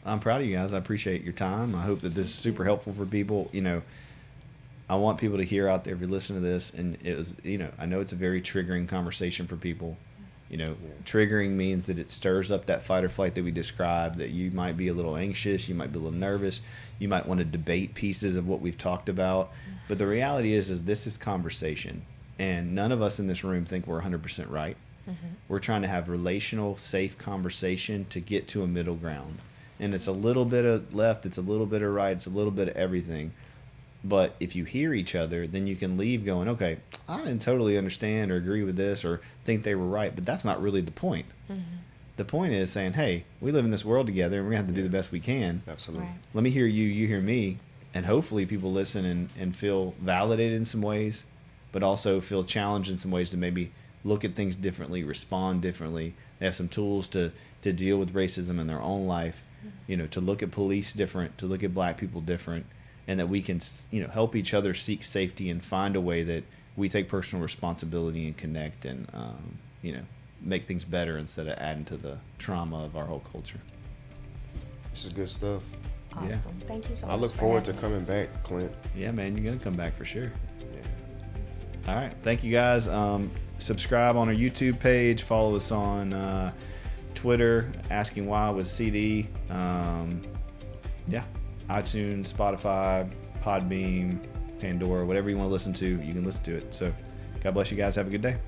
I'm proud of you guys. I appreciate your time. I hope that this is super helpful for people. I want people to hear out there if you listen to this, and it was, I know it's a very triggering conversation for people. Triggering means that it stirs up that fight or flight that we described, that you might be a little anxious, you might be a little nervous, you might want to debate pieces of what we've talked about. But the reality is this is conversation, and none of us in this room think we're 100% right. We're trying to have relational, safe conversation to get to a middle ground. And it's a little bit of left, it's a little bit of right, it's a little bit of everything. But if you hear each other, then you can leave going, okay, I didn't totally understand or agree with this or think they were right, but that's not really the point. The point is saying, hey, we live in this world together, and we're going to have to do the best we can. Absolutely. Right. Let me hear you, you hear me, and hopefully people listen and feel validated in some ways, but also feel challenged in some ways to maybe look at things differently, respond differently. They have some tools to deal with racism in their own life, to look at police different, to look at black people different, and that we can, help each other seek safety and find a way that we take personal responsibility and connect and, make things better instead of adding to the trauma of our whole culture. This is good stuff. Awesome. Yeah. Thank you so much. I look forward to coming back, Clint. Yeah, man, you're going to come back for sure. Yeah. All right. Thank you, guys. Subscribe on our YouTube page. Follow us on Twitter, Asking Why with CD. iTunes, Spotify, Podbean, Pandora, whatever you want to listen to, you can listen to it. So God bless you guys. Have a good day.